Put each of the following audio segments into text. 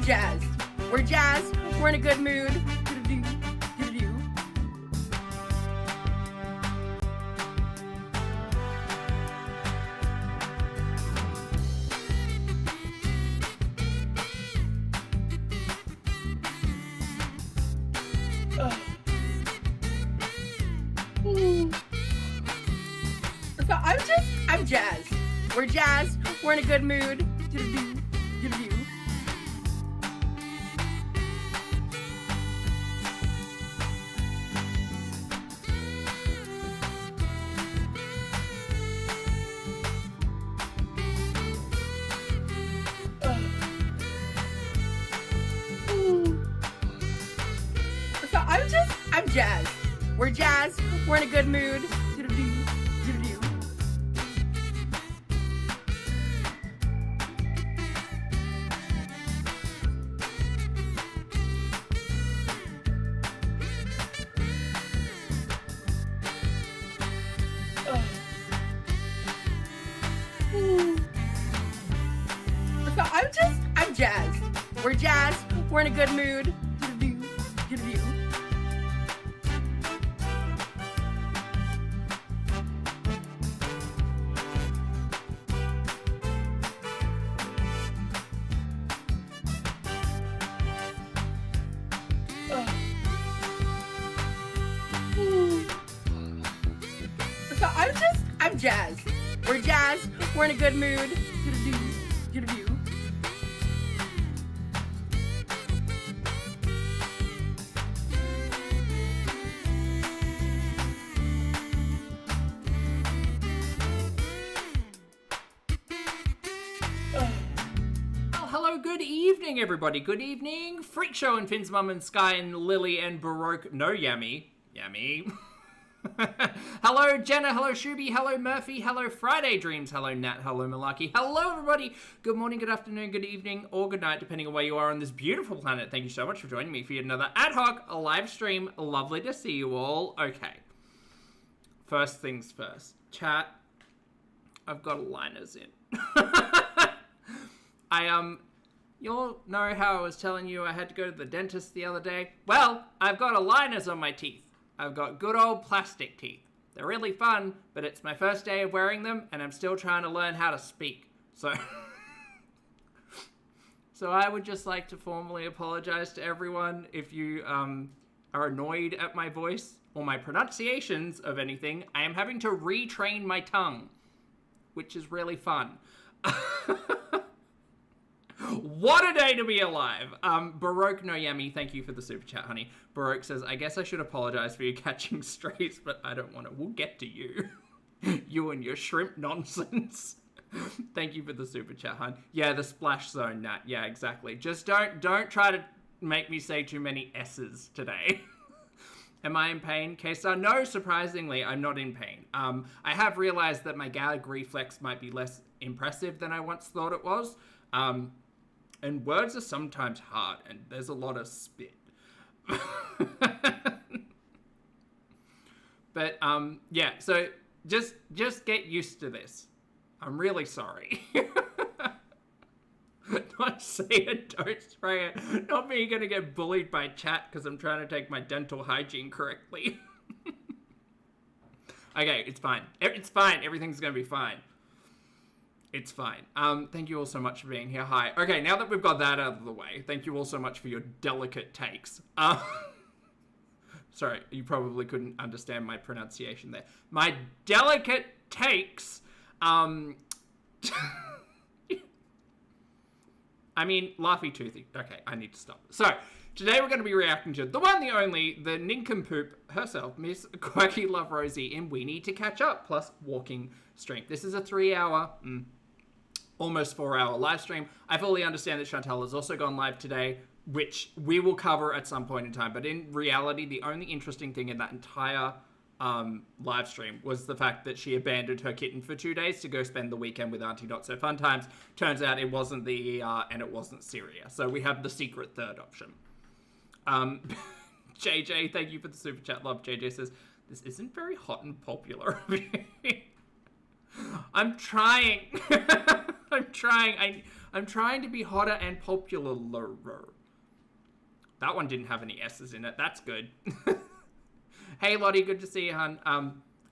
jazzed. We're jazzed. We're in a good mood. So I'm jazzed. We're jazzed. We're in a good mood. So I'm jazzed. We're jazzed. We're in a good mood. So I'm jazzed. We're jazzed. We're in a good mood. So I'm jazzed. We're jazzed. We're in a good mood. Hello, good evening, everybody. Good evening. Freak Show and Finn's Mum and Sky and Lily and Baroque. No, Yummy. Hello, Jenna. Hello, Shuby. Hello, Murphy. Hello, Friday Dreams. Hello, Nat. Hello, Malaki. Hello, everybody. Good morning, good afternoon, good evening, or good night, depending on where you are on this beautiful planet. Thank you so much for joining me for yet another ad hoc live stream. Lovely to see you all. Okay. First things first. Chat. I've got aligners in. You all know how I was telling you I had to go to the dentist the other day? Well, I've got aligners on my teeth. I've got good old plastic teeth. They're really fun, but it's my first day of wearing them, and I'm still trying to learn how to speak. So I would just like to formally apologize to everyone if you are annoyed at my voice or my pronunciations of anything. I am having to retrain my tongue, which is really fun. What a day to be alive. Baroque Noyami, thank you for the super chat, honey. Baroque says, I guess I should apologize for you catching strays, but I don't want to. We'll get to you. You and your shrimp nonsense. Thank you for the super chat, hon. Yeah, the splash zone, Nat. Yeah, exactly. Just don't try to make me say too many S's today. Am I in pain? Kesar? No, surprisingly, I'm not in pain. I have realized that my gag reflex might be less impressive than I once thought it was. And words are sometimes hard, and there's a lot of spit. But, yeah, so just get used to this. I'm really sorry. Not say it, don't spray it. Not me gonna get bullied by chat because I'm trying to take my dental hygiene correctly. Okay, it's fine. It's fine. Everything's gonna be fine. It's fine. Thank you all so much for being here. Hi. Okay, now that we've got that out of the way, thank you all so much for your delicate takes. Sorry, you probably couldn't understand my pronunciation there. My delicate takes. I mean, laughy toothy. Okay, I need to stop. So, today we're going to be reacting to the one, the only, the nincompoop herself, Miss Quacky Love Rosie in We Need to Catch Up, plus walking stream. This is a 3-hour, almost 4-hour live stream. I fully understand that Chantal has also gone live today, which we will cover at some point in time. But in reality, the only interesting thing in that entire live stream was the fact that she abandoned her kitten for 2 days to go spend the weekend with Auntie Not So Fun Times. Turns out it wasn't the ER and it wasn't Syria. So we have the secret third option. JJ, thank you for the super chat, love. JJ says, this isn't very hot and popular. I'm trying. I'm trying. I'm trying to be hotter and popular. That one didn't have any S's in it. That's good. Hey, Lottie, good to see you, hun.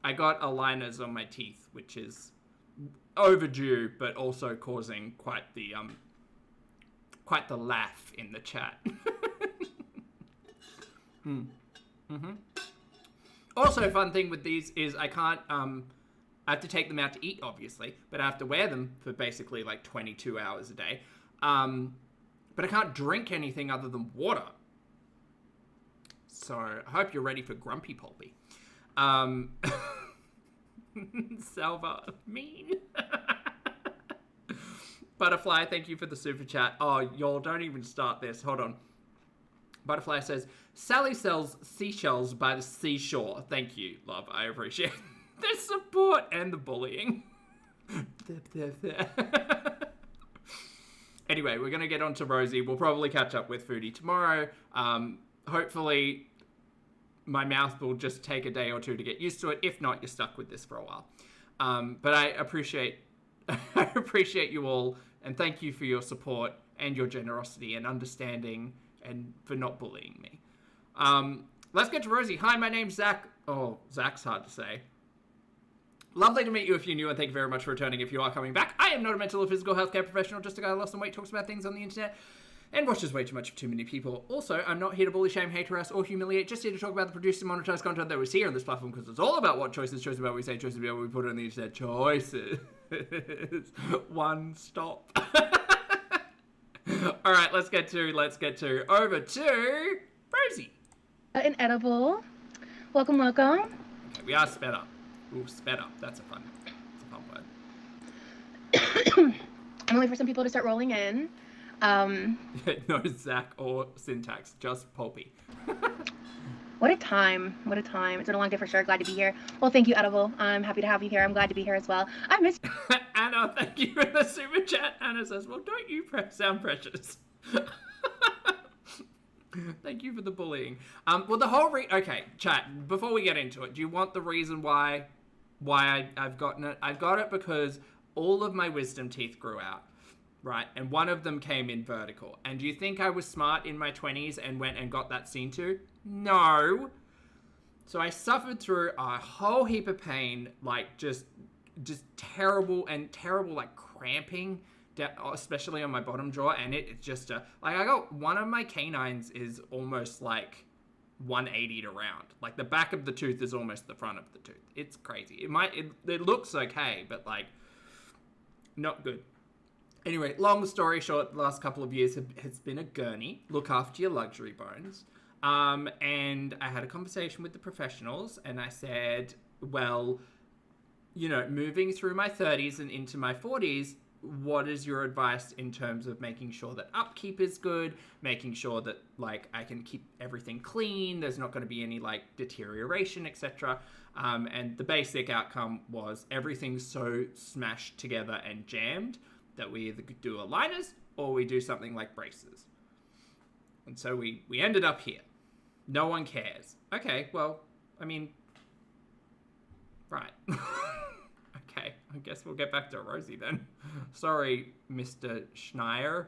I got aligners on my teeth, which is overdue, but also causing quite the laugh in the chat. Also, fun thing with these is I can't, I have to take them out to eat, obviously, but I have to wear them for basically like 22 hours a day. But I can't drink anything other than water. So I hope you're ready for Grumpy Pulpy. Salva, mean. Butterfly, thank you for the super chat. Oh, y'all, don't even start this. Hold on. Butterfly says, Sally sells seashells by the seashore. Thank you, love. I appreciate the support and the bullying. Anyway, we're going to get on to Rosie. We'll probably catch up with Foodie tomorrow. Hopefully, my mouth will just take a day or two to get used to it. If not, you're stuck with this for a while. But I appreciate you all, and thank you for your support and your generosity and understanding and for not bullying me. Let's get to Rosie. Hi, my name's Zach. Oh, Zach's hard to say. Lovely to meet you if you're new, and thank you very much for returning if you are coming back. I am not a mental or physical healthcare professional, just a guy who lost some weight, talks about things on the internet, and watches way too much of too many people. Also, I'm not here to bully, shame, hate, harass, or humiliate, just here to talk about the produced and monetized content that was here on this platform, because it's all about what choices about what we say, choices about what we put on the internet, choices. One stop. All right, let's get to over to Rosie. An edible. Welcome. Okay, we are sped up. Ooh, sped up. That's a fun word. I'm waiting for some people to start rolling in. No Zach or syntax, just Pulpy. What a time. It's been a long day for sure. Glad to be here. Well, thank you, Edible. I'm happy to have you here. I'm glad to be here as well. I miss Anna, thank you for the super chat. Anna says, well, don't you sound precious. Thank you for the bullying. Well, the whole okay, chat, before we get into it, do you want the reason why I've gotten it? I've got it because all of my wisdom teeth grew out, right? And one of them came in vertical. And do you think I was smart in my 20s and went and got that seen to? No. So I suffered through a whole heap of pain, like just terrible like cramping, especially on my bottom jaw, and it's just like I got one of my canines is almost like 180 around. Like the back of the tooth is almost the front of the tooth. It's crazy. It looks okay, but like not good. Anyway, long story short, the last couple of years has been a gurney. Look after your luxury bones. And I had a conversation with the professionals, and I said, well, you know, moving through my 30s and into my 40s, what is your advice in terms of making sure that upkeep is good, making sure that like I can keep everything clean, there's not going to be any like deterioration, etc. And the basic outcome was everything's so smashed together and jammed that we either do aligners or we do something like braces. And so we ended up here. No one cares. Okay, well, I mean, right. Okay, I guess we'll get back to Rosie then. Sorry, Mr. Schneier.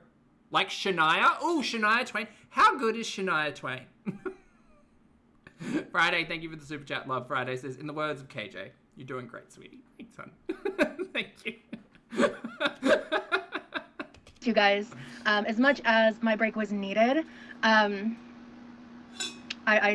Like Shania? Ooh, Shania Twain. How good is Shania Twain? Friday, thank you for the super chat. Love Friday says, in the words of KJ, you're doing great, sweetie. Thanks, hon. Thank you. you guys. As much as my break was needed, I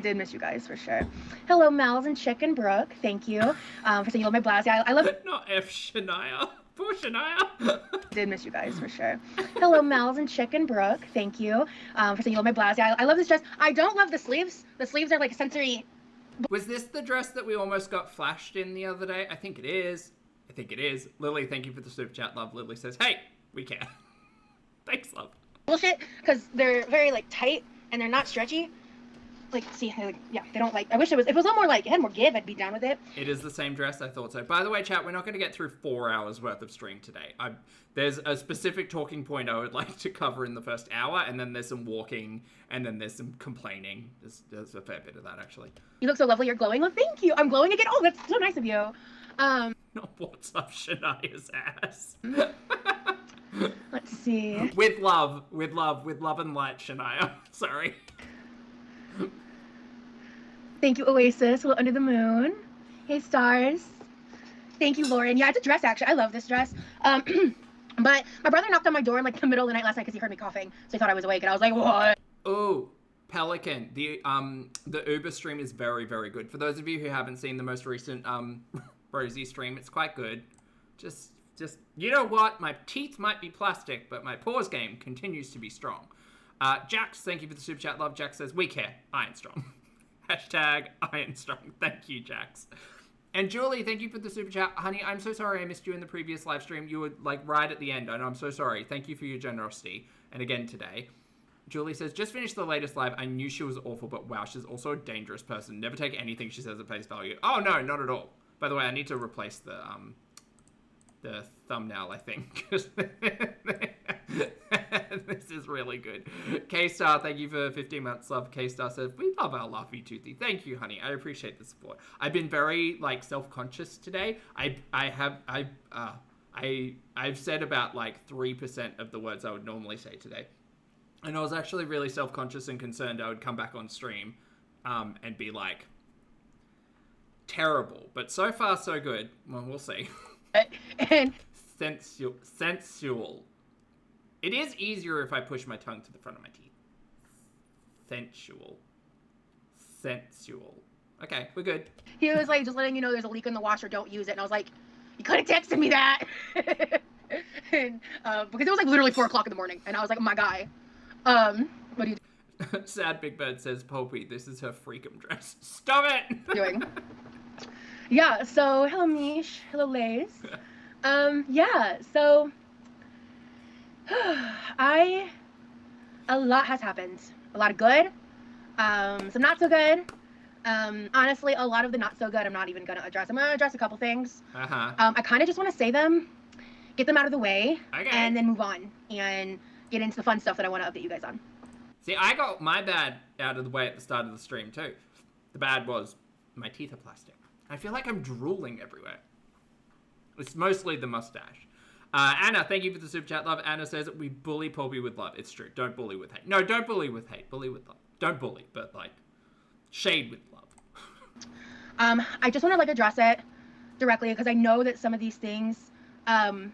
did miss you guys for sure. Hello, Mal's and Chicken Brooke. Thank you for saying you love my blouse. Yeah, I love it. Not F. Shania. Poor Shania. Did miss you guys for sure. Hello, Mal's and Chicken Brooke. Thank you for saying you love my blouse. Yeah, I love this dress. I don't love the sleeves. The sleeves are like sensory. Was this the dress that we almost got flashed in the other day? I think it is. Lily, thank you for the super chat, love. Lily says, hey, we can. Thanks, love. Bullshit, because they're very like tight and they're not stretchy. Like, see, yeah, they don't like. I wish it was. If it was a little more like, it had more give, I'd be down with it. It is the same dress. I thought so. By the way, chat, we're not going to get through 4 hours worth of stream today. There's a specific talking point I would like to cover in the first hour, and then there's some walking, and then there's some complaining. There's a fair bit of that, actually. You look so lovely. You're glowing. Oh, thank you. I'm glowing again. Oh, that's so nice of you. Not what's up Shania's ass. Let's see. With love and light, Shania. Sorry. Thank you, Oasis. Hello, Under the Moon. Hey, Stars. Thank you, Lauren. Yeah, it's a dress, actually. I love this dress. But my brother knocked on my door in, like, the middle of the night last night because he heard me coughing. So he thought I was awake, and I was like, what? Oh, Pelican. The Uber stream is very, very good. For those of you who haven't seen the most recent Rosie stream, it's quite good. Just you know what? My teeth might be plastic, but my pause game continues to be strong. Jax, thank you for the super chat. Love. Jax says, we care. Iron strong. Hashtag Iron strong. Thank you, Jax. And Julie, thank you for the super chat. Honey, I'm so sorry I missed you in the previous live stream. You were like right at the end, and I'm so sorry. Thank you for your generosity. And again today. Julie says, just finished the latest live. I knew she was awful, but wow, she's also a dangerous person. Never take anything she says at face value. Oh, no, not at all. By the way, I need to replace the thumbnail, I think. This is really good. K-Star, thank you for 15 months. Love. K-Star says, we love our Laffy Toothy. Thank you, honey. I appreciate the support. I've been very, like, self-conscious today. I've said about, like, 3% of the words I would normally say today. And I was actually really self-conscious and concerned I would come back on stream and be, like, terrible. But so far, so good. Well, we'll see. And Sensual. It is easier if I push my tongue to the front of my teeth. Sensual. Okay, we're good. he was like, just letting you know there's a leak in the washer, don't use it. And I was like, you could have texted me that. And because it was like literally 4 o'clock in the morning. And I was like, my guy, what are you Sad Big Bird says, Poppy, this is her freakum dress. Stop it! doing? Yeah, so hello Mish, hello Lays. Yeah, so a lot has happened. A lot of good, some not so good. Honestly, a lot of the not so good I'm not even gonna address. I'm gonna address a couple things. I kind of just want to say them, get them out of the way, Okay. and then move on and get into the fun stuff that I want to update you guys on. See, I got my bad out of the way at the start of the stream, too. The bad was my teeth are plastic. I feel like I'm drooling everywhere. It's mostly the mustache. Anna, thank you for the super chat, love. Anna says, we bully Poppy with love. It's true. Don't bully with hate. No, don't bully with hate. Bully with love. Don't bully, but, like, shade with love. I just want to, like, address it directly because I know that some of these things, I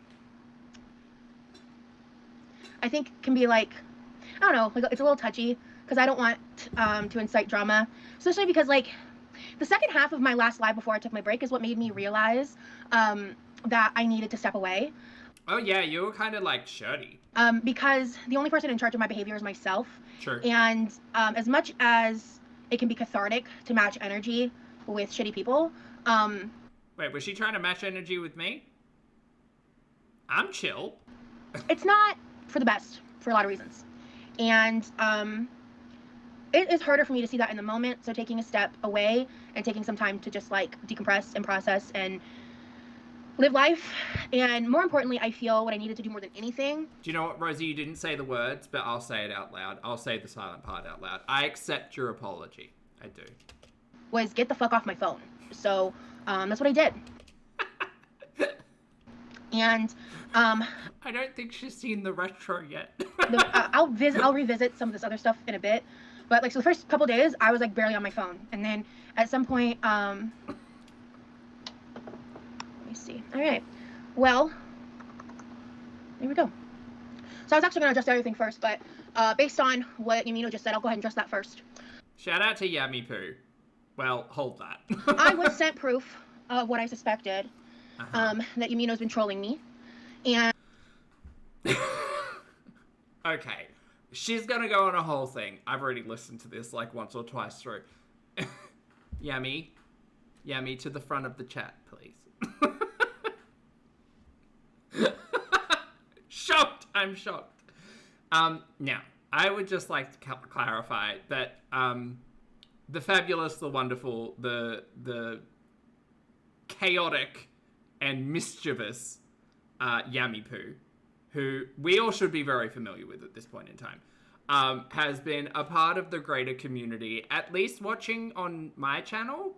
think can be, like, I don't know, like, it's a little touchy because I don't want to incite drama, especially because, like, the second half of my last live before I took my break is what made me realize that I needed to step away. Oh, yeah, you were kind of, like, shirty. Because the only person in charge of my behavior is myself. Sure. And as much as it can be cathartic to match energy with shitty people. Wait, was she trying to match energy with me? I'm chill. It's not for the best for a lot of reasons. And it is harder for me to see that in the moment. So taking a step away and taking some time to just like decompress and process and live life. And more importantly, I feel what I needed to do more than anything. Do you know what, Rosie? You didn't say the words, but I'll say it out loud. I'll say the silent part out loud. I accept your apology. I do. Was get the fuck off my phone. So that's what I did. And I don't think she's seen the retro yet. I'll revisit some of this other stuff in a bit. But like, so the first couple days, I was like barely on my phone. And then at some point, let me see. All right. Well, there we go. So I was actually going to address everything first, but based on what Yamino just said, I'll go ahead and address that first. Shout out to Yummy Poo. Well, hold that. I was sent proof of what I suspected, that Yamino's been trolling me. And okay. She's gonna go on a whole thing. I've already listened to this like once or twice through. Yummy, to the front of the chat, please. Shocked! I'm shocked. Now, I would just like to clarify that the fabulous, the wonderful, the chaotic and mischievous Yummy Poo, who we all should be very familiar with at this point in time, has been a part of the greater community, at least watching on my channel,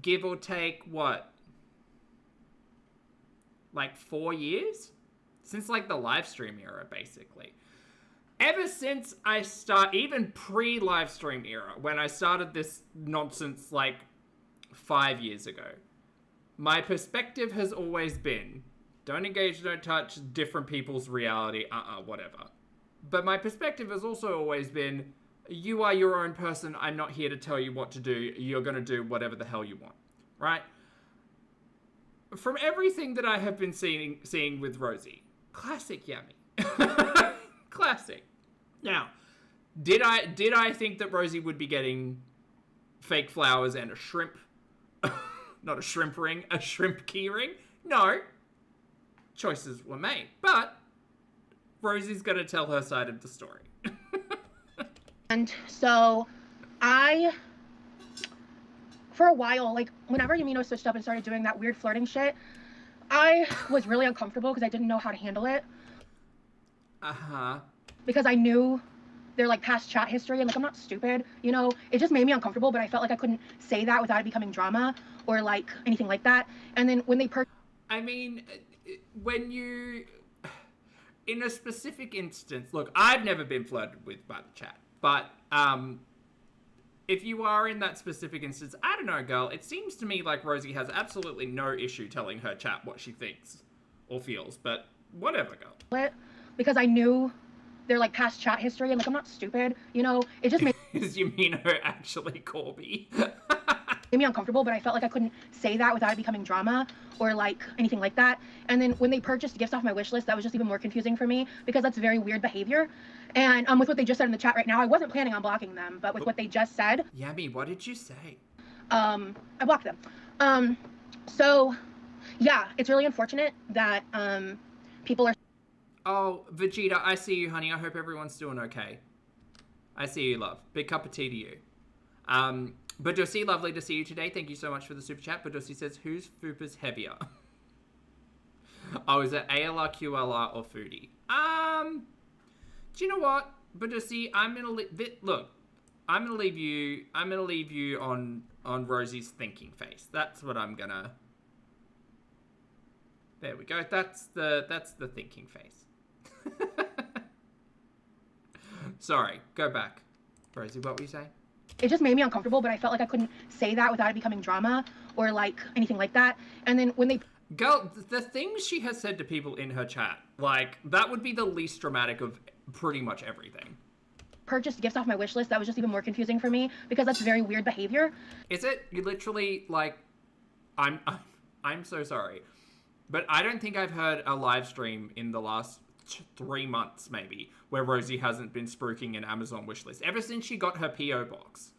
give or take, what? like 4 years? Since like the live stream era, basically. Ever since I even pre-live stream era, when I started this nonsense like 5 years ago, my perspective has always been, don't engage, don't touch, different people's reality, whatever. But my perspective has also always been, you are your own person, I'm not here to tell you what to do, you're gonna do whatever the hell you want, right? From everything that I have been seeing with Rosie, classic Yami. Classic. Now, did I think that Rosie would be getting fake flowers and a shrimp, not a shrimp ring, a shrimp key ring? No. Choices were made. But Rosie's going to tell her side of the story. And so for a while, like whenever Yamino switched up and started doing that weird flirting shit, I was really uncomfortable because I didn't know how to handle it. Because I knew their like past chat history and like I'm not stupid, you know, it just made me uncomfortable, but I felt like I couldn't say that without it becoming drama or like anything like that. And then when they I mean, when you, in a specific instance, look, I've never been flirted with by the chat, but if you are in that specific instance, I don't know, girl, it seems to me like Rosie has absolutely no issue telling her chat what she thinks or feels, but whatever, girl. Because I knew their like past chat history and like I'm not stupid, you know, it just made Is Yamino actually Corby? made me uncomfortable, but I felt like I couldn't say that without it becoming drama or like anything like that. And then when they purchased gifts off my wish list, that was just even more confusing for me because that's very weird behavior. And with what they just said in the chat right now, I wasn't planning on blocking them, but with what they just said, Yami, what did you say? I blocked them. So yeah, it's really unfortunate that people are. Oh, Vegeta, I see you, honey. I hope everyone's doing okay. I see you, love. Big cup of tea to you. Badusi, lovely to see you today. Thank you so much for the super chat. Badusi says, whose fupa's heavier? Oh, is it ALR, QLR, or Foodie? Do you know what, Badusi? I'm gonna look. I'm gonna leave you on Rosie's thinking face. That's what I'm gonna. There we go. That's the thinking face. Sorry, go back. Rosie, what were you saying? It just made me uncomfortable, but I felt like I couldn't say that without it becoming drama or like anything like that. And then when they Girl, the things she has said to people in her chat, like, that would be the least dramatic of pretty much everything. Purchased gifts off my wish list, that was just even more confusing for me because that's very weird behavior. Is it? You literally, like, I'm so sorry, but I don't think I've heard a live stream in the last 3 months, maybe, where Rosie hasn't been spruiking an Amazon wishlist ever since she got her P.O. box.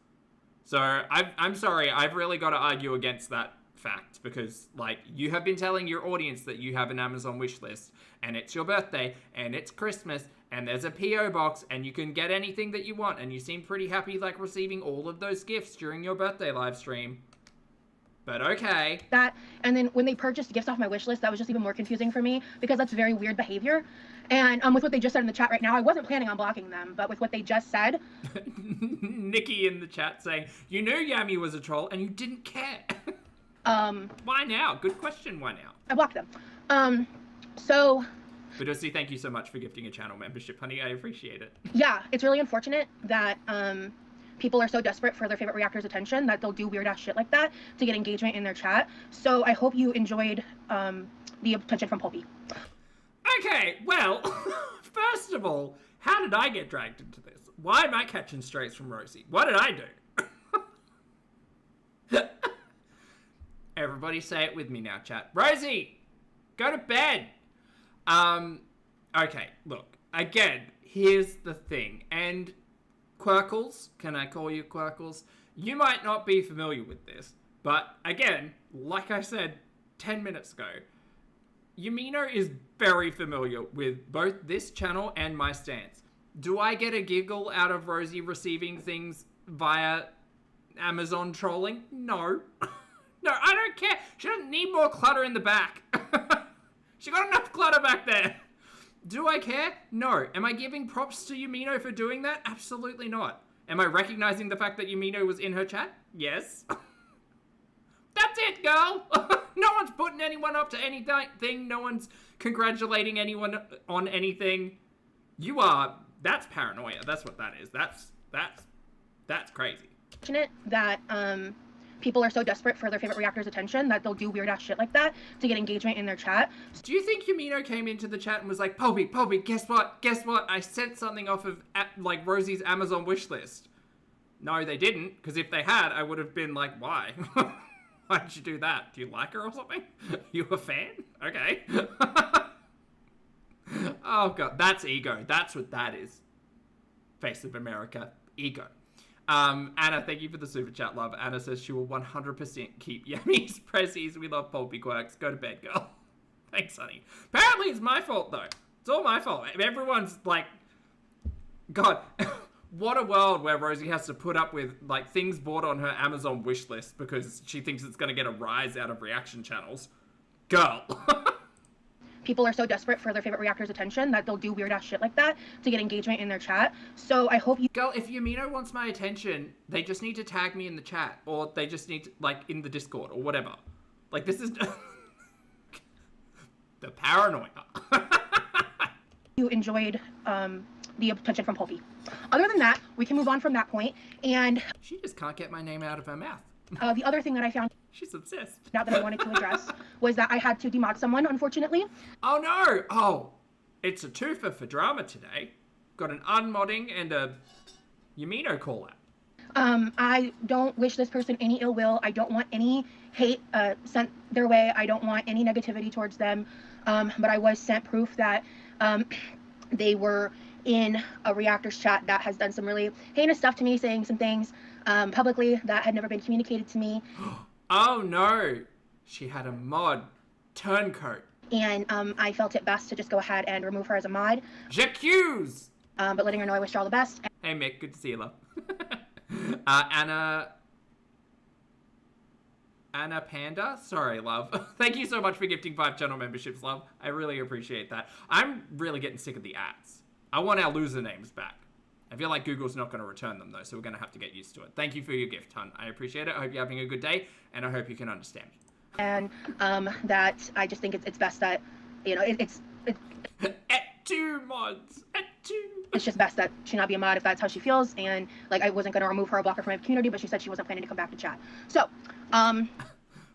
So I'm sorry, I've really got to argue against that fact because, like, you have been telling your audience that you have an Amazon wishlist and it's your birthday and it's Christmas and there's a P.O. box and you can get anything that you want and you seem pretty happy, like, receiving all of those gifts during your birthday live stream. But okay. That, and then when they purchased gifts off my wish list, that was just even more confusing for me because that's very weird behavior. And with what they just said in the chat right now, I wasn't planning on blocking them, but with what they just said. Nikki in the chat saying, you knew Yami was a troll and you didn't care. Why now? Good question, why now? I blocked them. So. Badusi, thank you so much for gifting a channel membership, honey. I appreciate it. Yeah, it's really unfortunate that, people are so desperate for their favorite reactor's attention that they'll do weird ass shit like that to get engagement in their chat. So I hope you enjoyed the attention from Pulpy. Okay, well, first of all, how did I get dragged into this? Why am I catching strays from Rosie? What did I do? Everybody say it with me now, chat. Rosie, go to bed. Okay, look, again, here's the thing, and Quirkles, can I call you Quirkles? You might not be familiar with this, but again, like I said 10 minutes ago, Yamino is very familiar with both this channel and my stance. Do I get a giggle out of Rosie receiving things via Amazon trolling? No. No, I don't care. She doesn't need more clutter in the back. She got enough clutter back there. Do I care? No. Am I giving props to Yamino for doing that? Absolutely not. Am I recognizing the fact that Yamino was in her chat? Yes. That's it, girl. No one's putting anyone up to anything. No one's congratulating anyone on anything. That's paranoia. That's what that is. That's crazy. Fortunate that people are so desperate for their favorite reactor's attention that they'll do weird ass shit like that to get engagement in their chat. Do you think Yumino came into the chat and was like, Poby, guess what? I sent something off of like Rosie's Amazon wish list. No, they didn't, because if they had, I would have been like, why? Why did you do that? Do you like her or something? You a fan? Okay. Oh god, that's ego. That's what that is. Face of America, ego. Anna, thank you for the super chat, love. Anna says she will 100% keep Yami's prezzies. We love pulpy quirks. Go to bed, girl. Thanks, honey. Apparently it's my fault, though. It's all my fault. Everyone's like, God, what a world where Rosie has to put up with like things bought on her Amazon wish list because she thinks it's going to get a rise out of reaction channels. Girl. People are so desperate for their favorite reactor's attention that they'll do weird ass shit like that to get engagement in their chat. So I hope you... Girl, if Yumino wants my attention, they just need to tag me in the chat, or they just need to, like, in the Discord, or whatever. Like, this is... the paranoia. You enjoyed the attention from Pulpy. Other than that, we can move on from that point, and... She just can't get my name out of her mouth. The other thing that I found... She's obsessed. Now that I wanted to address was that I had to demod someone, unfortunately. Oh no! Oh, it's a twofer for drama today. Got an unmodding and a Yumino call out. I don't wish this person any ill will. I don't want any hate sent their way. I don't want any negativity towards them. But I was sent proof that they were in a reactors chat that has done some really heinous stuff to me, saying some things publicly that had never been communicated to me. Oh no, she had a mod turncoat. And I felt it best to just go ahead and remove her as a mod. J'accuse! But letting her know I wish her all the best. Hey Mick, good to see you, love. Anna Panda? Sorry, love. Thank you so much for gifting 5 channel memberships, love. I really appreciate that. I'm really getting sick of the ads. I want our loser names back. I feel like Google's not going to return them, though, so we're going to have to get used to it. Thank you for your gift, hun. I appreciate it. I hope you're having a good day, and I hope you can understand me. And that I just think it's best that, you know, it's At 2 mods. At 2. It's just best that she not be a mod if that's how she feels. And, like, I wasn't going to remove her or block her from my community, but she said she wasn't planning to come back to chat. So,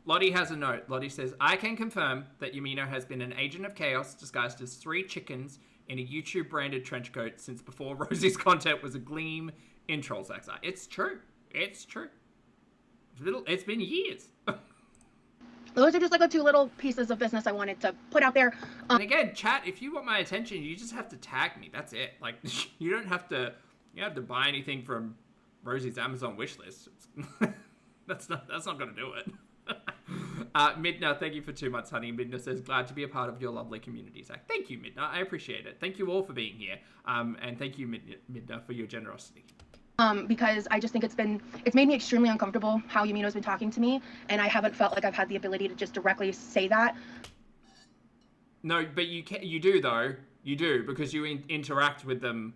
Lottie has a note. Lottie says, I can confirm that Yumino has been an agent of chaos disguised as 3 chickens in a YouTube-branded trench coat since before Rosie's content was a gleam in Trolls XR. It's true. It's true. It's been years. those are just like the 2 little pieces of business I wanted to put out there. And again, chat, if you want my attention, you just have to tag me. That's it. Like, you don't have to, buy anything from Rosie's Amazon wish list. That's not going to do it. Midna, thank you for 2 months, honey. Midna says, glad to be a part of your lovely community, Zach. Thank you, Midna. I appreciate it. Thank you all for being here. And thank you, Midna, for your generosity. Because I just think it's made me extremely uncomfortable how Yumino's been talking to me, and I haven't felt like I've had the ability to just directly say that. No, but you do though. You do, because you interact with them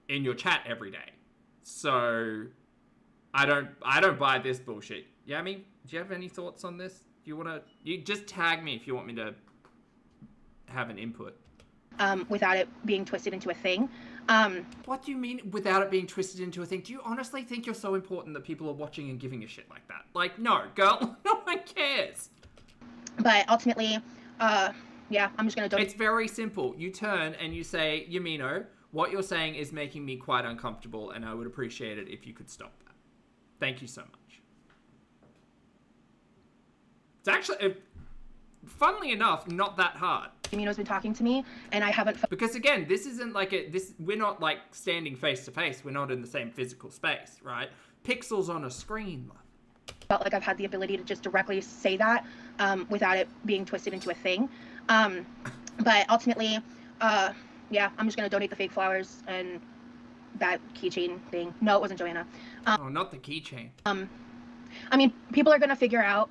in your chat every day. So I don't buy this bullshit. Yami, do you have any thoughts on this? You just tag me if you want me to have an input. Without it being twisted into a thing. What do you mean without it being twisted into a thing? Do you honestly think you're so important that people are watching and giving a shit like that? Like, no, girl, no one cares. But ultimately, yeah, I'm just gonna do it. It's very simple. You turn and you say, Yumino, what you're saying is making me quite uncomfortable, and I would appreciate it if you could stop that. Thank you so much. It's actually, funnily enough, not that hard. Yumino's been talking to me, and I haven't felt... Because again, this isn't like we're not like standing face to face. We're not in the same physical space, right? Pixels on a screen, love. Felt like I've had the ability to just directly say that without it being twisted into a thing. But ultimately, yeah, I'm just gonna donate the fake flowers and that keychain thing. No, it wasn't Joanna. Oh, not the keychain. I mean, people are gonna figure out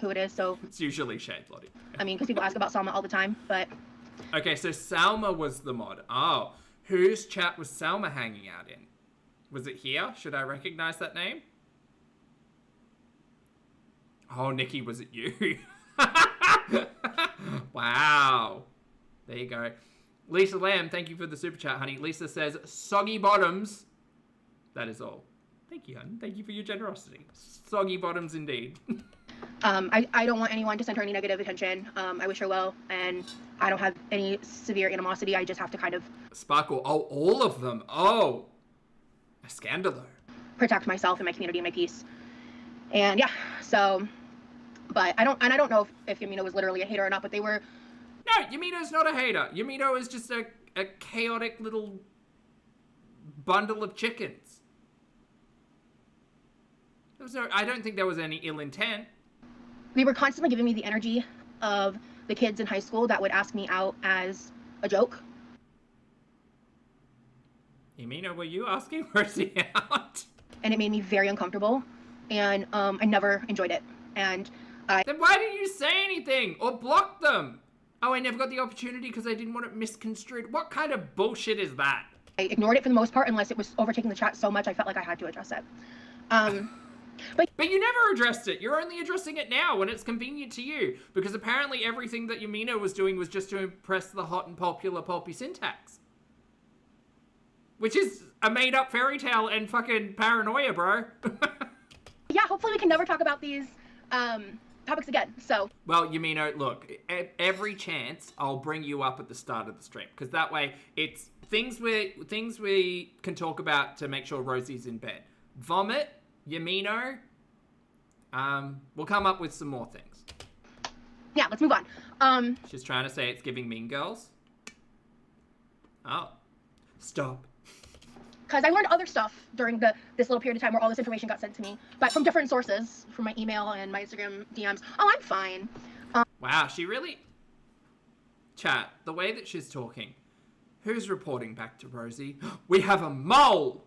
who it is, so... It's usually Shade, Lottie. I mean, because people ask about Salma all the time, but... Okay, so Salma was the mod. Oh, whose chat was Salma hanging out in? Was it here? Should I recognize that name? Oh, Nikki, was it you? Wow. There you go. Lisa Lamb, thank you for the super chat, honey. Lisa says, soggy bottoms. That is all. Thank you, honey. Thank you for your generosity. Soggy bottoms indeed. I don't want anyone to send her any negative attention. I wish her well, and I don't have any severe animosity. I just have to kind of Sparkle. Oh, all of them. Oh. A scandalo. protect myself and my community and my peace. And yeah, so, but I don't know if Yamina was literally a hater or not, but they were. No, Yamino's not a hater. Yamino is just a chaotic little bundle of chickens. I don't think there was any ill intent. They were constantly giving me the energy of the kids in high school that would ask me out as a joke. Yamino, were you asking Rosie out? And it made me very uncomfortable, and I never enjoyed it. And Then why didn't you say anything or block them? Oh, I never got the opportunity because I didn't want it misconstrued. What kind of bullshit is that? I ignored it for the most part, unless it was overtaking the chat so much I felt like I had to address it. But you never addressed it. You're only addressing it now when it's convenient to you. Because apparently everything that Yamino was doing was just to impress the hot and popular pulpy syntax. Which is a made-up fairy tale and fucking paranoia, bro. Yeah, hopefully we can never talk about these topics again, so. Well, Yamino, look, every chance I'll bring you up at the start of the stream. Because that way, it's things we can talk about to make sure Rosie's in bed. Vomit, Yamino, we'll come up with some more things. Yeah, let's move on. She's trying to say it's giving Mean Girls. Oh. Stop. Because I learned other stuff during this little period of time where all this information got sent to me, but from different sources, from my email and my Instagram DMs. Oh, I'm fine. Wow, she really... Chat, the way that she's talking. Who's reporting back to Rosie? We have a mole!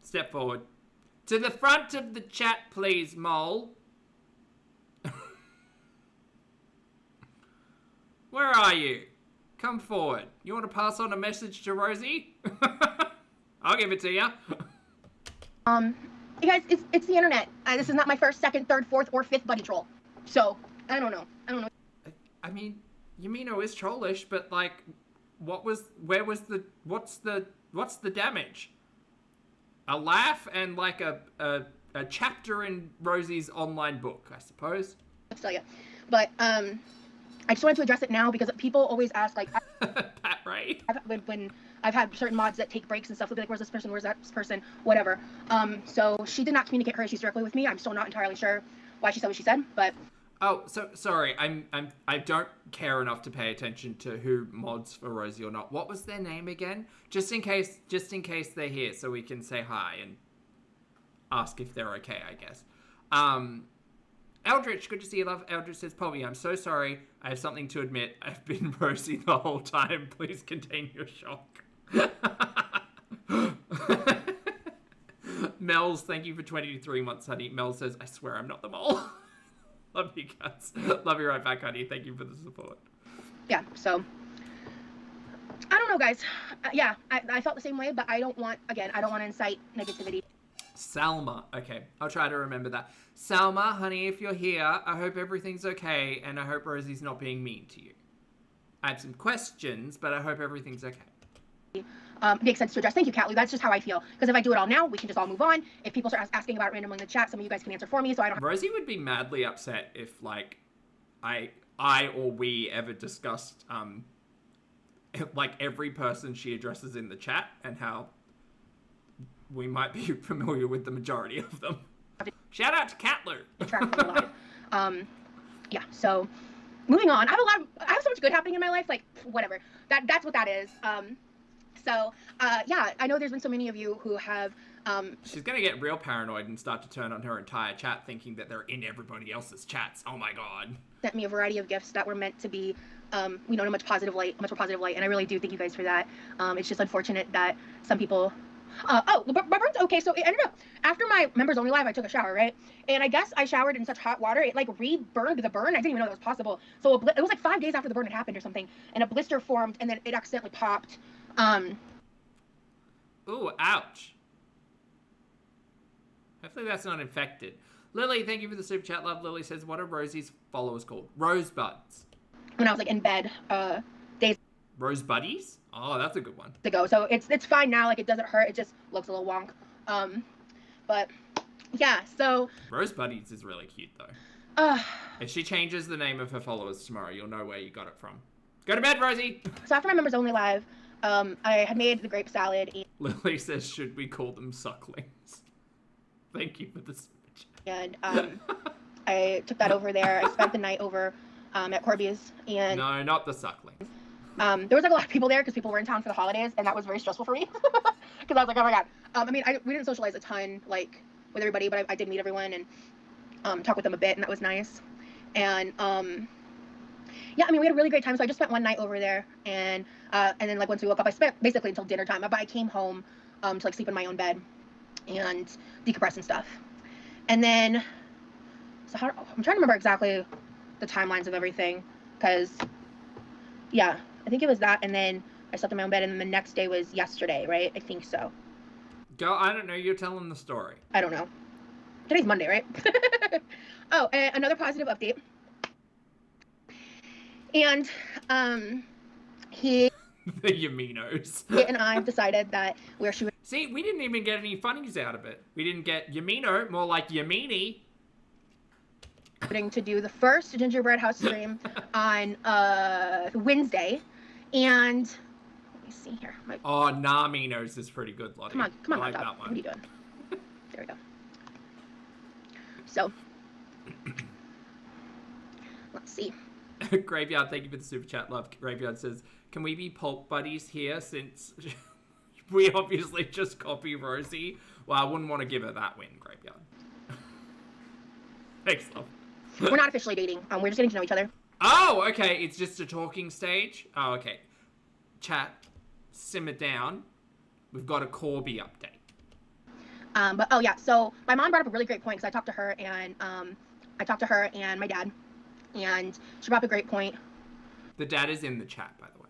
Step forward. To the front of the chat, please, mole. Where are you? Come forward. You want to pass on a message to Rosie? I'll give it to you. You guys, it's the internet. This is not my first, second, third, fourth, or fifth buddy troll. So, I don't know. I mean, Yamino is trollish, but like, what's the damage? A laugh and like a chapter in Rosie's online book, I suppose. I'll tell you. But, I just wanted to address it now because people always ask, like, Pat Ray. when I've had certain mods that take breaks and stuff, they'll be like, where's this person, where's that person, whatever. So she did not communicate her issues directly with me. I'm still not entirely sure why she said what she said, but. Oh, so sorry. I don't care enough to pay attention to who mods for Rosie or not. What was their name again? Just in case they're here, so we can say hi and ask if they're okay, I guess. Eldritch, good to see you, love. Eldritch says, Poppy, I'm so sorry. I have something to admit. I've been Rosie the whole time. Please contain your shock. Mel's, thank you for 23 months, honey. Mel says, I swear I'm not the mole. Love you guys. Love you right back, honey. Thank you for the support. Yeah, so. I don't know, guys. Yeah, I felt the same way, but I don't want to incite negativity. Salma. Okay, I'll try to remember that. Salma, honey, if you're here, I hope everything's okay, and I hope Rosie's not being mean to you. I have some questions, but I hope everything's okay. Makes sense to address. Thank you, Catley. That's just how I feel. Because if I do it all now, we can just all move on. If people start asking about it randomly in the chat, some of you guys can answer for me, so I don't. Rosie would be madly upset if, like, I or we ever discussed, like, every person she addresses in the chat and how we might be familiar with the majority of them. Shout out to Catler. Yeah, so moving on. I have so much good happening in my life, like whatever. That's what that is. Yeah, I know there's been so many of you who have she's gonna get real paranoid and start to turn on her entire chat thinking that they're in everybody else's chats. Oh my god. Sent me a variety of gifts that were meant to be in a much more positive light, and I really do thank you guys for that. It's just unfortunate that some people my burn's okay. So it ended up after my members only live, I took a shower, right? And I guess I showered in such hot water, it like re-burned the burn. I didn't even know that was possible. So it was like 5 days after the burn had happened or something, and a blister formed, and then it accidentally popped. Ooh, ouch. Hopefully that's not infected. Lily, thank you for the super chat, love. Lily says, what are Rosie's followers called? Rosebuds. when I was like in bed days Rosebuddies? Oh, that's a good one. ago. So it's fine now. Like, it doesn't hurt. It just looks a little wonk. But yeah, so Rosebuddies is really cute though. If she changes the name of her followers tomorrow, you'll know where you got it from. Go to bed, Rosie! So after my members only live, I had made the grape salad. Lily says, should we call them sucklings? Thank you for the super chat. And I took that over there. I spent the night over at Corby's, and No, not the sucklings. there was like a lot of people there because people were in town for the holidays, and that was very stressful for me because I was like, oh my god. I mean, we didn't socialize a ton like with everybody, but I did meet everyone and talk with them a bit, and that was nice. And yeah, I mean, we had a really great time. So I just spent one night over there, and then like once we woke up, I spent basically until dinner time. But I came home to like sleep in my own bed and decompress and stuff. And then, so I'm trying to remember exactly the timelines of everything, because yeah, I think it was that, and then I slept in my own bed, and then the next day was yesterday, right? I think so. Go, I don't know, you're telling the story. I don't know. Today's Monday, right? Oh, and another positive update. And he The Yaminos. and I have decided that we're shooting See, we didn't even get any funnies out of it. We didn't get Yamino, more like Yamini. to do the first gingerbread house stream on Wednesday, and let me see here. Oh, Naminos is pretty good, Lottie. Come on, I like laptop. that What one. are you doing? There we go. So let's see. Graveyard, thank you for the super chat, love. Graveyard says, can we be pulp buddies here since we obviously just copy Rosie? Well, I wouldn't want to give her that win, Graveyard. Thanks, love. We're not officially dating. We're just getting to know each other. Oh, okay. It's just a talking stage. Oh, okay. Chat, simmer down. We've got a Corby update. But oh yeah, so my mom brought up a really great point because I talked to her and my dad, and she brought up a great point. The dad is in the chat, by the way.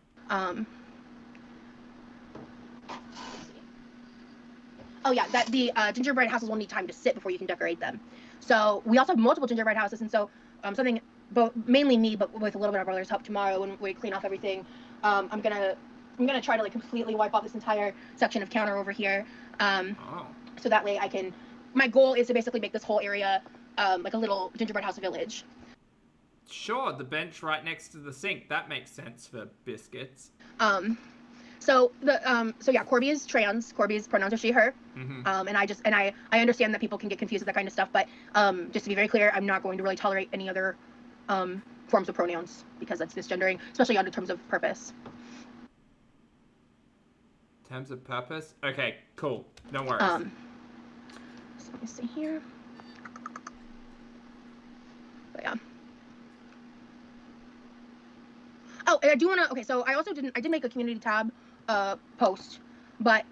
Oh yeah, that the gingerbread houses will need time to sit before you can decorate them. So we also have multiple gingerbread houses, and so something, mainly me, but with a little bit of our brother's help tomorrow when we clean off everything. I'm gonna try to like completely wipe off this entire section of counter over here. So that way I can. My goal is to basically make this whole area like a little gingerbread house village. Sure, the bench right next to the sink. That makes sense for biscuits. So yeah, Corby is trans. Corby's pronouns are she, her. Mm-hmm. And I understand that people can get confused with that kind of stuff, but just to be very clear, I'm not going to really tolerate any other forms of pronouns because that's misgendering, especially on terms of purpose. Terms of purpose? Okay, cool. No worries. So let me see here. But yeah. Oh, and I do want to. Okay, so I did make a community tab post, but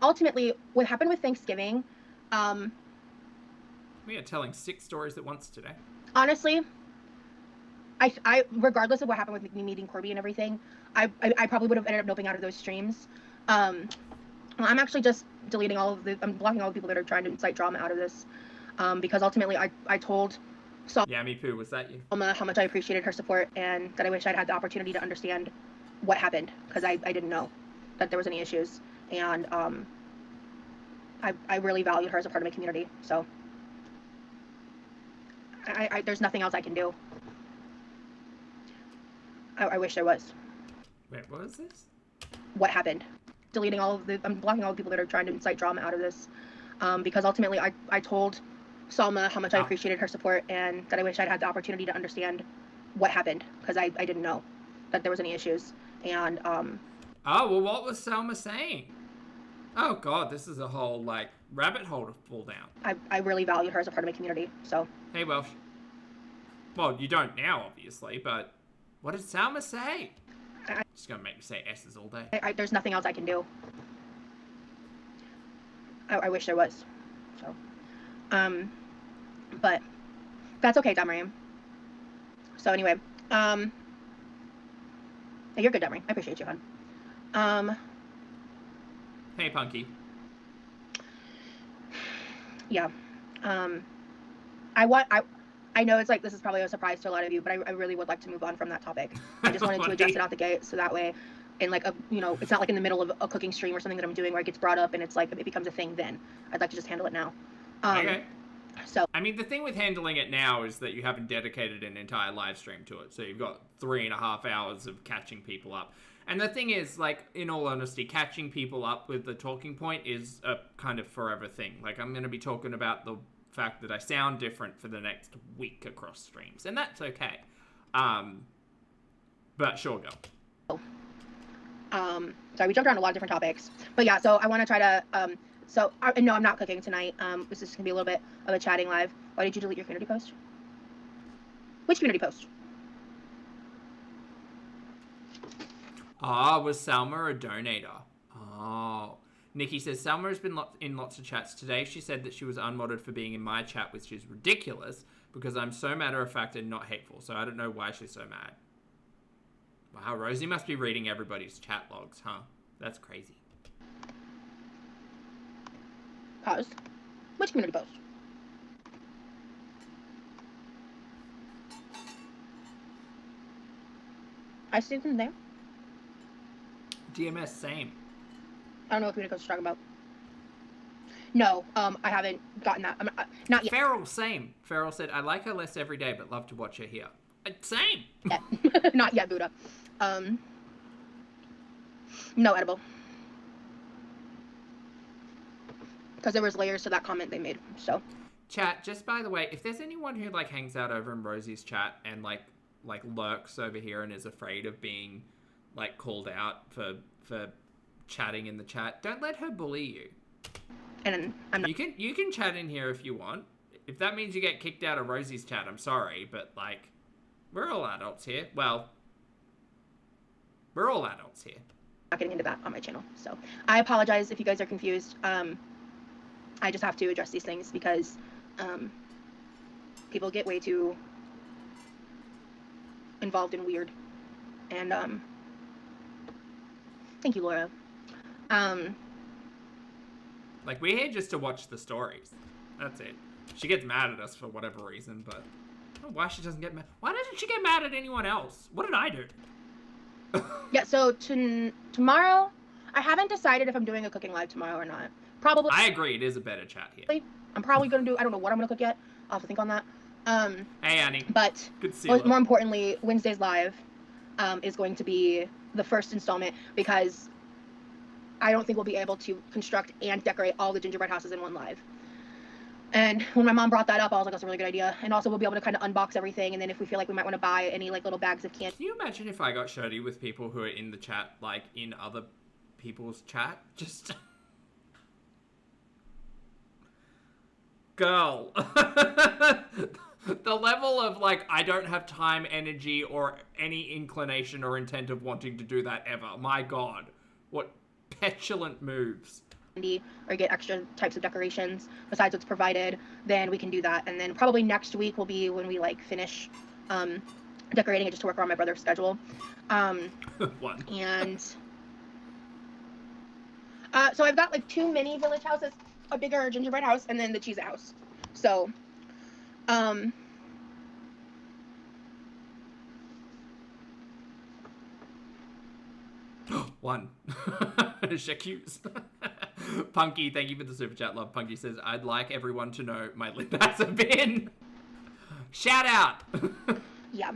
ultimately, what happened with Thanksgiving? We are telling 6 stories at once today. Honestly, I regardless of what happened with me meeting Corby and everything, I probably would have ended up noping out of those streams. I'm actually just deleting I'm blocking all the people that are trying to incite drama out of this, because ultimately I told Yummy Poo, was that you? Salma how much I appreciated her support and that I wish I'd had the opportunity to understand what happened, because I didn't know that there was any issues, and I really valued her as a part of my community. So there's nothing else I can do. I wish there was. Wait, what is this? What happened? I'm blocking all the people that are trying to incite drama out of this, because ultimately I told Salma how much I appreciated her support and that I wish I'd had the opportunity to understand what happened, because I didn't know that there was any issues, and Oh, well, what was Selma saying? Oh god, this is a whole like rabbit hole to fall down. I really valued her as a part of my community. So Hey Welsh. Well, you don't now obviously, but what did Selma say? Just gonna make me say S's all day. there's nothing else I can do. I wish there was. So but that's okay, Damariam. So anyway, hey, you're good, Damariam. I appreciate you, hon. Hey Punky. Yeah. I know it's like this is probably a surprise to a lot of you, but I really would like to move on from that topic. I just wanted to address it out the gate, so that way, in like a, you know, it's not like in the middle of a cooking stream or something that I'm doing where it gets brought up and it's like it becomes a thing. Then I'd like to just handle it now. Okay. So I mean, the thing with handling it now is that you haven't dedicated an entire live stream to it, so you've got 3.5 hours of catching people up. And the thing is, like, in all honesty, catching people up with the talking point is a kind of forever thing. Like, I'm going to be talking about the fact that I sound different for the next week across streams, and that's okay. But sure, go. Sorry, we jumped around a lot of different topics, but yeah, so I want to try to, no, I'm not cooking tonight. This is going to be a little bit of a chatting live. Why did you delete your community post? Which community post? Was Salma a donator? Oh. Nikki says, Salma has been in lots of chats today. She said that she was unmodded for being in my chat, which is ridiculous, because I'm so matter-of-fact and not hateful, so I don't know why she's so mad. Wow, Rosie must be reading everybody's chat logs, huh? That's crazy. Pause. Which community post? I see them there. DMS, same. I don't know what community post you're talking about. No, I haven't gotten that. Not yet. Feral, same. Feral said, I like her less every day, but love to watch her here. Same. Not yet, Buddha. No edible. Because there was layers to that comment they made, so. Chat, just by the way, if there's anyone who, like, hangs out over in Rosie's chat and, like lurks over here and is afraid of being, like, called out for chatting in the chat, don't let her bully you. And I'm not. You can chat in here if you want. If that means you get kicked out of Rosie's chat, I'm sorry, but, like, we're all adults here. Well, we're all adults here. Not getting into that on my channel, so I apologize if you guys are confused. I just have to address these things because people get way too involved and weird. And thank you, Laura. Like, we're here just to watch the stories. That's it. She gets mad at us for whatever reason, but I don't know why she doesn't get mad. Why doesn't she get mad at anyone else? What did I do? Yeah, so tomorrow, I haven't decided if I'm doing a cooking live tomorrow or not. Probably. I agree, it is a better chat here. I'm probably going to do, I don't know what I'm going to cook yet. I'll have to think on that. Hey, Annie. But good to see you. More importantly, Wednesday's live is going to be the first installment because I don't think we'll be able to construct and decorate all the gingerbread houses in one live. And when my mom brought that up, I was like, that's a really good idea. And also we'll be able to kind of unbox everything. And then if we feel like we might want to buy any like little bags of candy. Can you imagine if I got shirty with people who are in the chat, like in other people's chat? Just... Girl. The level of, like, I don't have time, energy, or any inclination or intent of wanting to do that ever. My God. What petulant moves. Or get extra types of decorations besides what's provided, then we can do that. And then probably next week will be when we, like, finish decorating it just to work around my brother's schedule. One. And so I've got, like, 2 mini village houses, a bigger gingerbread house, and then the cheese house. So, one. J'accuse. Punky, thank you for the super chat, love. Punky says, I'd like everyone to know my lip has a bin. Shout out. Yeah.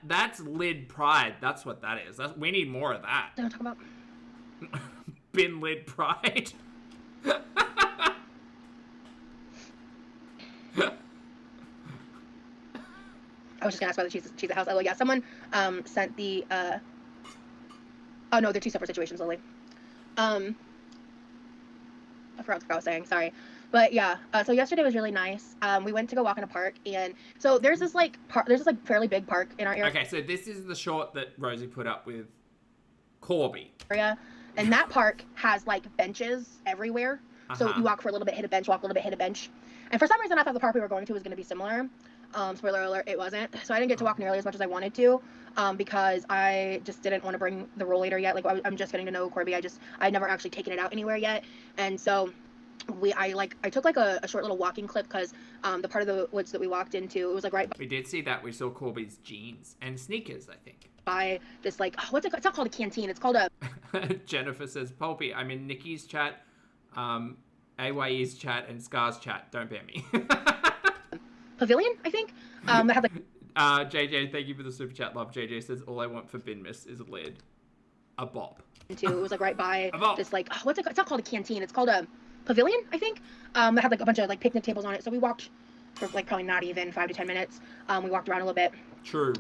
That's lid pride. That's what that is. We need more of that. Don't talk about Bin lid pride. I was just gonna ask about the cheese house. Oh yeah, someone sent the oh no, they're 2 separate situations, Lily. I forgot what I was saying, sorry. But yeah, so yesterday was really nice. We went to go walk in a park, and so there's this like fairly big park in our area. Okay, so this is the short that Rosie put up with Corby. And that park has like benches everywhere. So you walk for a little bit, hit a bench, walk a little bit, hit a bench. And for some reason I thought the park we were going to was going to be similar. Spoiler alert, it wasn't. So I didn't get to walk nearly as much as I wanted to, because I just didn't want to bring the rollator yet. Like, I'm just getting to know Corby. I'd never actually taken it out anywhere yet. And so I took like a short little walking clip because the part of the woods that we walked into, it was like right We did see that. We saw Corby's jeans and sneakers, I think. by this like, what's it called? It's not called a canteen. It's called a Jennifer says, Pulpy, I'm in Nikki's chat, AYE's chat, and Scar's chat. Don't ban me. pavilion, I think. That had like JJ, thank you for the super chat. Love. JJ says, all I want for bin miss is a lid. A bop. into. It was like right by A bop. this like, what's it called? It's not called a canteen. It's called a pavilion, I think. That had like a bunch of like picnic tables on it. So we walked for like probably not even 5 to 10 minutes. We walked around a little bit. True.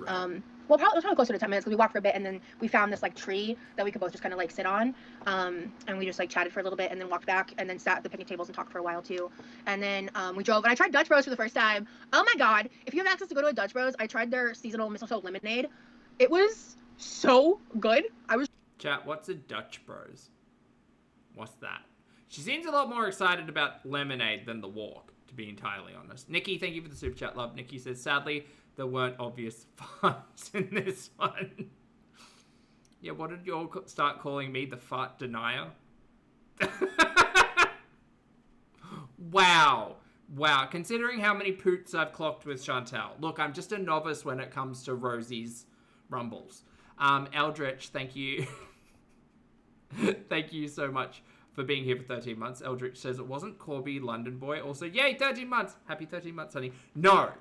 Well, it was probably closer to 10 minutes because we walked for a bit and then we found this like tree that we could both just kind of like sit on. And we just like chatted for a little bit and then walked back and then sat at the picnic tables and talked for a while too. And then we drove and I tried Dutch Bros for the first time. Oh my God. If you have access to go to a Dutch Bros, I tried their seasonal mistletoe lemonade. It was so good. Chat, what's a Dutch Bros? What's that? She seems a lot more excited about lemonade than the walk, to be entirely honest. Nikki, thank you for the super chat, love. Nikki says, sadly, there weren't obvious farts in this one. Yeah, what did you all start calling me? The fart denier? Wow. Wow. Considering how many poots I've clocked with Chantal. Look, I'm just a novice when it comes to Rosie's rumbles. Eldritch, thank you. Thank you so much for being here for 13 months. Eldritch says it wasn't Corby, London boy. Also, yay, 13 months. Happy 13 months, honey. No.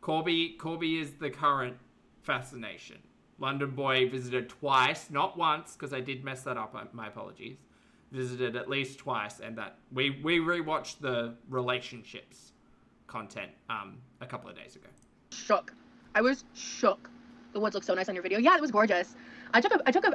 Corby is the current fascination. London boy visited twice, not once, because I did mess that up. My apologies. Visited at least twice, and that we rewatched the relationships content a couple of days ago. Shook. I was shook. The woods look so nice on your video. Yeah, it was gorgeous. I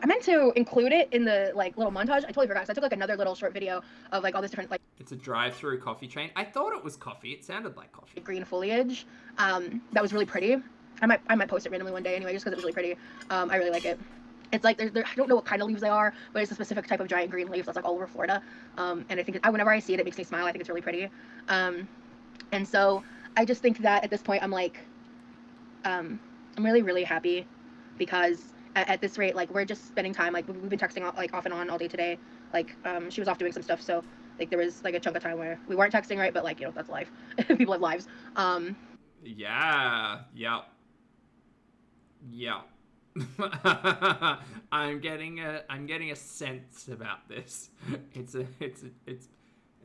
meant to include it in the like little montage. I totally forgot. So I took like another little short video of like all this different like. It's a drive-through coffee chain. I thought it was coffee. It sounded like coffee. Green foliage. That was really pretty. I might post it randomly one day anyway, just because it was really pretty. I really like it. It's like I don't know what kind of leaves they are, but it's a specific type of giant green leaf that's like all over Florida. And I think whenever I see it, it makes me smile. I think it's really pretty. And so I just think that at this point I'm like, I'm really, really happy because at this rate, like we're just spending time, like we've been texting like off and on all day today. Like she was off doing some stuff, so like there was like a chunk of time where we weren't texting, right? But like, you know, that's life. People have lives. Yeah. I'm getting a sense about this. It's a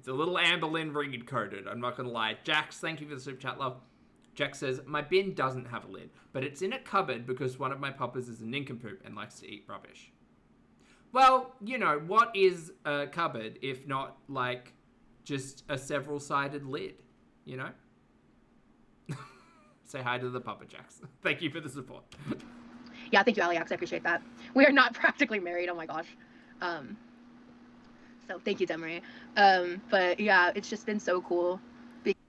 little Amber Lynn Reed coded. I'm not gonna lie. Jax, thank you for the super chat, love. Jack says, my bin doesn't have a lid, but it's in a cupboard because one of my puppers is a nincompoop and likes to eat rubbish. Well, you know, what is a cupboard if not, like, just a several-sided lid, you know? Say hi to the pupper, Jax. Thank you for the support. Yeah, thank you, Alex. I appreciate that. We are not practically married. Oh, my gosh. So thank you, Demery. But, yeah, it's just been so cool.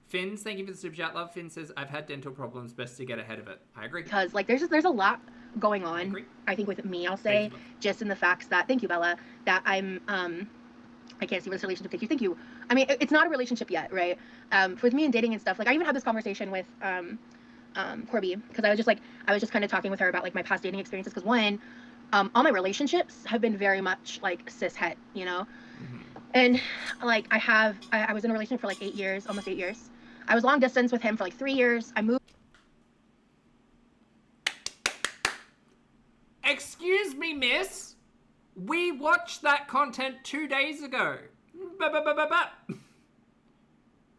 Finns, thank you for the super chat, love. Finn says, I've had dental problems, best to get ahead of it. I agree. Because, like, there's a lot going on, I think, with me, I'll say, just in the facts that, thank you, Bella, that I'm, I can't see what this relationship, thank you. I mean, it's not a relationship yet, right? With me and dating and stuff, like, I even had this conversation with, Corby, because I was just kind of talking with her about, like, my past dating experiences, because one, all my relationships have been very much, like, cis-het, you know? Mm-hmm. And, like, I was in a relationship for, like, 8 years, almost 8 years. I was long distance with him for like 3 years. I moved. Excuse me, miss. We watched that content 2 days ago.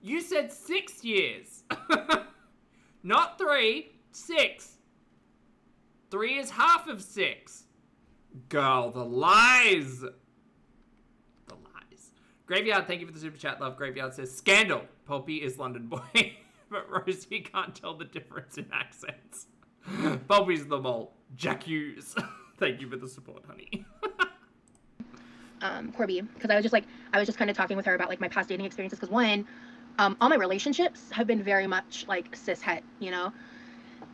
You said 6 years. Not 3, 6. 3 is half of 6. Girl, the lies. Graveyard, thank you for the super chat, love. Graveyard says, scandal. Pulpy is London boy, but Rosie can't tell the difference in accents. Pulpy's the mole. Jack Hughes. Thank you for the support, honey. Corby, because I was just kind of talking with her about like my past dating experiences, because one, all my relationships have been very much like cis-het, you know?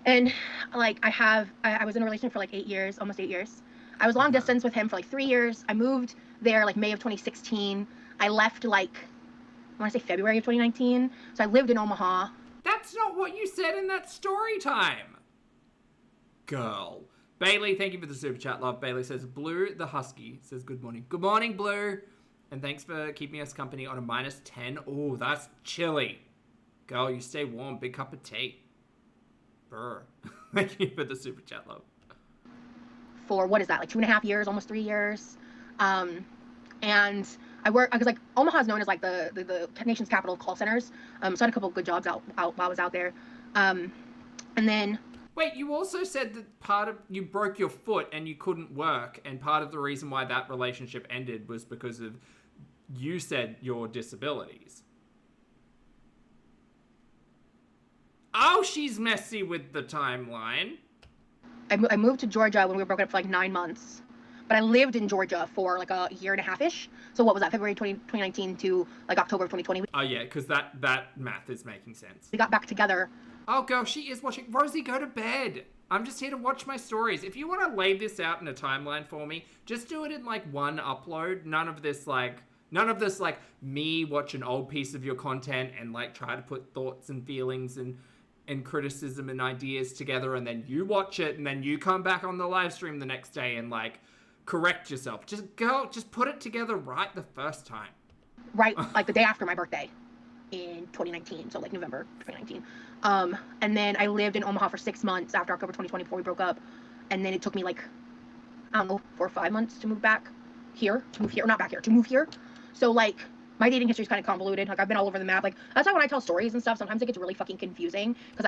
And like I was in a relationship for like 8 years, almost 8 years. I was long distance with him for like 3 years. I moved there like May of 2016. I left like, I want to say February of 2019. So I lived in Omaha. That's not what you said in that story time. Girl. Bailey, thank you for the super chat, love. Bailey says, Blue the Husky says, good morning. Good morning, Blue. And thanks for keeping us company on a -10. Oh, that's chilly. Girl, you stay warm. Big cup of tea. Brr. Thank you for the super chat, love. For what is that, like 2.5 years, almost 3 years. And I work because like Omaha is known as like the nation's capital of call centers. So I had a couple of good jobs out while I was out there. And then Wait, you also said that part of you broke your foot and you couldn't work, and part of the reason why that relationship ended was because of you said your disabilities. Oh, she's messy with the timeline. I moved to Georgia when we were broken up for like 9 months. But I lived in Georgia for like a year and a half-ish. So what was that, February 2019 to like October of 2020? Oh yeah, because that math is making sense. We got back together. Oh girl, she is watching. Rosie, go to bed. I'm just here to watch my stories. If you want to lay this out in a timeline for me, just do it in like one upload. None of this like me watch an old piece of your content and like try to put thoughts and feelings and criticism and ideas together, and then you watch it and then you come back on the live stream the next day and like correct yourself. Just put it together right the first time. Right, like the day after my birthday in 2019, so like November 2019. And then I lived in Omaha for 6 months after October 2020 before we broke up. And then it took me like, I don't know, 4 or 5 months to move back here, to move here. So like my dating history is kind of convoluted. Like I've been all over the map. Like that's why when I tell stories and stuff, sometimes it gets really fucking confusing because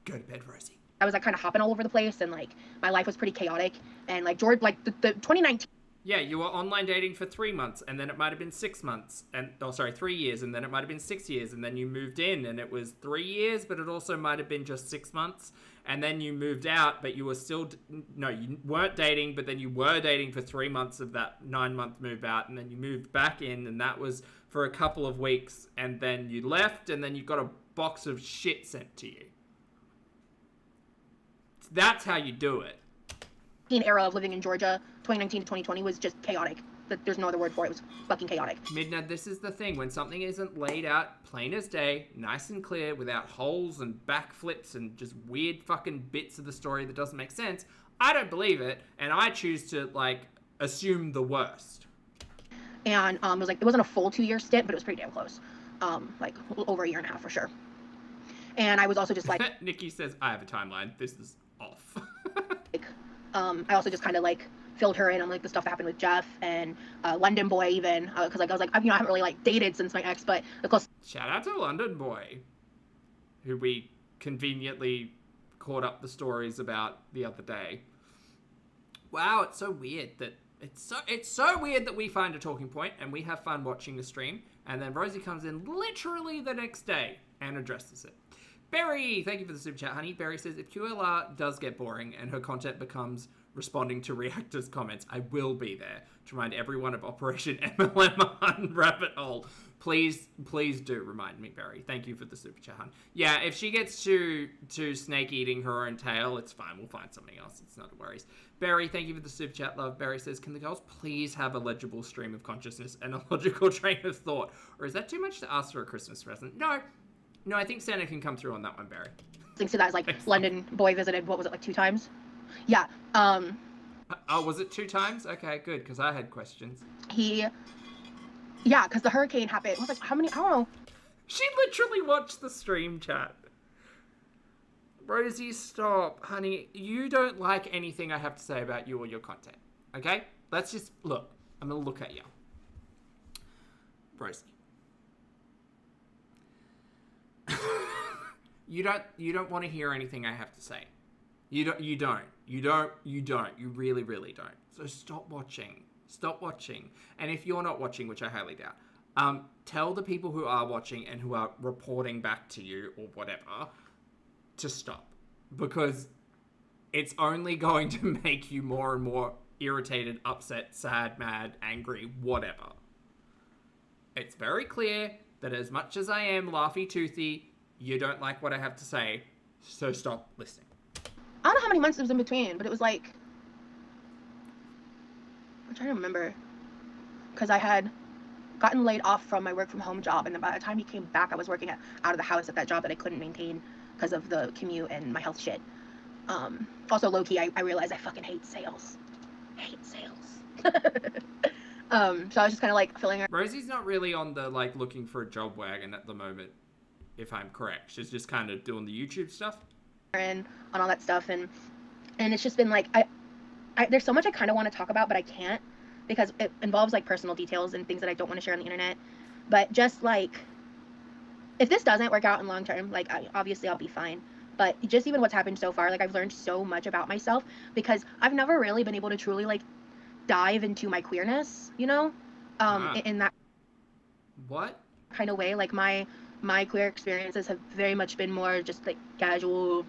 Go to bed, Rosie. I was like kind of hopping all over the place, and like my life was pretty chaotic. And like George, like the 2019. Yeah, you were online dating for 3 months, and then it might have been 6 months, 3 years, and then it might have been 6 years, and then you moved in, and it was 3 years, but it also might have been just 6 months, and then you moved out, but you were still, no, you weren't dating, but then you were dating for 3 months of that 9-month move out, and then you moved back in, and that was for a couple of weeks, and then you left, and then you got a box of shit sent to you. That's how you do it. Era of living in Georgia, 2019 to 2020 was just chaotic. There's no other word for it. It was fucking chaotic. Midna, this is the thing. When something isn't laid out plain as day, nice and clear, without holes and backflips and just weird fucking bits of the story that doesn't make sense, I don't believe it, and I choose to, like, assume the worst. And it was like, it wasn't a full 2-year stint, but it was pretty damn close. Like, over a year and a half for sure. And I was also just like... Nikki says, I have a timeline. This is off. I also just kind of like filled her in on like the stuff that happened with Jeff and London Boy even, because like I was like, I haven't really like dated since my ex, but of course. Shout out to London Boy, who we conveniently caught up the stories about the other day. Wow, it's so weird that it's so weird that we find a talking point and we have fun watching the stream, and then Rosie comes in literally the next day and addresses it. Barry, thank you for the super chat, honey. Barry says, if QLR does get boring and her content becomes responding to reactors' comments, I will be there to remind everyone of Operation MLM Rabbit Hole. Please do remind me, Barry. Thank you for the super chat, hon. Yeah, if she gets to snake eating her own tail, it's fine. We'll find something else. It's not a worries. Barry, thank you for the super chat, love. Barry says, can the girls please have a legible stream of consciousness and a logical train of thought? Or is that too much to ask for a Christmas present? No, I think Santa can come through on that one, Barry. Thanks to that, is like London Boy visited, what was it, like 2 times? Yeah. Oh, was it 2 times? Okay, good, because I had questions. Yeah, because the hurricane happened. It was like, how many? I don't know. She literally watched the stream chat. Rosie, stop. Honey, you don't like anything I have to say about you or your content. Okay? Let's just look. I'm going to look at you. Rosie. You don't want to hear anything I have to say. You don't. You really, really don't. So stop watching. And if you're not watching, which I highly doubt, tell the people who are watching and who are reporting back to you or whatever to stop, because it's only going to make you more and more irritated, upset, sad, mad, angry, whatever. It's very clear that as much as I am laughy-toothy, you don't like what I have to say, so stop listening. I don't know how many months it was in between, but it was like, I'm trying to remember, because I had gotten laid off from my work from home job, and then by the time he came back, I was working out of the house at that job that I couldn't maintain because of the commute and my health shit. Also, low-key, I realized I fucking hate sales. So I was just kind of like filling her Rosie's not really on the like looking for a job wagon at the moment, if I'm correct. She's just kind of doing the YouTube stuff. in on all that stuff, and it's just been like I there's so much I kind of want to talk about, but I can't because it involves like personal details and things that I don't want to share on the internet. But just like if this doesn't work out in long term, like obviously I'll be fine. But just even what's happened so far, like I've learned so much about myself because I've never really been able to truly like dive into my queerness, you know, in that What? kind of way. Like my queer experiences have very much been more just like casual,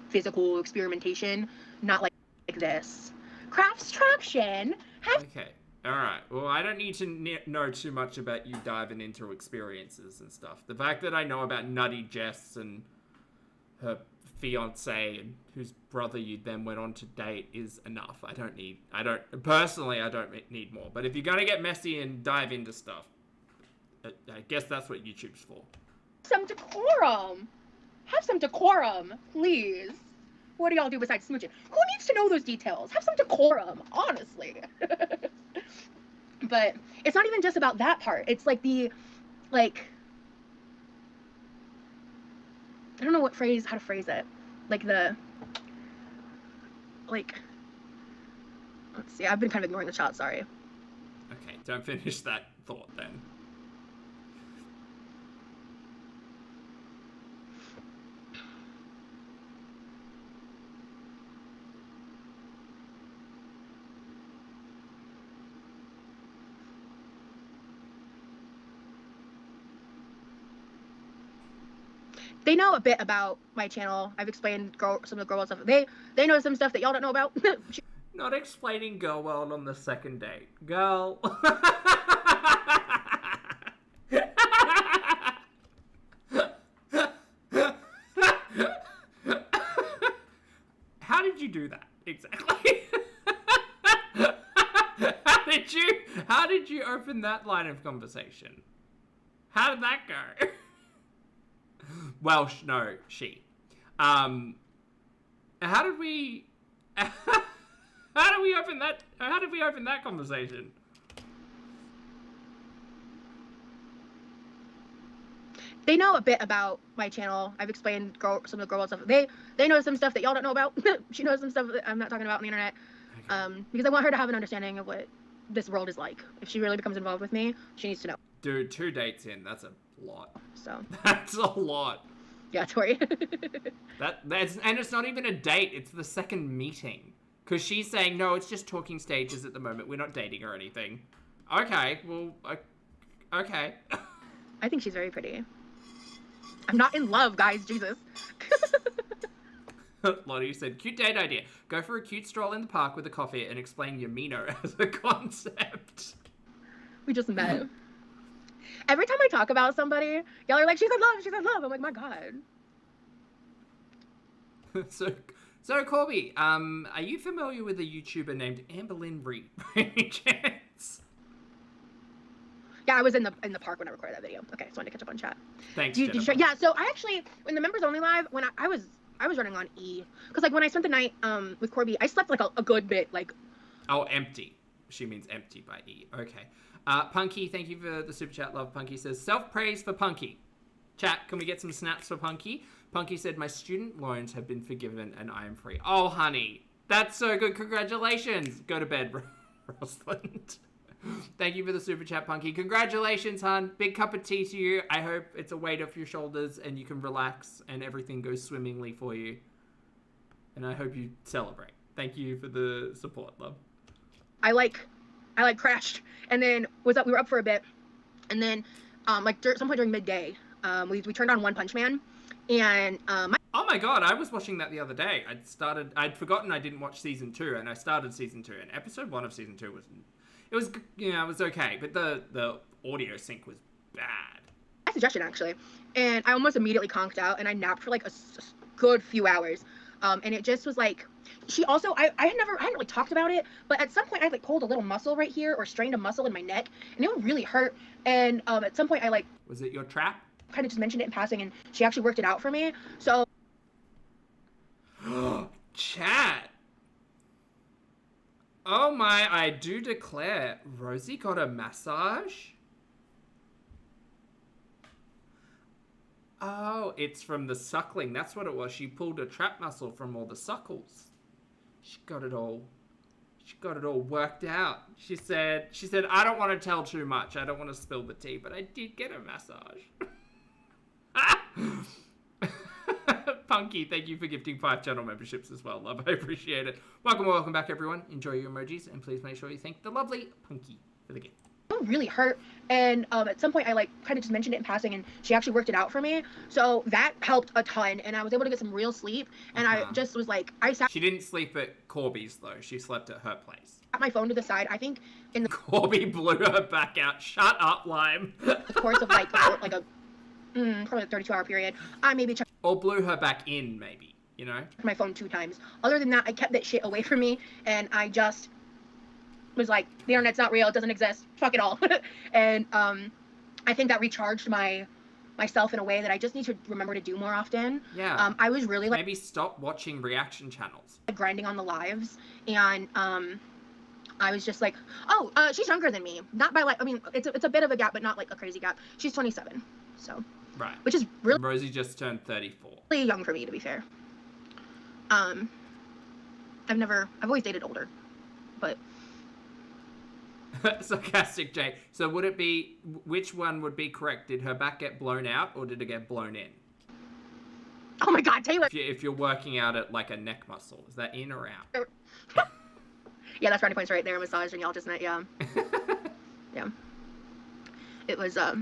physical experimentation, not like this. Crafts traction. Okay. All right. Well, I don't need to know too much about you diving into experiences and stuff. The fact that I know about Nutty Jess and her fiance and whose brother you then went on to date is enough. I don't need more. But if you're going to get messy and dive into stuff, I guess that's what YouTube's for. Some decorum. Have some decorum, please. What do y'all do besides smooching? Who needs to know those details? Have some decorum, honestly. But it's not even just about that part. It's like I don't know how to phrase it. Let's see, I've been kind of ignoring the chat, sorry. Okay, don't finish that thought then. They know a bit about my channel. I've explained some of the girl world stuff. They know some stuff that y'all don't know about. Not explaining Girl World on the second date. Girl. How did you do that? Exactly. How did you open that line of conversation? How did that go? Well, no, she. How did we open that conversation? They know a bit about my channel. I've explained some of the girl world stuff. They know some stuff that y'all don't know about. She knows some stuff that I'm not talking about on the internet. Okay. Because I want her to have an understanding of what this world is like. If she really becomes involved with me, she needs to know. Dude, 2 dates in, that's a lot. So. That's a lot. Yeah, Tori. That's and it's not even a date, it's the second meeting. Because she's saying, no, it's just talking stages at the moment. We're not dating or anything. Okay, well, okay. I think she's very pretty. I'm not in love, guys. Jesus. Lottie said, cute date idea. Go for a cute stroll in the park with a coffee and explain Yamino as a concept. We just met. Every time I talk about somebody, y'all are like, she's in love, she's in love. I'm like, my God. So Corby, are you familiar with a YouTuber named Amberlynn Reed by any chance? Yeah, I was in the park when I recorded that video. Okay, so I wanted to catch up on chat. Thanks, did you try? Yeah, so I actually, in the members only live, when I was running on E, because like when I spent the night with Corby, I slept like a good bit, like. Oh, empty. She means empty by E. Okay. Punky, thank you for the super chat. Love Punky says self-praise for Punky. Chat, can we get some snaps for Punky? Punky said my student loans have been forgiven and I am free. Oh, honey, that's so good. Congratulations. Go to bed, Rosalind. Thank you for the super chat, Punky. Congratulations, hon. Big cup of tea to you. I hope it's a weight off your shoulders and you can relax and everything goes swimmingly for you. And I hope you celebrate. Thank you for the support, love. I crashed and then we were up for a bit, and then some point during midday, we turned on One Punch Man, and oh my god, I was watching that the other day. I'd forgotten I didn't watch season 2, and I started season 2, and episode 1 of season 2 was okay, but the audio sync was bad. I suggestion actually, and I almost immediately conked out, and I napped for like a good few hours, and it just was like. She also, I hadn't really talked about it, but at some point I like pulled a little muscle right here or strained a muscle in my neck, and it would really hurt. And at some point I like. Was it your trap? Kind of just mentioned it in passing, and she actually worked it out for me. So. Chat. Oh my my, I do declare, Rosie got a massage? Oh, it's from the suckling. That's what it was. She pulled a trap muscle from all the suckles. She got it all worked out. She said, I don't want to tell too much. I don't want to spill the tea, but I did get a massage. Punky, thank you for gifting 5 channel memberships as well. Love, I appreciate it. Welcome back, everyone. Enjoy your emojis, and please make sure you thank the lovely Punky for the gift. I'm really hurt, and at some point I like kind of just mentioned it in passing, and she actually worked it out for me, so that helped a ton, and I was able to get some real sleep, and I just was like, she didn't sleep at Corby's though. She slept at her place. At my phone to the side. I think in the Corby blew her back out. Shut up, Lime. the course of like probably a 32-hour period, I maybe checked or blew her back in, maybe, you know, my phone 2 times. Other than that, I kept that shit away from me, and I just was like, the internet's not real, it doesn't exist, fuck it all. And I think that recharged myself in a way that I just need to remember to do more often. Yeah. I was really like, maybe stop watching reaction channels, grinding on the lives, and I was just like, oh, she's younger than me, not by like, I mean, it's a bit of a gap, but not like a crazy gap. She's 27, so right, which is really Rosie just turned 34. Really young for me, to be fair. I've always dated older, but sarcastic Jay. So would it be, which one would be correct? Did her back get blown out, or did it get blown in? Oh my god, Taylor! If you're working out at like a neck muscle, is that in or out? Yeah, that's brownie points right there. Massage and y'all just net, yeah. Yeah. It was yeah.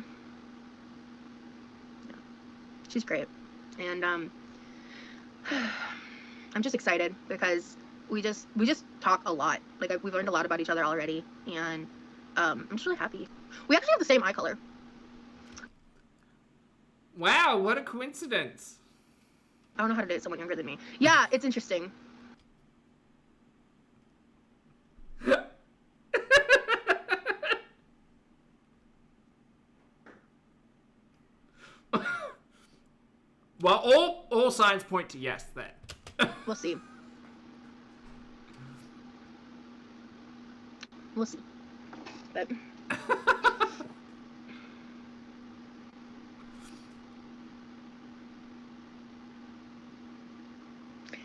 She's great. And I'm just excited because we just talk a lot. Like we've learned a lot about each other already, and I'm just really happy. We actually have the same eye color. Wow, what a coincidence. I don't know how to date someone younger than me. Yeah, it's interesting. Well, all signs point to yes then. We'll see. We'll see. But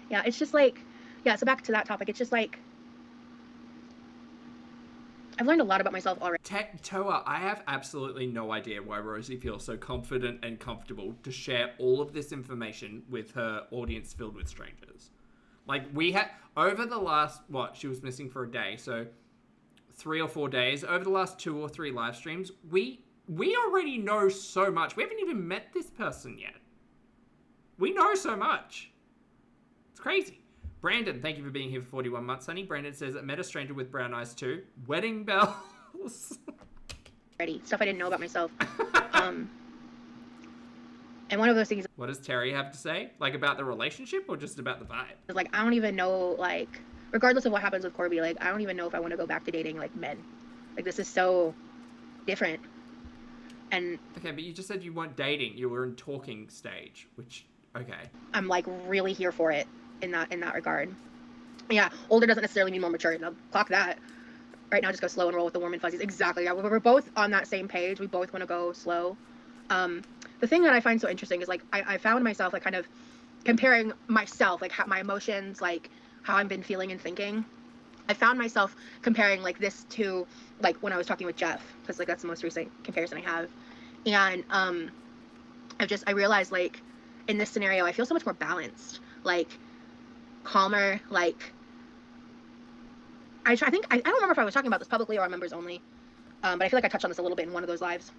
yeah, it's just like, yeah, so back to that topic. It's just like, I've learned a lot about myself already. Toa, I have absolutely no idea why Rosie feels so confident and comfortable to share all of this information with her audience filled with strangers. Like, we had, over the last, she was missing for a day, so 3 or 4 days, over the last 2 or 3 live streams, we already know so much. We haven't even met this person yet. We know so much. It's crazy. Brandon, thank you for being here for 41 months, honey. Brandon says, I met a stranger with brown eyes too. Wedding bells. Stuff I didn't know about myself. And one of those things. What does Terry have to say? Like, about the relationship or just about the vibe? Is like, I don't even know, like, regardless of what happens with Corby, like, I don't even know if I want to go back to dating, like, men. Like, this is so different. And okay, but you just said you weren't dating. You were in talking stage, which, okay. I'm, like, really here for it. In that regard. Yeah, older doesn't necessarily mean more mature. Now, clock that. Right now, just go slow and roll with the warm and fuzzies. Exactly. Yeah, we're both on that same page. We both want to go slow. The thing that I find so interesting is, like, I found myself, like, kind of comparing myself, like, my emotions, like, how I've been feeling and thinking. I found myself comparing, like, this to, like, when I was talking with Jeff, because, like, that's the most recent comparison I have. And I realized, like, in this scenario, I feel so much more balanced. Like, calmer, like, I think, I don't remember if I was talking about this publicly or on members only, but I feel like I touched on this a little bit in one of those lives.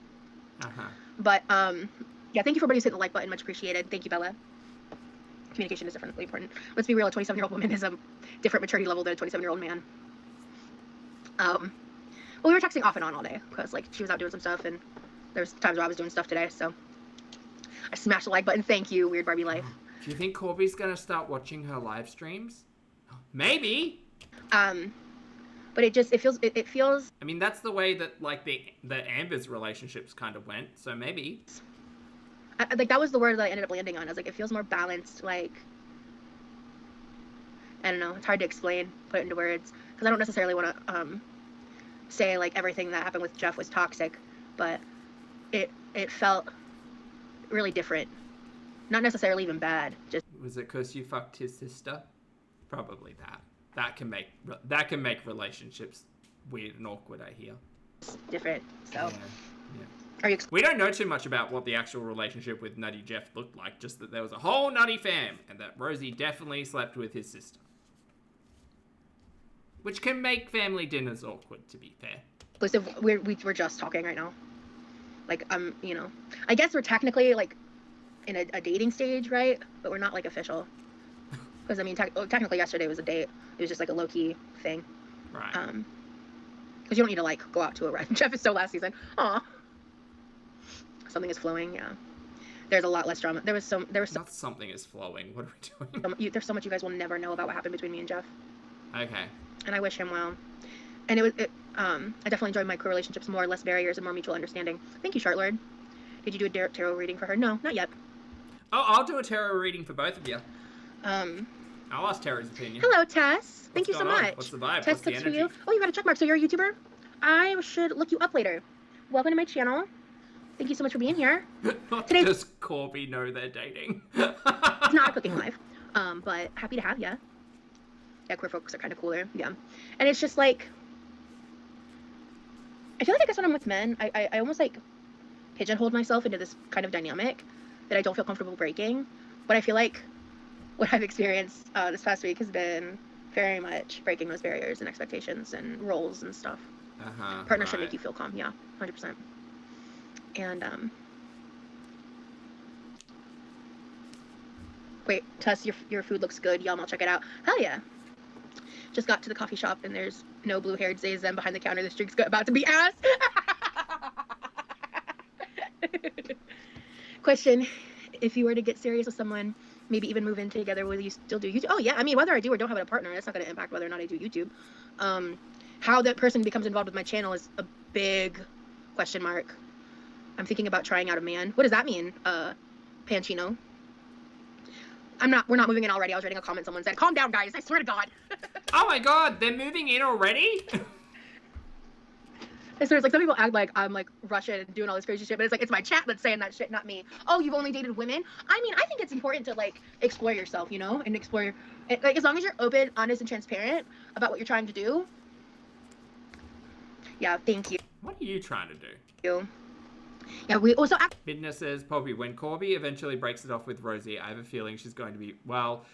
But, yeah, thank you for everybody who's hit the like button, much appreciated. Thank you, Bella. Communication is definitely important. Let's be real, a 27-year-old woman is a different maturity level than a 27-year-old man. Well, we were texting off and on all day, because, like, she was out doing some stuff, and there's times where I was doing stuff today, so I smashed the like button. Thank you, Weird Barbie Life. Do you think Corby's gonna start watching her live streams? Maybe. But it feels. I mean, that's the way that, like, the Amber's relationships kind of went. So maybe. Like, that was the word that I ended up landing on. I was like, it feels more balanced. Like, I don't know. It's hard to explain, put it into words. because I don't necessarily want to say like everything that happened with Jeff was toxic, but it felt really different. Not necessarily even bad. Just Was it because you fucked his sister? Probably that. That can make relationships weird and awkward, I hear. different. So, Yeah. are you? We don't know too much about what the actual relationship with Nutty Jeff looked like, just that there was a whole Nutty fam, and that Rosie definitely slept with his sister. Which can make family dinners awkward, to be fair. Exclusive. We're just talking right now. Like, you know, I guess we're technically like in a dating stage, right? But we're not like official. Because I mean, technically yesterday was a date. It was just like a low key thing. Right. Because you don't need to like go out to a restaurant. Jeff is so last season. Aw. Something is flowing. Yeah. There's a lot less drama. There was Not something is flowing. What are we doing? there's so much you guys will never know about what happened between me and Jeff. Okay. And I wish him well. And I definitely enjoyed my queer relationships more, less barriers, and more mutual understanding. Thank you, Chartlord. Did you do a tarot reading for her? No, not yet. Oh, I'll do a tarot reading for both of you. I'll ask Tara's opinion. Hello, Tess. Thank you so much. What's the vibe? Tess What's the cooks for energy? you. Oh, you got a check mark. So you're a YouTuber? I should look you up later. Welcome to my channel. Thank you so much for being here. Today, Does Corby know they're dating? it's not a cooking live, but happy to have you. Yeah, queer folks are kind of cooler. Yeah, and it's just like, I feel like I guess when I'm with men, I almost like pigeonhole myself into this kind of dynamic that I don't feel comfortable breaking. But I feel like what I've experienced this past week has been very much breaking those barriers and expectations and roles and stuff. Partner should make you feel calm. Yeah, 100%. And wait, Tess, your food looks good. Y'all, I'll check it out. Hell yeah. Just got to the coffee shop and there's no blue-haired Zazen behind the counter. This drink's about to be ass. Question: if you were to get serious with someone, maybe even move in together, will you still do YouTube? Oh yeah, I mean, whether I do or don't have a partner, that's not going to impact whether or not I do YouTube. How that person becomes involved with my channel is a big question mark. I'm thinking about trying out a man. What does that mean, Panchino? We're not moving in already. I was reading a comment someone said, calm down, guys. I swear to God. Oh my God, they're moving in already? I swear, it's like some people act like I'm like Russian and doing all this crazy shit, but it's like, it's my chat that's saying that shit, not me. Oh, you've only dated women? I mean, I think it's important to like explore yourself, you know, and explore, like, as long as you're open, honest, and transparent about what you're trying to do. Yeah, thank you. What are you trying to do? Yeah, we also Midna says, Poppy, when Corby eventually breaks it off with Rosie, I have a feeling she's going to be, well,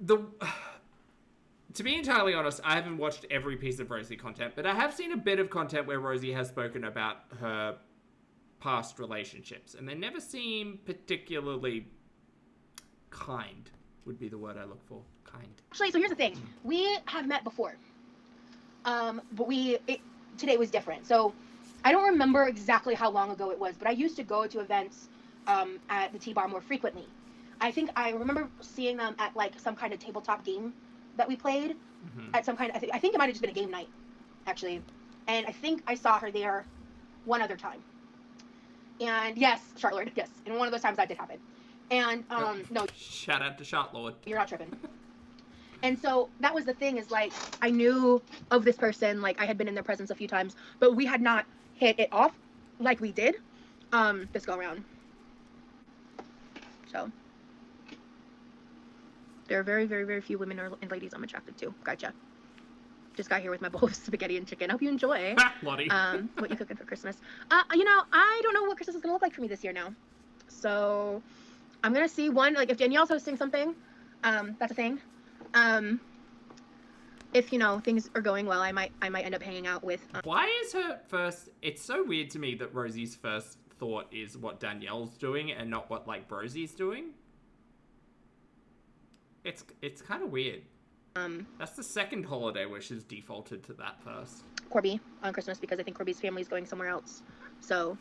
to be entirely honest, I haven't watched every piece of Rosie content, but I have seen a bit of content where Rosie has spoken about her past relationships, and they never seem particularly kind, would be the word I look for. Kind. Actually, so here's the thing. We have met before, but today was different. So I don't remember exactly how long ago it was, but I used to go to events at the T-Bar more frequently. I think I remember seeing them at like some kind of tabletop game that we played at some kind of, I think it might have just been a game night, actually. And I think I saw her there one other time. And yes, Chartlord, yes. And one of those times that did happen. And no. Shout out to Chartlord. You're not tripping. And so that was the thing, is like, I knew of this person, like I had been in their presence a few times, but we had not hit it off like we did this go around. So there are very, very, very few women and ladies I'm attracted to. Gotcha. Just got here with my bowl of spaghetti and chicken. I hope you enjoy. Lottie. What you cooking for Christmas? You know, I don't know what Christmas is gonna look like for me this year now. So I'm gonna see like if Danielle's hosting something, that's a thing. If, you know, things are going well, I might end up hanging out with. Why is her first? It's so weird to me that Rosie's first thought is what Danielle's doing and not what like Rosie's doing. It's kind of weird. That's the second holiday where she's defaulted to that first. Corby on Christmas, because I think Corby's family is going somewhere else. So,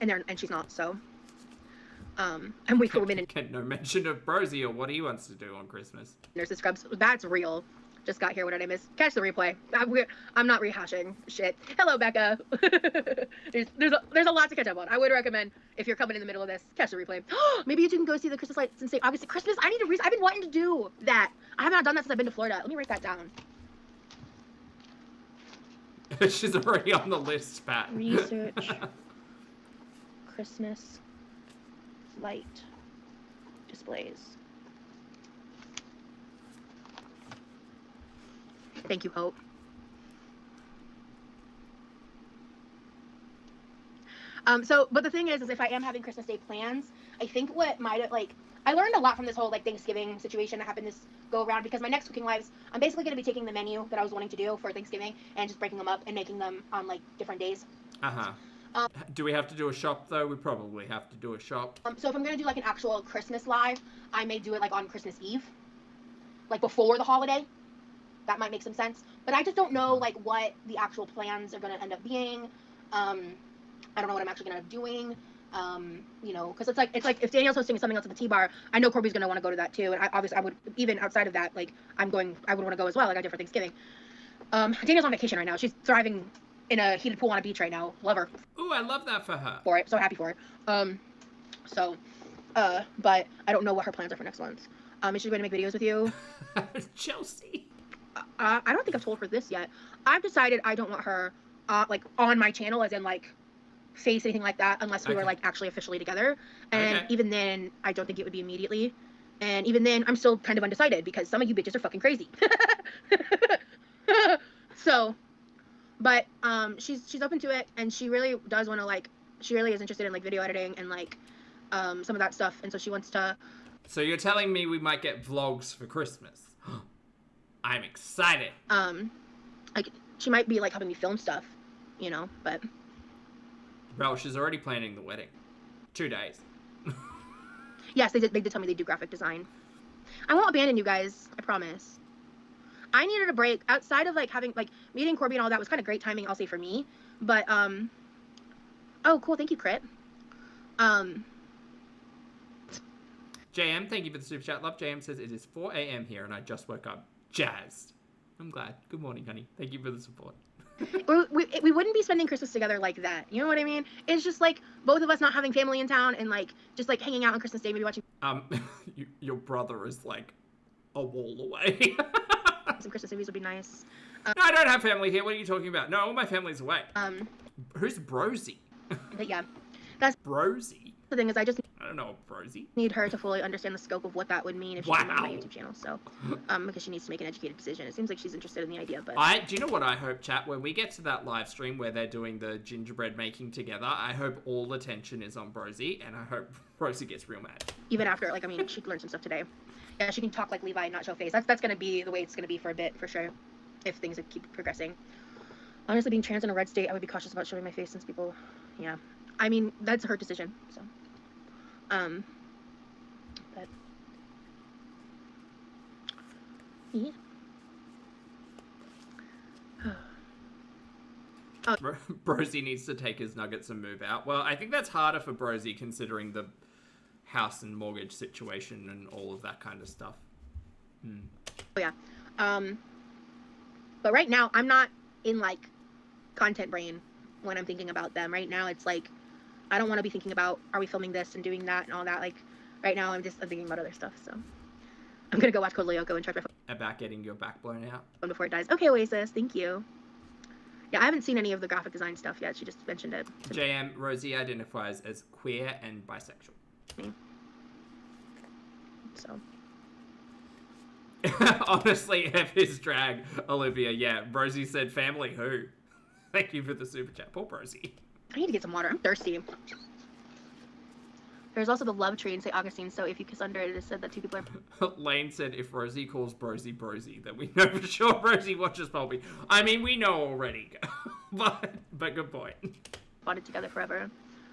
and she's not. So, and we for women. Get no mention of Rosie or what he wants to do on Christmas. Nurses scrubs. That's real. just got here when her name is. Catch the replay. I'm not rehashing shit. Hello, Becca. there's a lot to catch up on. I would recommend, if you're coming in the middle of this, catch the replay. Maybe you can go see the Christmas lights in St. Augustine. Christmas, I need to I've been wanting to do that. I have not done that since I've been to Florida. Let me write that down. She's already on the list, Pat. Research Christmas light displays. Thank you, Hope. But the thing is if I am having Christmas Day plans, I think what might have, like, I learned a lot from this whole, like, Thanksgiving situation that happened this go around, because my next cooking lives, I'm basically going to be taking the menu that I was wanting to do for Thanksgiving and just breaking them up and making them on, like, different days. Do we have to do a shop, though? We probably have to do a shop. So if I'm going to do, like, an actual Christmas live, I may do it, like, on Christmas Eve, like, before the holiday. That might make some sense. But I just don't know, like, what the actual plans are going to end up being. I don't know what I'm actually going to end up doing. You know, because it's like if Danielle's hosting something else at the T-Bar, I know Corby's going to want to go to that too. And I would, even outside of that, like, I would want to go as well, like I did for Thanksgiving. Danielle's on vacation right now. She's thriving in a heated pool on a beach right now. Love her. Ooh, I love that for her. For it. So happy for it. But I don't know what her plans are for next month. Is she going to make videos with you? Chelsea. I don't think I've told her this yet. I've decided I don't want her, like, on my channel, as in, like, face anything like that, unless we were, like, actually officially together. And even then, I don't think it would be immediately. And even then, I'm still kind of undecided, because some of you bitches are fucking crazy. So, but, she's open to it, and she really does want to, like, she really is interested in, like, video editing and, like, some of that stuff, and so she wants to... So you're telling me we might get vlogs for Christmas? I'm excited. Like, she might be, like, helping me film stuff, you know, but... Well, she's already planning the wedding. 2 days. Yes, they did tell me they do graphic design. I won't abandon you guys, I promise. I needed a break. Outside of, like, having, like, meeting Corby and all that was kind of great timing, I'll say, for me. But, oh, cool, thank you, Crit. JM, thank you for the super chat. Love JM says it is 4 a.m. here and I just woke up. Jazzed. I'm glad. Good morning, honey. Thank you for the support. we wouldn't be spending Christmas together like that. You know what I mean? It's just, like, both of us not having family in town and, like, just, like, hanging out on Christmas Day, maybe watching... Your brother is, like, a wall away. Some Christmas movies would be nice. No, I don't have family here. What are you talking about? No, all my family's away. Who's Brosy? But yeah. That's... Brosy? The thing is, I don't know Brosy. Need her to fully understand the scope of what that would mean if she came on my YouTube channel. So, because she needs to make an educated decision. It seems like she's interested in the idea, but... Do you know what I hope, chat? When we get to that live stream where they're doing the gingerbread making together, I hope all the tension is on Brosy, and I hope Brosy gets real mad. Even after, like, I mean, she learned some stuff today. Yeah, she can talk like Levi and not show face. That's going to be the way it's going to be for a bit, for sure, if things keep progressing. Honestly, being trans in a red state, I would be cautious about showing my face since people... Yeah. I mean, that's her decision, so... But yeah. Brosy needs to take his nuggets and move out. Well, I think that's harder for Brosy considering the house and mortgage situation and all of that kind of stuff. Oh yeah. But right now I'm not in, like, content brain when I'm thinking about them. Right now it's like I don't want to be thinking about, are we filming this and doing that and all that. Like, right now I'm thinking about other stuff, so. I'm gonna go watch Code Lyoko and charge my phone. About getting your back blown out? Before it dies. Okay, Oasis, thank you. Yeah, I haven't seen any of the graphic design stuff yet. She just mentioned it. JM, Rosie identifies as queer and bisexual. Me. So. Honestly, F his drag, Olivia. Yeah, Rosie said family who? Thank you for the super chat. Poor Rosie. I need to get some water. I'm thirsty. There's also the love tree in St. Augustine, so if you kiss under it, it is said that two people are... Lane said if Rosie calls Brosy Brosy, then we know for sure Rosie watches Poppy. I mean, we know already, but good point. Bonded together forever.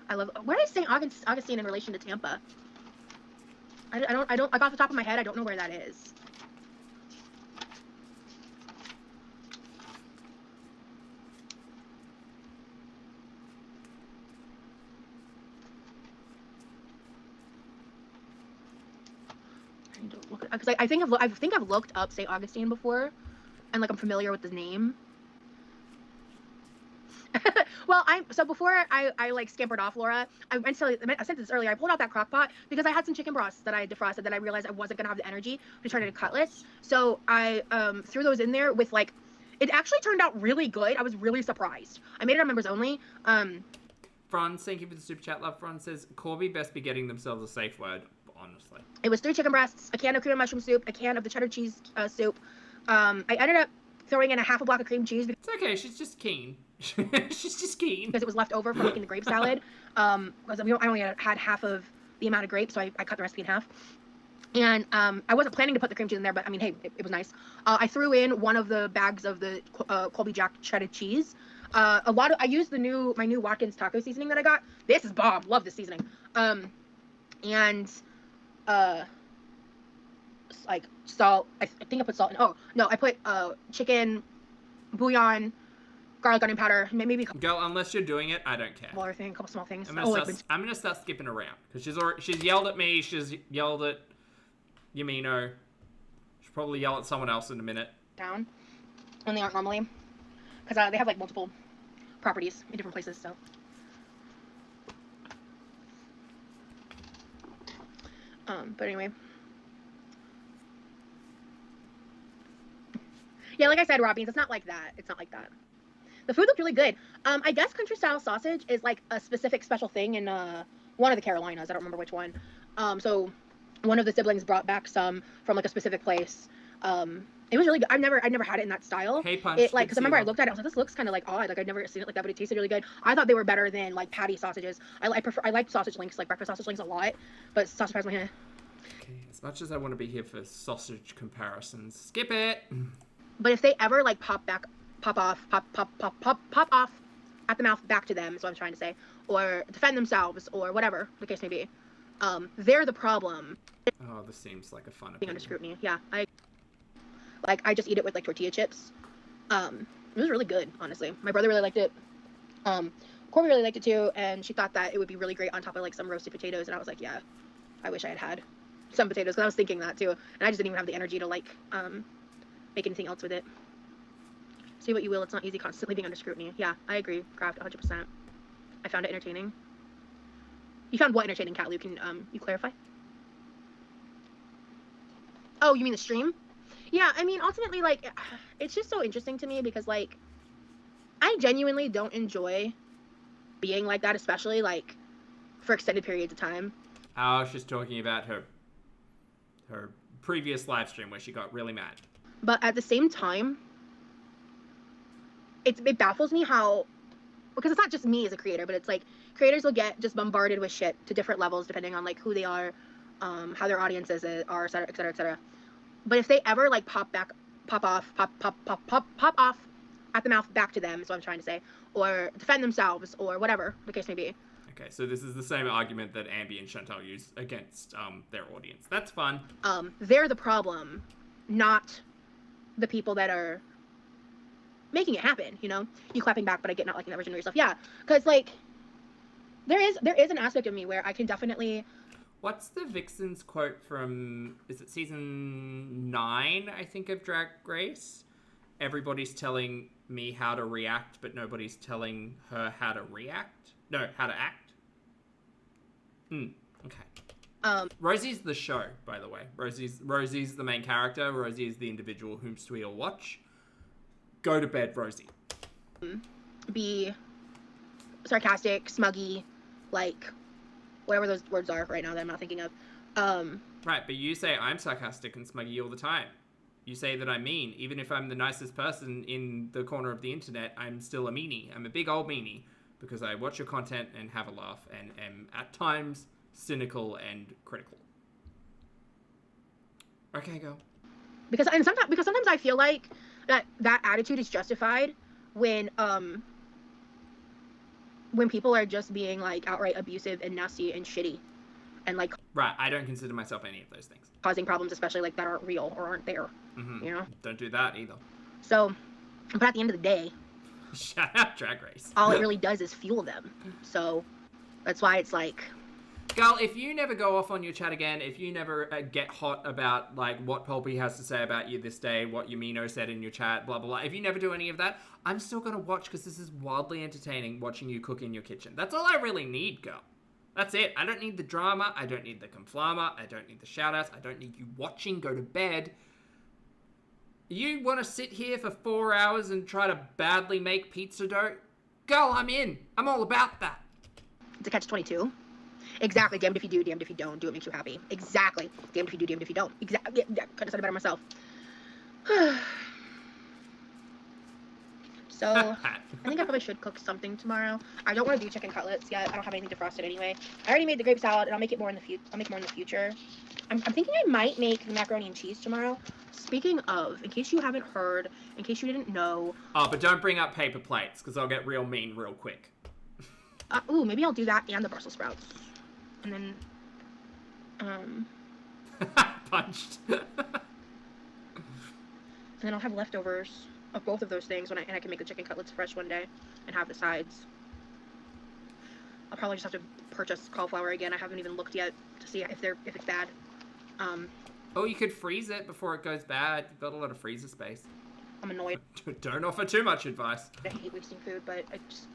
I love... Where is St. Augustine in relation to Tampa? I don't, like, off the top of my head, I don't know where that is. Because I think I've looked up St. Augustine before, and like I'm familiar with the name. Well, so before I like scampered off Laura, I said this earlier. I pulled out that crock pot because I had some chicken broths that I defrosted that I realized I wasn't gonna have the energy to turn into cutlets. So I threw those in there with like, it actually turned out really good. I was really surprised. I made it on members only. Franz, thank you for the super chat. Love Franz says Corby best be getting themselves a safe word. Honestly, it was 3 chicken breasts, a can of cream and mushroom soup, a can of the cheddar cheese soup. I ended up throwing in a half a block of cream cheese. It's okay. She's just keen. She's just keen. Because it was left over from making the grape salad. Because I only had half of the amount of grapes, so I cut the recipe in half. And I wasn't planning to put the cream cheese in there, but I mean, hey, it was nice. I threw in one of the bags of the Colby Jack shredded cheese. I used my new Watkins taco seasoning that I got. This is bomb. Love this seasoning. And like salt. I think I put salt in. Oh no, I put chicken bouillon, garlic onion powder, maybe a couple. Girl, unless you're doing it, I don't care. A couple small things. I'm gonna start skipping around because she's yelled at me. She's yelled at Yamino. She'll probably yell at someone else in a minute. Down when they aren't normally, because they have like multiple properties in different places. So. But anyway. Yeah, like I said, Robbie, it's not like that. It's not like that. The food looked really good. I guess country style sausage is like a specific special thing in one of the Carolinas. I don't remember which one. So one of the siblings brought back some from like a specific place. It was really good. I've never had it in that style. Hey, Punch. It like, because I remember I looked at it, I was like, this looks kind of like odd. Like I've never seen it like that, but it tasted really good. I thought they were better than like patty sausages. I like sausage links, like breakfast sausage links a lot, but sausage patties, my Okay, as much as I want to be here for sausage comparisons, skip it. But if they ever like pop off at the mouth back to them is what I'm trying to say, or defend themselves or whatever the case may be, they're the problem. Oh, this seems like a fun Being opinion. under scrutiny. Yeah, I just eat it with like tortilla chips. It was really good, honestly. My brother really liked it. Corby really liked it too, and she thought that it would be really great on top of like some roasted potatoes, and I was like, yeah, I wish I had some potatoes, because I was thinking that too, and I just didn't even have the energy to like make anything else with it. Say what you will, it's not easy constantly being under scrutiny. Yeah, I agree, Craft, 100%. I found it entertaining. You found what entertaining, Kat Lou? Can you clarify? Oh, you mean the stream? Yeah, I mean, ultimately, like, it's just so interesting to me because, like, I genuinely don't enjoy being like that, especially, like, for extended periods of time. Oh, she's talking about her previous live stream where she got really mad. But at the same time, it baffles me how, because it's not just me as a creator, but it's like creators will get just bombarded with shit to different levels depending on like who they are, how their audiences are, et cetera, et cetera, et cetera. But if they ever like pop off at the mouth back to them is what I'm trying to say, or defend themselves or whatever the case may be. Okay, so this is the same argument that Ambi and Chantal use against their audience. That's fun. They're the problem, not the people that are making it happen, you know? You clapping back, but I get not liking that version of yourself. Yeah, because, like, there is an aspect of me where I can definitely... What's the Vixen's quote from, is it season 9, I think, of Drag Race? Everybody's telling me how to react, but nobody's telling her how to react? No, how to act? Okay. Rosie's the show, by the way. Rosie's the main character. Rosie is the individual whom we all watch. Go to bed, Rosie. Be sarcastic, smuggy, like whatever those words are right now that I'm not thinking of. Right, but you say I'm sarcastic and smuggy all the time. You say that I'm mean. Even if I'm the nicest person in the corner of the internet, I'm still a meanie. I'm a big old meanie because I watch your content and have a laugh and am at times cynical and critical. Okay, go. Because sometimes I feel like that attitude is justified when people are just being like outright abusive and nasty and shitty and like right. I don't consider myself any of those things. Causing problems, especially like that aren't real or aren't there. Mm-hmm. You know. Don't do that either. So, but at the end of the day, shout out Drag Race. all it really does is fuel them. So that's why it's like Girl, if you never go off on your chat again, if you never get hot about like what Pulpy has to say about you this day, what Yamino said in your chat, blah, blah, blah. If you never do any of that, I'm still going to watch because this is wildly entertaining watching you cook in your kitchen. That's all I really need, girl. That's it. I don't need the drama. I don't need the conflama. I don't need the shout-outs. I don't need you watching go to bed. You want to sit here for 4 hours and try to badly make pizza dough? Girl, I'm in. I'm all about that. It's a catch-22. Exactly. Damned if you do, damned if you don't. Do what makes you happy. Exactly. Damned if you do, damned if you don't. Exactly. Yeah, couldn't have said it better myself. So, I think I probably should cook something tomorrow. I don't want to do chicken cutlets yet. I don't have anything defrosted anyway. I already made the grape salad, and I'll make it more in the future. I'm thinking I might make macaroni and cheese tomorrow. Speaking of, in case you haven't heard, in case you didn't know. Oh, but don't bring up paper plates, because I'll get real mean real quick. Ooh, maybe I'll do that and the Brussels sprouts. And then, Punched. and then I'll have leftovers of both of those things and I can make the chicken cutlets fresh one day and have the sides. I'll probably just have to purchase cauliflower again. I haven't even looked yet to see if it's bad. Oh, you could freeze it before it goes bad. You've got a lot of freezer space. I'm annoyed. Don't offer too much advice. I hate wasting food, but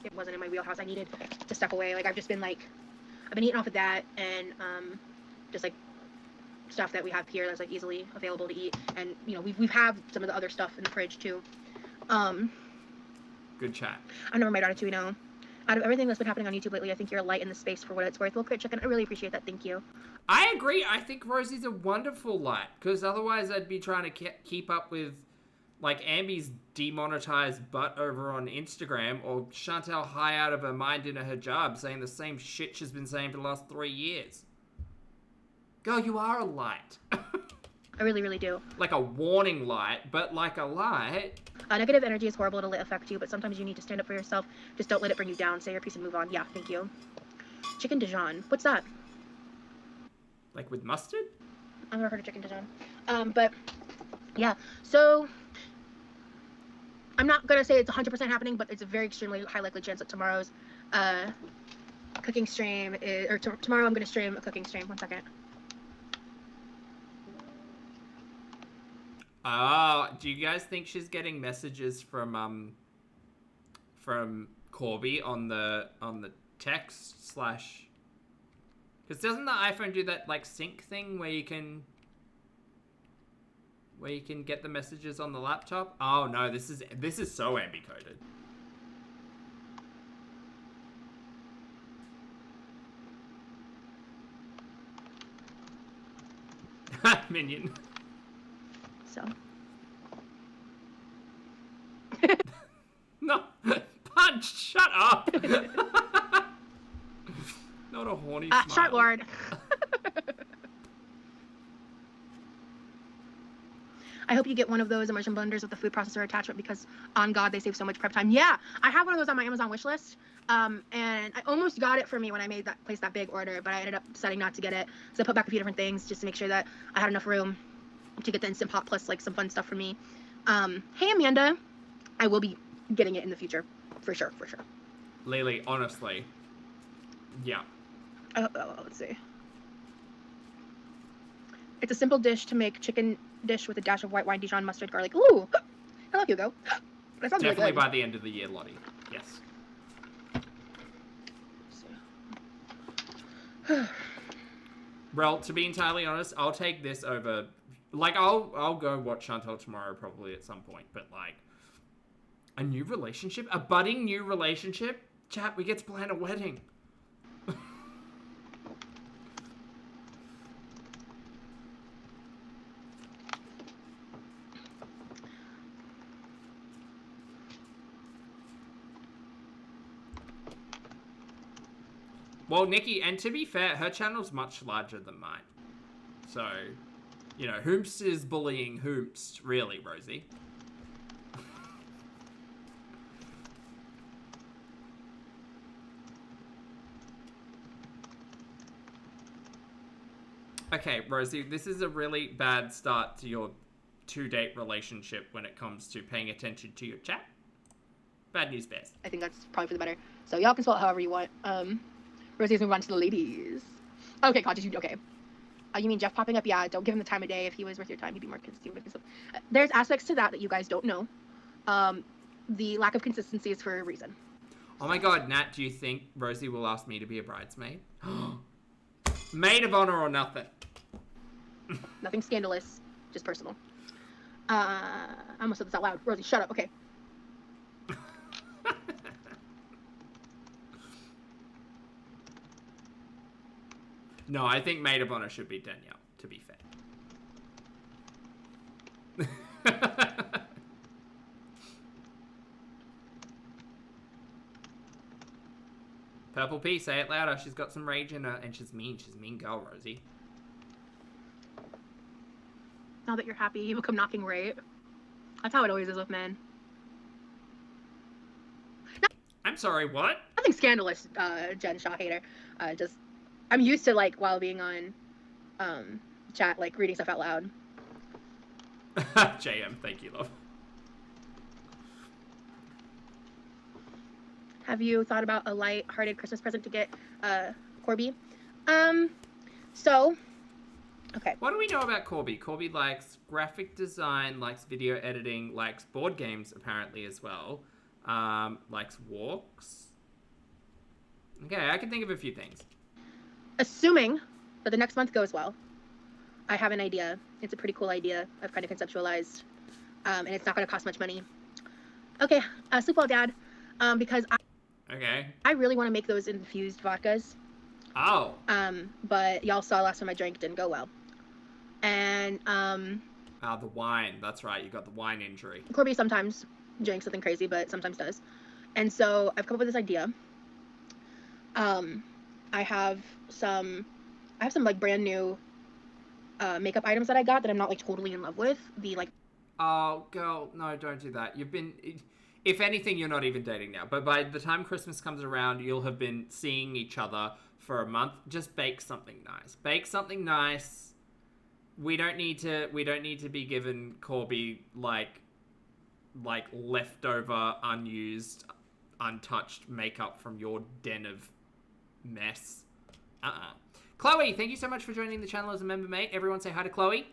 it wasn't in my wheelhouse. I needed to step away. Like I've been eating off of that and just like stuff that we have here that's like easily available to eat. And you know, we've have some of the other stuff in the fridge too. Good chat. I never made on it too, you know. Out of everything that's been happening on YouTube lately, I think you're a light in the space for what it's worth. Well, Crit Chicken, I really appreciate that. Thank you. I agree. I think Rosie's a wonderful light, because otherwise I'd be trying to keep up with, like, Ambi's demonetized butt over on Instagram, or Chantal high out of her mind in a hijab saying the same shit she's been saying for the last 3 years. Girl, you are a light. I really, really do. Like a warning light, but like a light. Negative energy is horrible. It'll affect you, but sometimes you need to stand up for yourself. Just don't let it bring you down. Say your piece and move on. Yeah, thank you. Chicken Dijon. What's that? Like with mustard? I've never heard of chicken Dijon. But yeah. So I'm not gonna say it's 100% happening, but it's a very extremely high likely chance that tomorrow's cooking stream is, or tomorrow I'm gonna stream a cooking stream. 1 second. Do you guys think she's getting messages from Corby on the text slash? Because doesn't the iPhone do that like sync thing where you can get the messages on the laptop? Oh no, this is so ambi coded. Minion. So. No, Punch, shut up. Not a horny smile. Shart Lord. I hope you get one of those immersion blenders with the food processor attachment because, on God, they save so much prep time. Yeah, I have one of those on my Amazon wish list, and I almost got it for me when I placed that big order, but I ended up deciding not to get it because I put back a few different things just to make sure that I had enough room to get the Instant Pot plus like some fun stuff for me. Hey Amanda, I will be getting it in the future, for sure. Lily, honestly, yeah. Let's see. It's a simple dish to make, chicken dish with a dash of white wine, Dijon, mustard, garlic. Ooh, I love Hugo. That sounds definitely really good. By the end of the year, Lottie. Yes. Well, to be entirely honest, I'll take this over. Like, I'll go watch Chantal tomorrow probably at some point, but like, a new relationship? A budding new relationship? Chat, we get to plan a wedding. Well, Nikki, and to be fair, her channel's much larger than mine. So, you know, Hoomst is bullying Hoomst, really, Rosie. Okay, Rosie, this is a really bad start to your 2-date relationship when it comes to paying attention to your chat. Bad news bears. I think that's probably for the better. So y'all can spell it however you want. Rosie's move on to the ladies. Okay, God, okay. You mean Jeff popping up? Yeah, don't give him the time of day. If he was worth your time, he'd be more consistent. There's aspects to that you guys don't know. The lack of consistency is for a reason. Oh my God, Nat, do you think Rosie will ask me to be a bridesmaid? Maid of honor or nothing? Nothing scandalous, just personal. I almost said this out loud. Rosie, shut up. Okay. No, I think maid of honor should be Danielle, to be fair. Purple P, say it louder. She's got some rage in her, and she's mean. She's a mean girl, Rosie. Now that you're happy, you will come knocking right. That's how it always is with men. I'm sorry, what? Nothing scandalous, Jen Shaw hater. Just, I'm used to, like, while being on chat, like, reading stuff out loud. JM, thank you, love. Have you thought about a light-hearted Christmas present to get Corby? So, okay. What do we know about Corby? Corby likes graphic design, likes video editing, likes board games, apparently, as well. Likes walks. Okay, I can think of a few things. Assuming that the next month goes well, I have an idea. It's a pretty cool idea I've kind of conceptualized, and it's not going to cost much money. Okay, sleep well, Dad, because I really want to make those infused vodkas. Oh. But y'all saw last time I drank, didn't go well. And, the wine. That's right, you got the wine injury. Corby sometimes drinks something crazy, but sometimes does. And so I've come up with this idea. I have some like brand new makeup items that I got that I'm not like totally in love with. Oh, girl, no, don't do that. If anything, you're not even dating now. But by the time Christmas comes around, you'll have been seeing each other for a month. Just bake something nice. Bake something nice. We don't need to be given Corby like leftover, unused, untouched makeup from your den of mess. Chloe, thank you so much for joining the channel as a member, mate. Everyone say hi to Chloe.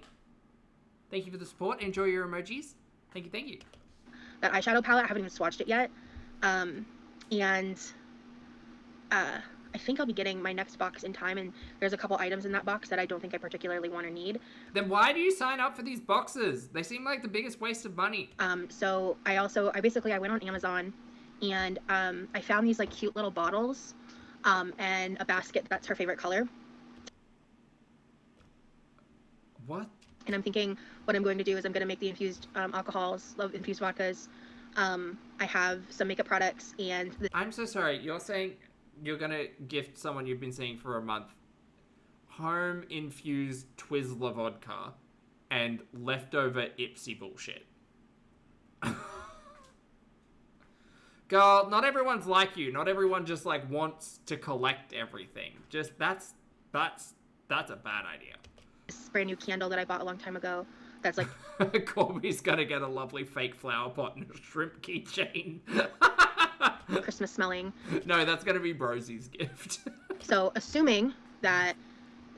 Thank you for the support. Enjoy your emojis. Thank you. That eyeshadow palette, I haven't even swatched it yet. I think I'll be getting my next box in time, and there's a couple items in that box that I don't think I particularly want or need. Then why do you sign up for these boxes? They seem like the biggest waste of money. So I went on Amazon, and I found these like cute little bottles, and a basket that's her favorite color. What? And I'm thinking what I'm going to do is I'm going to make the infused alcohols, infused vodkas. I have some makeup products and... I'm so sorry. You're saying you're going to gift someone you've been seeing for a month home-infused Twizzler vodka and leftover Ipsy bullshit. Girl, not everyone's like you. Not everyone just like wants to collect everything. Just that's a bad idea. This brand new candle that I bought a long time ago. That's like Corby's gonna get a lovely fake flower pot and a shrimp keychain. Christmas smelling. No, that's gonna be Brosie's gift. So assuming that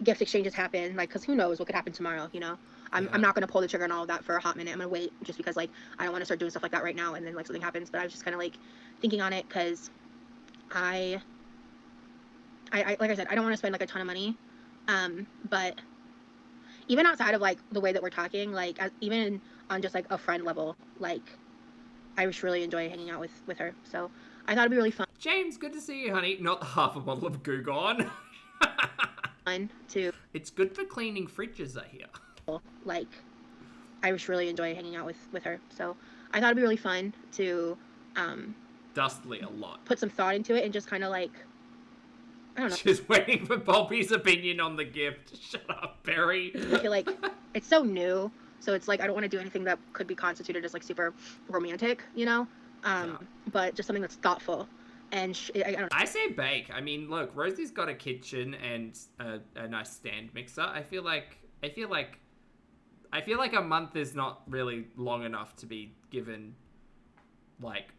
gift exchanges happen, like, because who knows what could happen tomorrow, you know? I'm not going to pull the trigger on all of that for a hot minute. I'm going to wait just because, like, I don't want to start doing stuff like that right now and then, like, something happens. But I was just kind of, like, thinking on it because I like I said, I don't want to spend, like, a ton of money. But even outside of, like, the way that we're talking, like, even on just, like, a friend level, like, I just really enjoy hanging out with her. So I thought it'd be really fun. James, good to see you, honey. Not the half a bottle of Goo Gone. Fun to... It's good for cleaning fridges, I hear. Like, I just really enjoy hanging out with her. So I thought it'd be really fun to Dustly a lot. Put some thought into it and just kind of like, I don't know. She's waiting for Poppy's opinion on the gift. Shut up, Barry. I feel like it's so new, so it's like I don't want to do anything that could be constituted as like super romantic, you know. But just something that's thoughtful. And I don't know. I say bake. I mean, look, Rosie's got a kitchen and a nice stand mixer. I feel like a month is not really long enough to be given, like,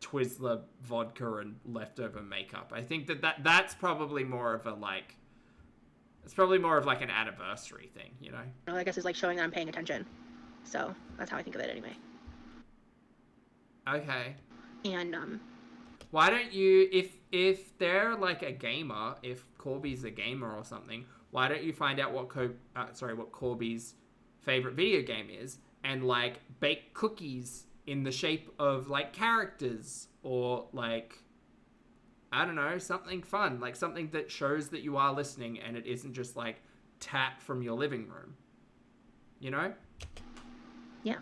Twizzler vodka and leftover makeup. I think that's probably more of a, like, It's probably more of like an anniversary thing, you know? I guess it's like showing that I'm paying attention. So that's how I think of it anyway. Okay. And why don't you, if they're like a gamer, if Corby's a gamer or something, why don't you find out what Corby's favorite video game is, and like bake cookies in the shape of like characters, or like, I don't know, something fun, like something that shows that you are listening and it isn't just like tap from your living room, you know? Yeah.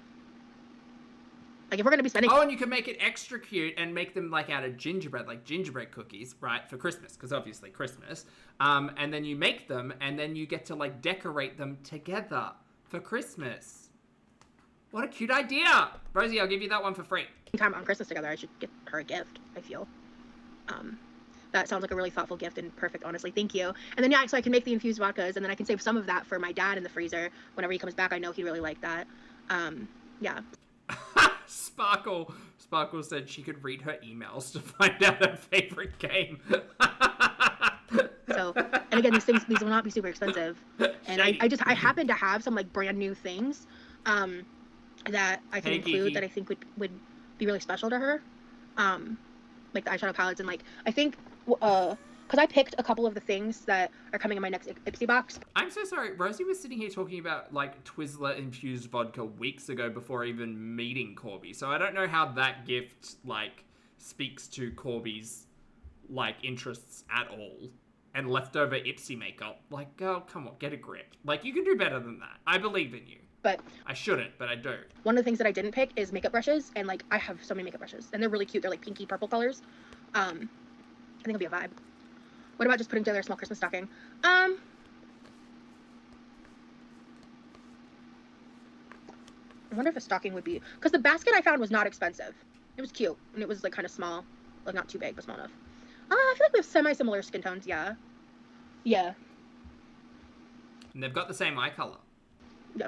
Like if we're gonna be spending. Oh, and you can make it extra cute and make them like out of gingerbread, like gingerbread cookies, right? For Christmas, because obviously Christmas. And then you make them, and then you get to like decorate them together for Christmas. What a cute idea, Rosie! I'll give you that one for free. Time on Christmas together, I should get her a gift. I feel. That sounds like a really thoughtful gift and perfect, honestly. Thank you. And then, yeah, so I can make the infused vodkas, and then I can save some of that for my dad in the freezer. Whenever he comes back, I know he'd really like that. Yeah. Sparkle said she could read her emails to find out her favorite game. So, and again, these will not be super expensive. And I happen to have some, like, brand new things that I can include Kiki. that I think would be really special to her. Like the eyeshadow palettes, and like I think because I picked a couple of the things that are coming in my next Ipsy box. I'm so sorry. Rosie was sitting here talking about like Twizzler infused vodka weeks ago before even meeting Corby. So I don't know how that gift like speaks to Corby's like interests at all. And leftover Ipsy makeup. Like, girl, come on, get a grip. Like, you can do better than that. I believe in you. But I shouldn't, but I do. One of the things that I didn't pick is makeup brushes, and like I have so many makeup brushes, and they're really cute. They're like pinky purple colors. I think it'll be a vibe. What about just putting together a small Christmas stocking? I wonder if a stocking would be, because the basket I found was not expensive. It was cute, and it was like kind of small, like not too big, but small enough. I feel like we have semi-similar skin tones. Yeah. Yeah. And they've got the same eye color. Yeah.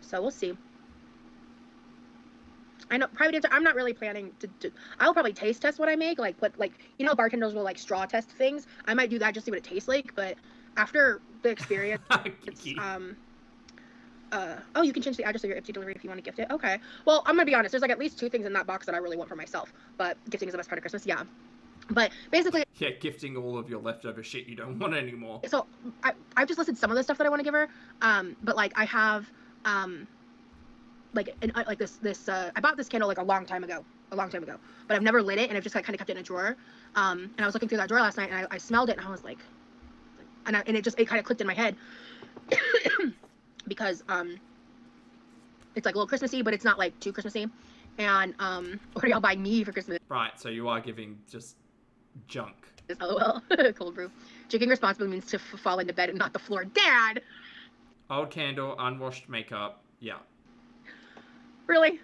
So we'll see. I know, private answer, I'm not really planning to I'll probably taste test what I make, like put like, you know, bartenders will like straw test things. I might do that just to see what it tastes like, but after the experience, oh, you can change the address of your Ipsy delivery if you want to gift it. Okay. Well, I'm gonna be honest, there's like at least 2 things in that box that I really want for myself, but gifting is the best part of Christmas, yeah. But basically, yeah, gifting all of your leftover shit you don't want anymore. So I've just listed some of the stuff that I want to give her, but like I have like this I bought this candle like a long time ago, but I've never lit it, and I've just like kind of kept it in a drawer. And I was looking through that drawer last night, and I smelled it, and I was like, and it kind of clicked in my head because it's like a little Christmassy, but it's not like too Christmassy. And what are y'all buying me for Christmas? Right, so you are giving just junk. LOL. Cold brew. Drinking responsibly means to fall into bed and not the floor. Dad! Old candle, unwashed makeup. Yeah. Really?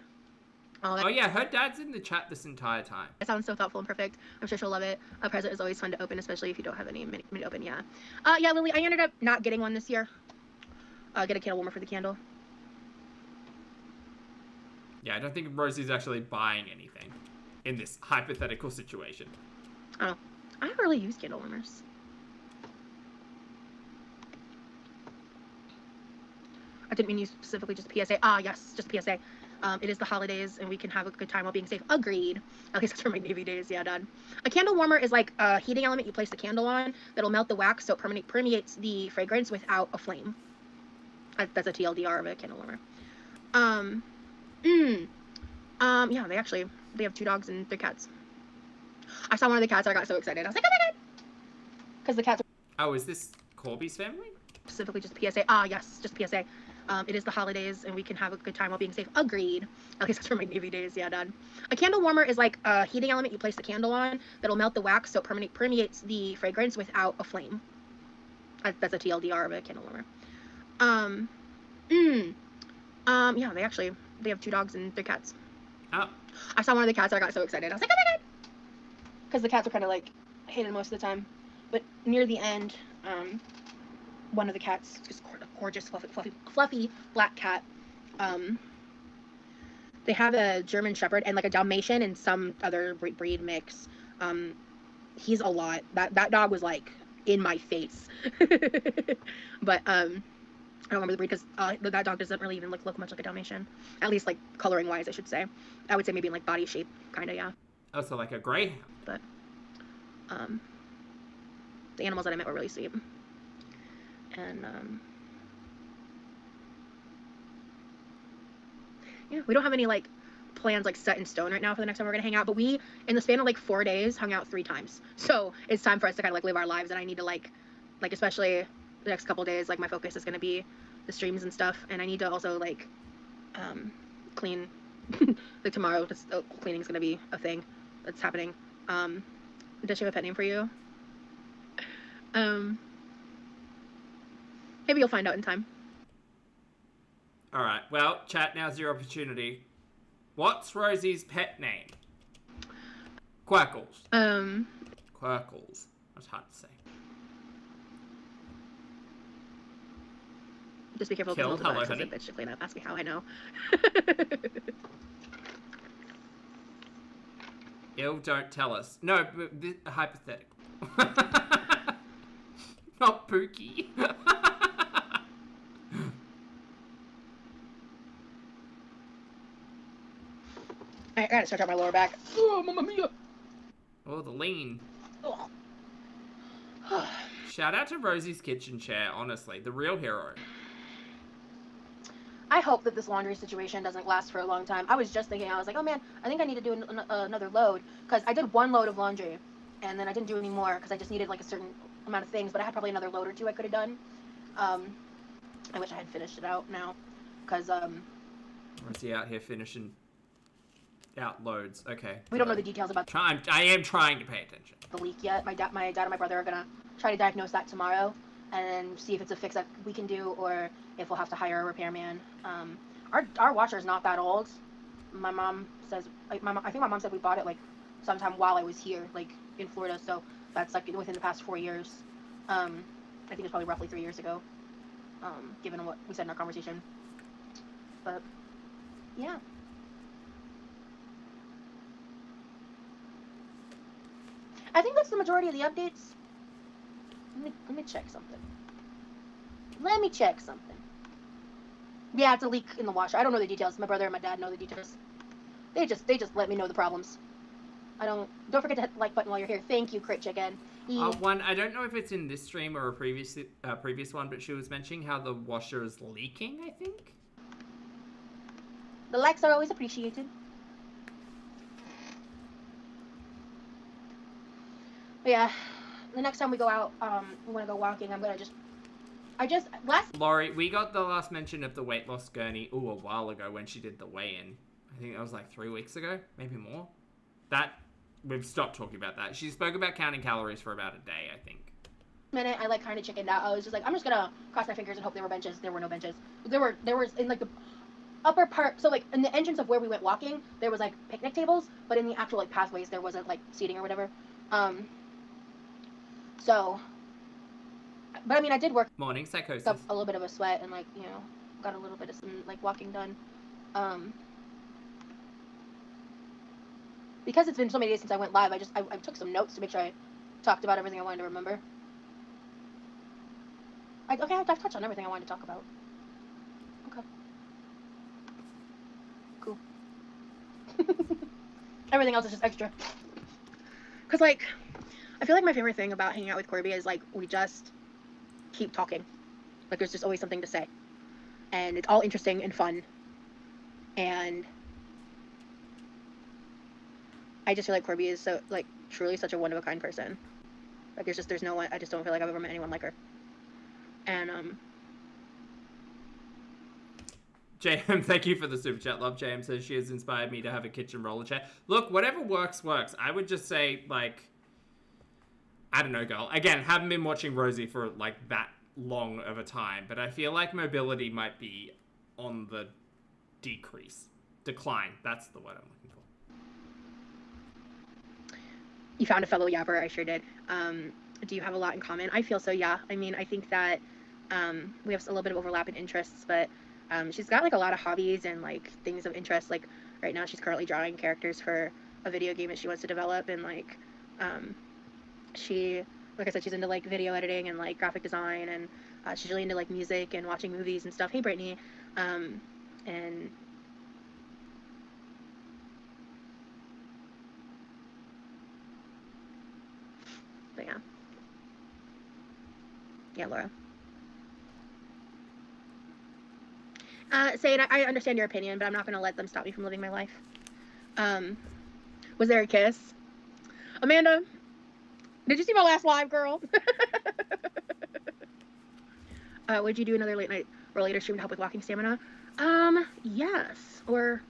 Oh yeah, her dad's in the chat this entire time. It sounds so thoughtful and perfect. I'm sure she'll love it. A present is always fun to open, especially if you don't have any mini open. Yeah. Yeah, Lily, I ended up not getting one this year. Get a candle warmer for the candle. Yeah, I don't think Rosie's actually buying anything in this hypothetical situation. Oh, I don't really use candle warmers. I didn't mean use specifically just PSA. Yes, just PSA. It is the holidays, and we can have a good time while being safe. Agreed. At least that's for my Navy days. Yeah, done. A candle warmer is like a heating element you place the candle on that'll melt the wax so it permeates the fragrance without a flame. That's a TLDR of a candle warmer. Yeah, they have 2 dogs and 3 cats. I saw one of the cats and I got so excited. I was like, oh my god! Because the cats are... Oh, is this Corby's family? Specifically just PSA. Yes, just PSA. It is the holidays, and we can have a good time while being safe. Agreed. At least that's for my Navy days. Yeah, done. A candle warmer is like a heating element you place the candle on that'll melt the wax so it permeates the fragrance without a flame. That's a TLDR of a candle warmer. Yeah, they have 2 dogs and 3 cats. Oh. I saw one of the cats and I got so excited. I was like, oh my god! Because the cats are kind of like hidden most of the time. But near the end, one of the cats, just a gorgeous, fluffy black cat. They have a German Shepherd and like a Dalmatian and some other breed mix. he's a lot. That dog was like in my face. But I don't remember the breed because that dog doesn't really even look much like a Dalmatian. At least like coloring wise, I should say. I would say maybe in like body shape, kind of, yeah. Oh, so like a greyhound. But the animals that I met were really sweet. And yeah, we don't have any like plans like set in stone right now for the next time we're gonna hang out, but we in the span of like 4 days hung out 3 times, so it's time for us to kind of like live our lives. And I need to like especially the next couple days, like my focus is gonna be the streams and stuff, and I need to also like clean. Like tomorrow, cleaning is gonna be a thing that's happening. Does she have a pet name for you? Maybe you'll find out in time. All right. Well, chat, now's your opportunity. What's Rosie's pet name? Quackles. Quackles. That's hard to say. Just be careful. Killed. Hello, honey. honey. Bitch to clean up. Ask me how I know. Ew, don't tell us. No, hypothetical. Not Pookie. I gotta stretch out my lower back. Oh, mamma mia. Oh, the lean. Oh. Shout out to Rosie's kitchen chair, honestly. The real hero. I hope that this laundry situation doesn't last for a long time. I was just thinking, I was like, oh man, I think I need to do another load. Because I did 1 load of laundry. And then I didn't do any more because I just needed like a certain amount of things. But I had probably another load or 2 I could have done. I wish I had finished it out now. Because, Rosie out here finishing out loads. Okay. we don't know the details about I am trying to pay attention. the leak yet. My dad and my brother are going to try to diagnose that tomorrow. And see if it's a fix that we can do or if we'll have to hire a repairman. Our washer is not that old. My mom says, I think my mom said we bought it like sometime while I was here, like in Florida. So that's like within the past 4 years. I think it's probably roughly 3 years ago, given what we said in our conversation. But yeah. I think that's the majority of the updates. Let me check something. Yeah, it's a leak in the washer. I don't know the details. My brother and my dad know the details. They just let me know the problems. Don't forget to hit the like button while you're here. Thank you, Crit Chicken. One, I don't know if it's in this stream or a previous one, but she was mentioning how the washer is leaking, I think. The likes are always appreciated. But yeah, the next time we go out, we want to go walking. Laurie, we got the last mention of the weight loss gurney, a while ago when she did the weigh-in. I think that was like 3 weeks ago, maybe more. We've stopped talking about that. She spoke about counting calories for about a day, I think. Minute, I like kind of chickened out. I was just like, I'm just gonna cross my fingers and hope there were benches. There were no benches. There was in like the upper part, so like in the entrance of where we went walking, there was like picnic tables, but in the actual like pathways, there wasn't like seating or whatever. So, but I mean, I did work Morning psychosis. up a little bit of a sweat and like, you know, got a little bit of some like walking done. Because it's been so many days since I went live, I took some notes to make sure I talked about everything I wanted to remember. I've touched on everything I wanted to talk about. Okay. Cool. Everything else is just extra. Cause like, I feel like my favorite thing about hanging out with Corby is like, we just keep talking. Like there's just always something to say. And it's all interesting and fun. And I just feel like Corby is so, like, truly such a one-of-a-kind person. Like, there's no one, I just don't feel like I've ever met anyone like her. And, JM, thank you for the super chat. Love JM says she has inspired me to have a kitchen roller chair. Look, whatever works. I would just say, like, I don't know, girl. Again, haven't been watching Rosie for, like, that long of a time, but I feel like mobility might be on the decline. That's the word I'm looking for. You found a fellow yapper. I sure did. Do you have a lot in common? I feel so, yeah. I mean, I think that we have a little bit of overlap in interests, but she's got like a lot of hobbies and like things of interest. Like right now she's currently drawing characters for a video game that she wants to develop, and like She, like I said, she's into like video editing and like graphic design, and she's really into like music and watching movies and stuff. Hey, Brittany. And but yeah. Yeah, Laura. Saying I understand your opinion, but I'm not going to let them stop me from living my life. Was there a kiss? Amanda, did you see my last live, girl? Would you do another late night or later stream to help with walking stamina? Yes. Or...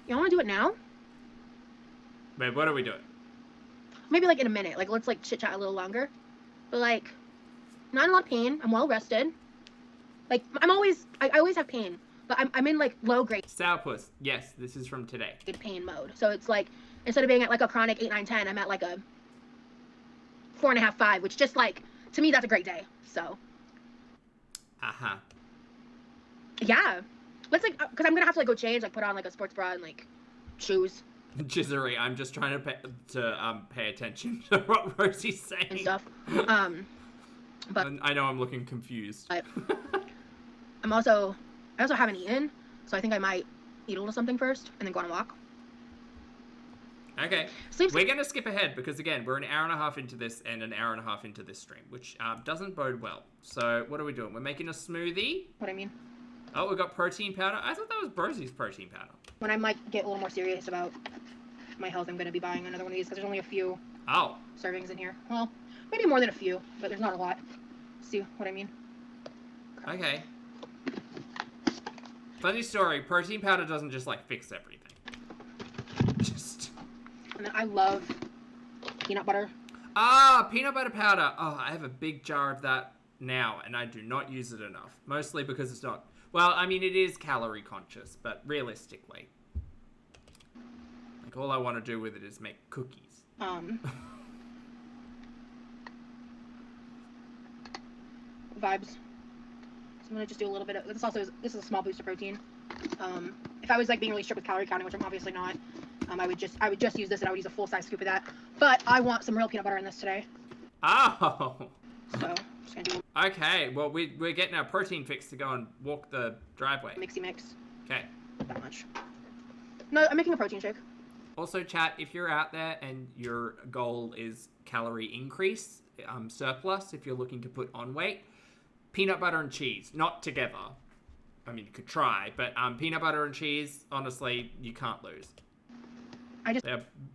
y'all want to do it now? Babe, what are we doing? Maybe like in a minute. Like, let's like chit chat a little longer. But like, I'm not in a lot of pain. I'm well rested. Like, I always have pain. But I'm in like low grade Sourpuss, yes, this is from today. pain mode. So it's like, instead of being at like a chronic 8, 9, 10, I'm at like a 4.5, 5, which just like, to me, that's a great day. So. Uh-huh. Yeah. Let's like, because I'm going to have to like go change, like put on like a sports bra and like shoes. Jizzery, I'm just trying to pay attention to what Rosie's saying. And stuff. But I know I'm looking confused. I also haven't eaten, so I think I might eat a little something first and then go on a walk. Okay. We're going to skip ahead because, again, we're an hour and a half into this and an hour and a half into this stream, which doesn't bode well. So what are we doing? We're making a smoothie. What I mean? Oh, we got protein powder. I thought that was Rosie's protein powder. When I might get a little more serious about my health, I'm going to be buying another one of these because there's only a few servings in here. Well, maybe more than a few, but there's not a lot. See what I mean? Okay. Funny story, protein powder doesn't just, like, fix everything. And then I love peanut butter. Ah, peanut butter powder. Oh, I have a big jar of that now, and I do not use it enough. Mostly because it's not... well, I mean, it is calorie conscious, but realistically. Like, all I want to do with it is make cookies. Vibes. So I'm gonna just do a little bit of this. This is a small boost of protein. If I was like being really strict with calorie counting, which I'm obviously not, I would just use this and I would use a full size scoop of that. But I want some real peanut butter in this today. Oh. So I'm just gonna do okay. Well, we're getting our protein fix to go and walk the driveway. mixy mix. Okay. Not that much. No, I'm making a protein shake. Also, chat, if you're out there and your goal is calorie increase, surplus, if you're looking to put on weight, peanut butter and cheese, not together. I mean, you could try, but peanut butter and cheese, honestly, you can't lose.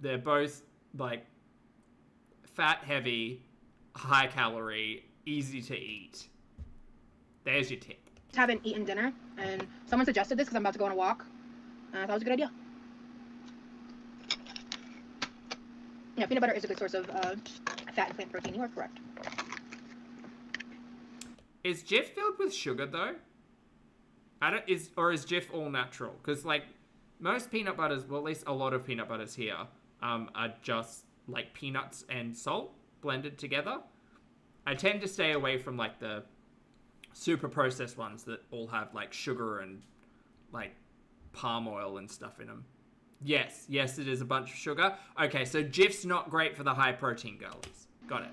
They're both, like, fat, heavy, high calorie, easy to eat. There's your tip. Haven't eaten dinner, and someone suggested this because I'm about to go on a walk. And I thought it was a good idea. Yeah, peanut butter is a good source of fat and plant protein. You are correct. Is Jif filled with sugar though? Is Jif all natural? Because like most peanut butters, well at least a lot of peanut butters here, are just like peanuts and salt blended together. I tend to stay away from like the super processed ones that all have like sugar and like palm oil and stuff in them. Yes, it is a bunch of sugar. Okay, so Jif's not great for the high protein girlies. Got it.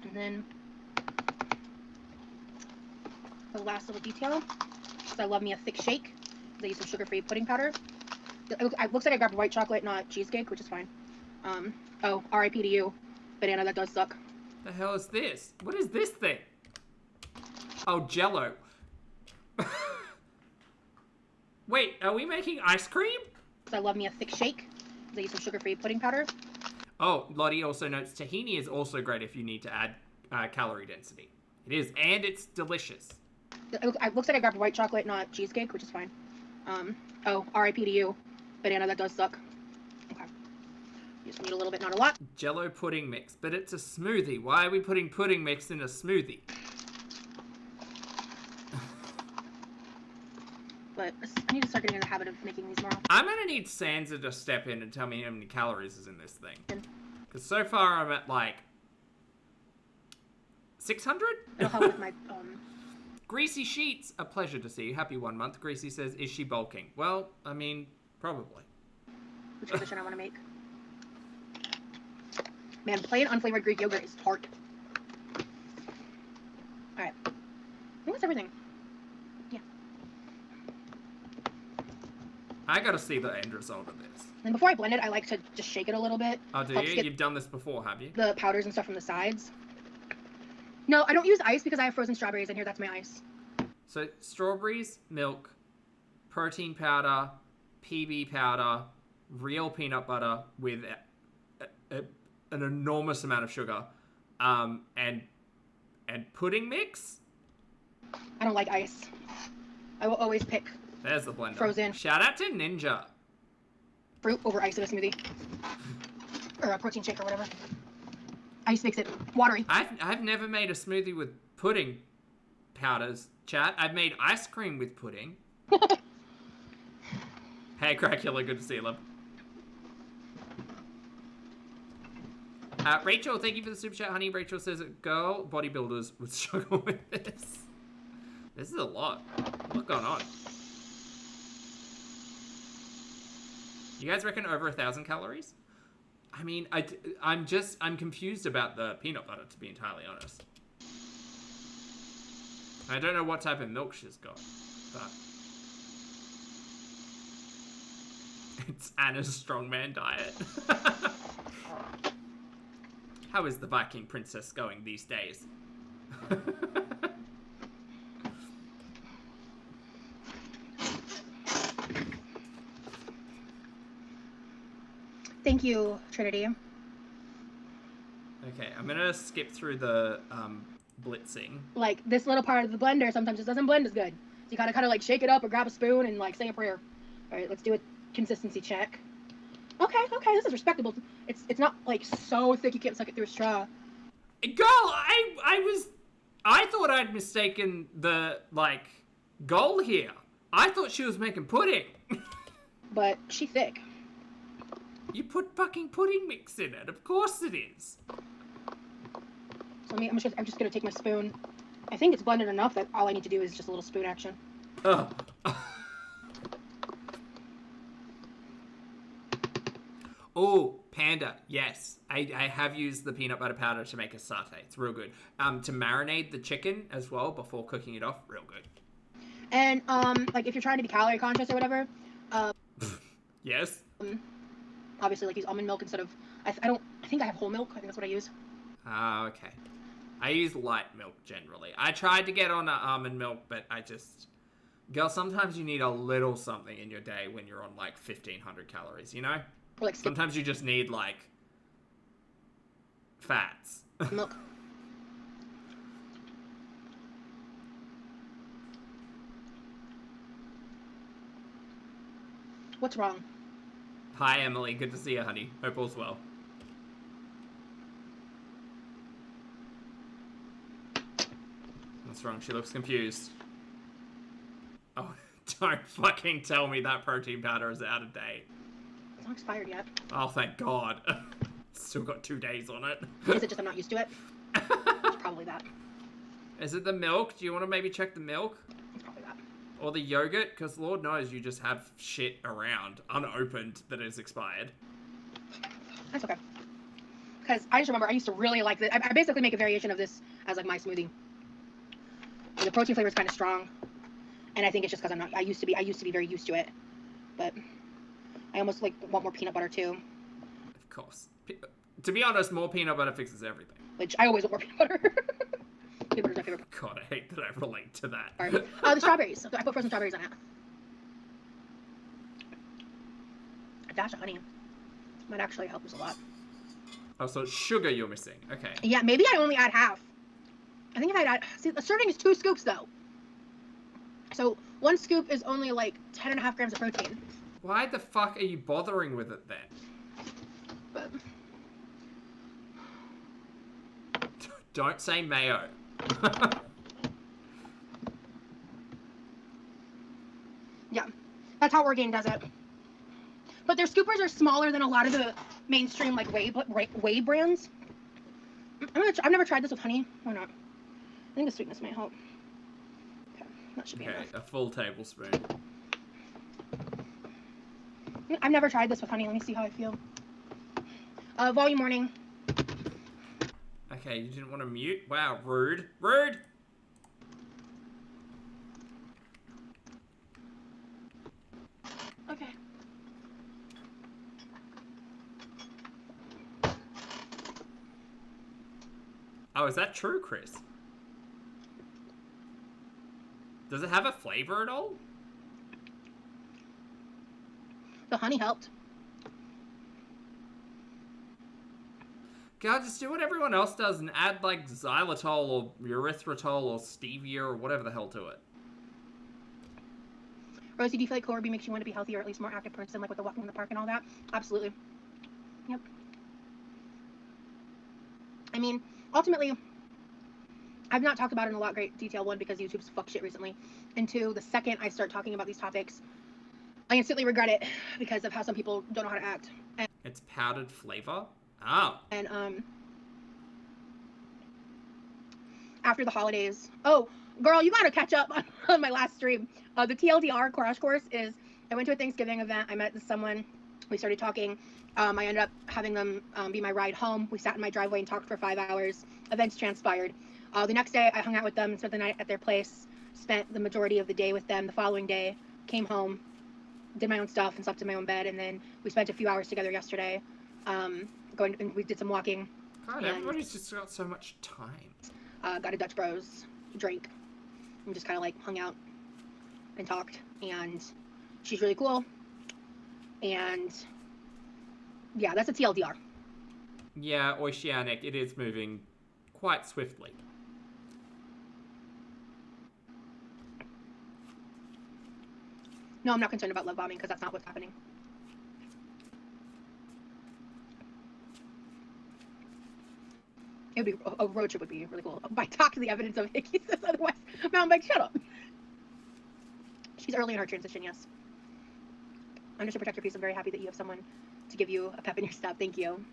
And then the last little detail, because I love me a thick shake. I use some sugar-free pudding powder. It looks like I grabbed white chocolate, not cheesecake, which is fine. Oh, R.I.P. to you, banana. That does suck. The hell is this? What is this thing? Oh, Jello. Wait, are we making ice cream? I love me a thick shake. I use some sugar-free pudding powder. Oh, Lottie also notes tahini is also great if you need to add calorie density. It is, and it's delicious. It looks like I grabbed white chocolate, not cheesecake, which is fine. Oh, R.I.P. to you, banana. That does suck. Okay. You just need a little bit, not a lot. Jello pudding mix, but it's a smoothie. Why are we putting pudding mix in a smoothie? But I need to start getting in the habit of making these more often. I'm gonna need Sansa to step in and tell me how many calories is in this thing. Because so far I'm at like 600? It'll help with my Greasy Sheets, a pleasure to see you. Happy 1 month. Greasy says, is she bulking? Well, I mean, probably. the transition I want to make. Man, plain unflavored Greek yogurt is hard. Alright. I think that's everything. Yeah. I gotta see the end result of this. And before I blend it, I like to just shake it a little bit. Oh, do Helps you? get You've done this before, have you? the powders and stuff from the sides. No, I don't use ice because I have frozen strawberries in here. That's my ice. So, strawberries, milk, protein powder, PB powder, real peanut butter with an enormous amount of sugar, and pudding mix? I don't like ice. I will always pick There's the blender. Frozen. Shout out to Ninja. fruit over ice in a smoothie. Or a protein shake or whatever. Ice makes it watery. I've never made a smoothie with pudding powders, chat. I've made ice cream with pudding. Hey, Cracula, good to see you, love. Rachel, thank you for the super chat, honey. Rachel says, girl bodybuilders would struggle with this. This is a lot. What's going on? You guys reckon over 1,000 calories? I mean, I'm confused about the peanut butter, to be entirely honest. I don't know what type of milk she's got, but... It's Anna's strongman diet. How is the Viking princess going these days? Thank you, Trinity. Okay, I'm gonna skip through the blitzing. Like, this little part of the blender sometimes just doesn't blend as good. So you gotta kind of like shake it up or grab a spoon and like say a prayer. All right, let's do a consistency check. Okay, this is respectable. It's not like so thick you can't suck it through a straw. Girl, I thought I'd mistaken the, like, goal here. I thought she was making pudding. But she thick. You put fucking pudding mix in it. Of course it is. So I'm just gonna take my spoon. I think it's blended enough that all I need to do is just a little spoon action. Ugh. Oh, Panda, yes. I have used the peanut butter powder to make a satay. It's real good. To marinate the chicken as well before cooking it off, real good. And, like, if you're trying to be calorie conscious or whatever, yes? obviously, like, use almond milk instead of... I think I have whole milk. I think that's what I use. Ah, okay. I use light milk generally. I tried to get on almond milk, but I just... Girl, sometimes you need a little something in your day when you're on, like, 1,500 calories, you know? Or, like, Sometimes you just need, like, fats. milk. What's wrong? Hi, Emily. Good to see you, honey. Hope all's well. What's wrong? She looks confused. Oh, don't fucking tell me that protein powder is out of date. It's not expired yet. Oh, thank God. Still got 2 days on it. Is it just I'm not used to it? It's probably that. Is it the milk? Do you want to maybe check the milk? It's probably that. Or the yogurt? Because Lord knows you just have shit around, unopened, that is expired. That's okay. Because I just remember I used to really like this. I basically make a variation of this as like my smoothie. And the protein flavor is kind of strong, and I think it's just because I used to be very used to it. But I almost like want more peanut butter too. Of course. To be honest, more peanut butter fixes everything. Which I always want more peanut butter. Peanut butter's my favorite. God, I hate that I relate to that. Part. The strawberries. I put frozen strawberries on it. A dash of honey might actually help us a lot. Oh, so it's sugar you're missing. Okay. Yeah, maybe I only add half. I think if I'd add... See, the serving is 2 scoops, though. So, 1 scoop is only, like, 10.5 grams of protein. Why the fuck are you bothering with it, then? But... Don't say mayo. Yeah, that's how Orgain does it. But their scoopers are smaller than a lot of the mainstream, like, whey brands. I've never tried this with honey. Why not? I think the sweetness might help. Okay, that should be Okay, enough. a full tablespoon. I've never tried this with honey. Let me see how I feel. Volume warning. Okay, you didn't want to mute? Wow, rude. Rude! Okay. Oh, is that true, Chris? Does it have a flavor at all? The honey helped. God, just do what everyone else does and add, like, xylitol or erythritol or stevia or whatever the hell to it. Rosie, do you feel like Corby makes you want to be healthier, or at least more active person, like with the walking in the park and all that? Absolutely. Yep. I mean, ultimately, I've not talked about it in a lot of great detail. One, because YouTube's fucked shit recently. And two, the second I start talking about these topics, I instantly regret it because of how some people don't know how to act. And, It's powdered flavor? Oh. and after the holidays, oh, girl, you gotta catch up on my last stream. The TLDR crash course is, I went to a Thanksgiving event. I met someone. We started talking. I ended up having them be my ride home. We sat in my driveway and talked for 5 hours. Events transpired. The next day, I hung out with them and spent the night at their place. Spent the majority of the day with them. The following day, came home, did my own stuff, and slept in my own bed. And then we spent a few hours together yesterday. We did some walking. God, everybody's just got so much time. Got a Dutch Bros drink, and just kind of like hung out and talked. And she's really cool. And yeah, that's a TLDR. Yeah, Oceanic, it is moving quite swiftly. No, I'm not concerned about love bombing because that's not what's happening. It would be a road trip would be really cool. By talk to the evidence of Hickey says otherwise. Mountain bike, shut up. She's early in her transition, yes. I'm just a protector piece. I'm very happy that you have someone to give you a pep in your step. Thank you.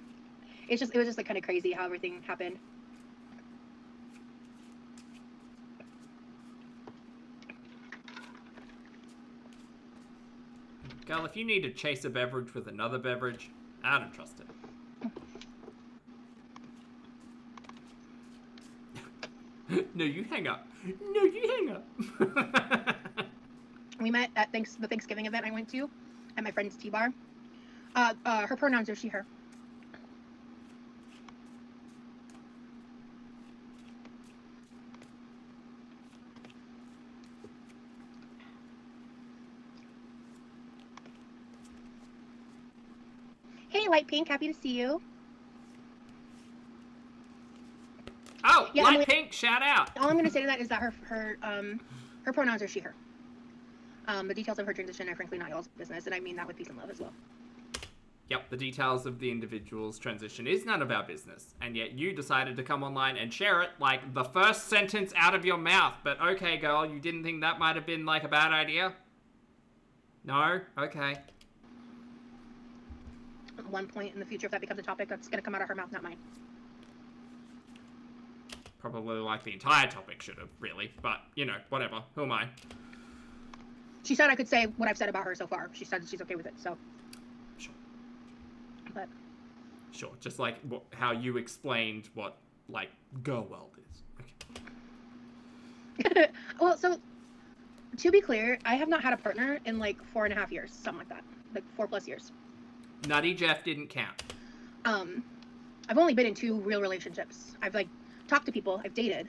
It was just like kind of crazy how everything happened. Girl, if you need to chase a beverage with another beverage, I don't trust it. No, you hang up. No, you hang up. We met at the Thanksgiving event I went to at my friend's T-bar. Her pronouns are she, her. Hey, Light Pink, happy to see you. Oh, Yeah, Light Emily- Pink, shout out. All I'm gonna say to that is that her pronouns are she, her. The details of her transition are frankly not y'all's business, and I mean that with peace and love as well. Yep, the details of the individual's transition is none of our business, and yet you decided to come online and share it like the first sentence out of your mouth. But okay, girl, you didn't think that might have been like a bad idea? No? Okay. At one point in the future, if that becomes a topic, that's gonna come out of her mouth, not mine. Probably like the entire topic should have, really. But, you know, whatever. Who am I? She said I could say what I've said about her so far. She said she's okay with it, so. Sure. But. Sure, just like how you explained what, like, Girl World is. Okay. Well, so, to be clear, I have not had a partner in like 4.5 years, something like that. Like 4+ years. Nutty Jeff didn't count. I've only been in 2 real relationships. I've like talked to people, I've dated.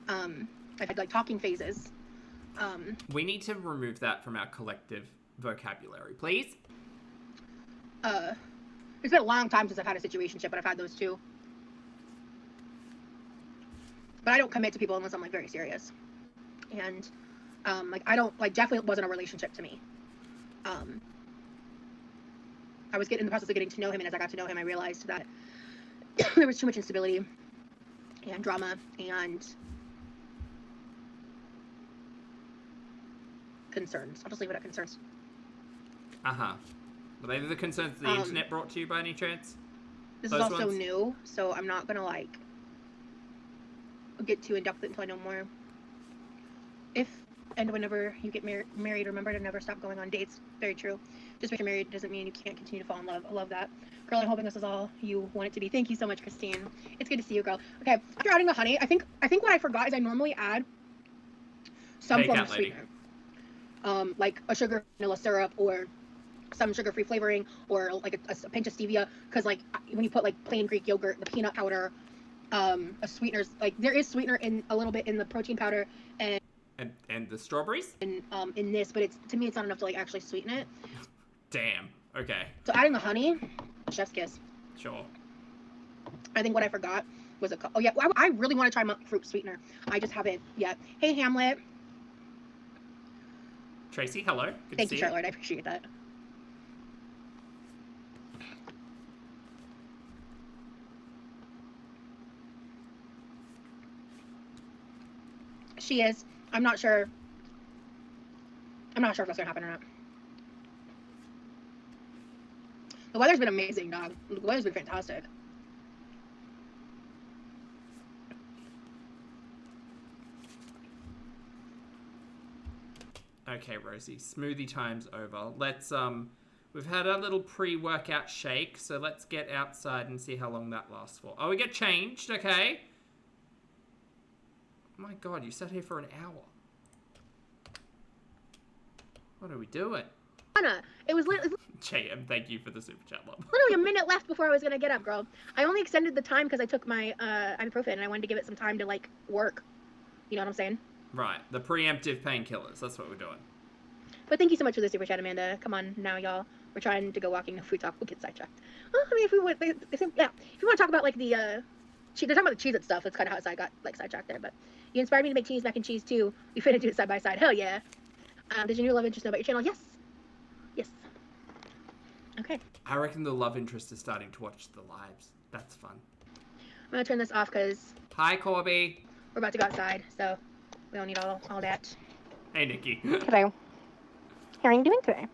I've had like talking phases. We need to remove that from our collective vocabulary, please. It's been a long time since I've had a situationship, but I've had those 2. But I don't commit to people unless I'm like very serious. And like I don't like Jeff wasn't a relationship to me. I was in the process of getting to know him, and as I got to know him, I realized that there was too much instability and drama and concerns. I'll just leave it at concerns. Uh-huh. Were they the concerns the internet brought to you by any chance? This Those is also ones? new, so I'm not gonna like get too in depth with it until I know more. If and whenever you get married, remember to never stop going on dates. Very true. Just because you're married doesn't mean you can't continue to fall in love. I love that. Girl, I'm hoping this is all you want it to be. Thank you so much, Christine. It's good to see you, girl. Okay, after adding the honey, I think what I forgot is I normally add some form of sweetener. Like a sugar vanilla syrup or some sugar-free flavoring or like a pinch of stevia, because like when you put like plain Greek yogurt, the peanut powder, a sweetener, like there is sweetener in a little bit in the protein powder and the strawberries in this, but it's, to me, it's not enough to like actually sweeten it. Damn. Okay. So adding the honey, chef's kiss. Sure. I think what I forgot was oh yeah, I really want to try monk fruit sweetener. I just haven't yet. Hey Hamlet. Tracy, hello. Good Thank to you, see Charlotte. I appreciate that. She is. I'm not sure if that's gonna happen or not. The weather's been amazing, dog. The weather's been fantastic. Okay, Rosie, smoothie time's over. Let's, we've had a little pre-workout shake, so let's get outside and see how long that lasts for. Oh, we get changed, okay? Oh my god, you sat here for an hour. What are we doing? Anna, it was literally JM, thank you for the super chat, love. a minute left before I was gonna get up, girl. I only extended the time because I took my ibuprofen and I wanted to give it some time to like work. You know what I'm saying? Right, the preemptive painkillers. That's what we're doing. But thank you so much for the super chat, Amanda. Come on now, y'all. We're trying to go walking. No food talk. We'll get sidetracked. Well, I mean, if we want, if you want to talk about like the, they're talking about the Cheez-It stuff. That's kind of how I got like sidetracked there. But you inspired me to make cheese mac and cheese too. We finna do it side by side. Hell yeah. Did your new love interest know about your channel? Yes. Yes. Okay. I reckon the love interest is starting to watch the lives. That's fun. I'm gonna turn this off because Hi, Corby. we're about to go outside, so we don't need all that. Hey, Nikki. Hello. How are you doing today?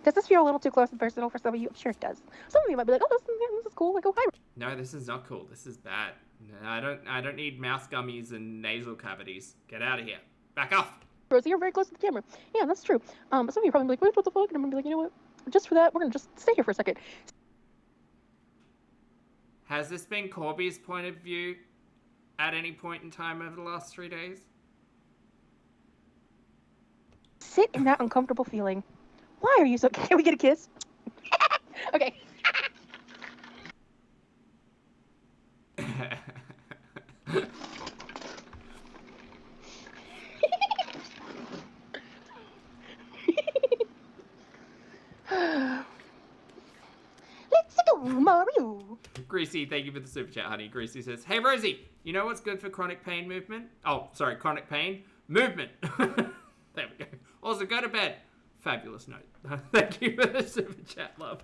Does this feel a little too close and personal for some of you? I'm sure it does. Some of you might be like, oh, this is cool. Like, oh, hi. No, this is not cool. This is bad. No, I don't need mouth gummies and nasal cavities. Get out of here. Back off. Rosie, you're very close to the camera. Yeah, that's true. But some of you probably be like, what the fuck? And I'm gonna be like, you know what? Just for that, we're gonna just stay here for a second. Has this been Corby's point of view at any point in time over the last 3 days? Sit in that uncomfortable feeling. Why are you so... Can we get a kiss? Okay. Let's go, Mario. Greasy, thank you for the super chat, honey. Greasy says, hey, Rosie, you know what's good for chronic pain movement? Oh, sorry, chronic pain movement. There we go. Also, go to bed. Fabulous note. Thank you for the super chat, love.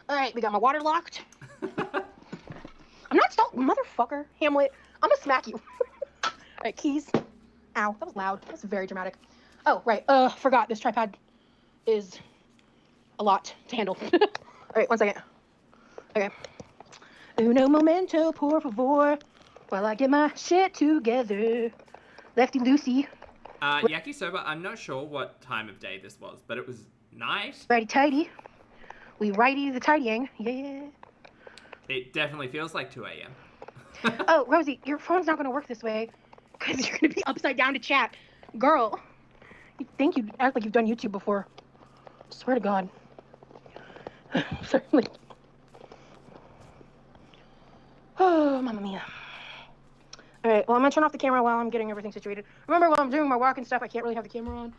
All right, we got my water locked. I'm not stuck, motherfucker. Hamlet, I'm gonna smack you. All right, keys. Ow, that was loud. That was very dramatic. Oh, right. Forgot this tripod is a lot to handle. All right, 1 second. Okay. Uno momento, por favor, while I get my shit together. Lefty Lucy. Yakisoba, I'm not sure what time of day this was, but it was nice. Righty tighty. We righty the tidying. Yeah. It definitely feels like 2 a.m. Oh, Rosie, your phone's not gonna work this way because you're gonna be upside down to chat. Girl, you think you act like you've done YouTube before. I swear to God. Certainly. Oh, mamma mia. All right, well, I'm gonna turn off the camera while I'm getting everything situated. Remember, while I'm doing my walk and stuff, I can't really have the camera on.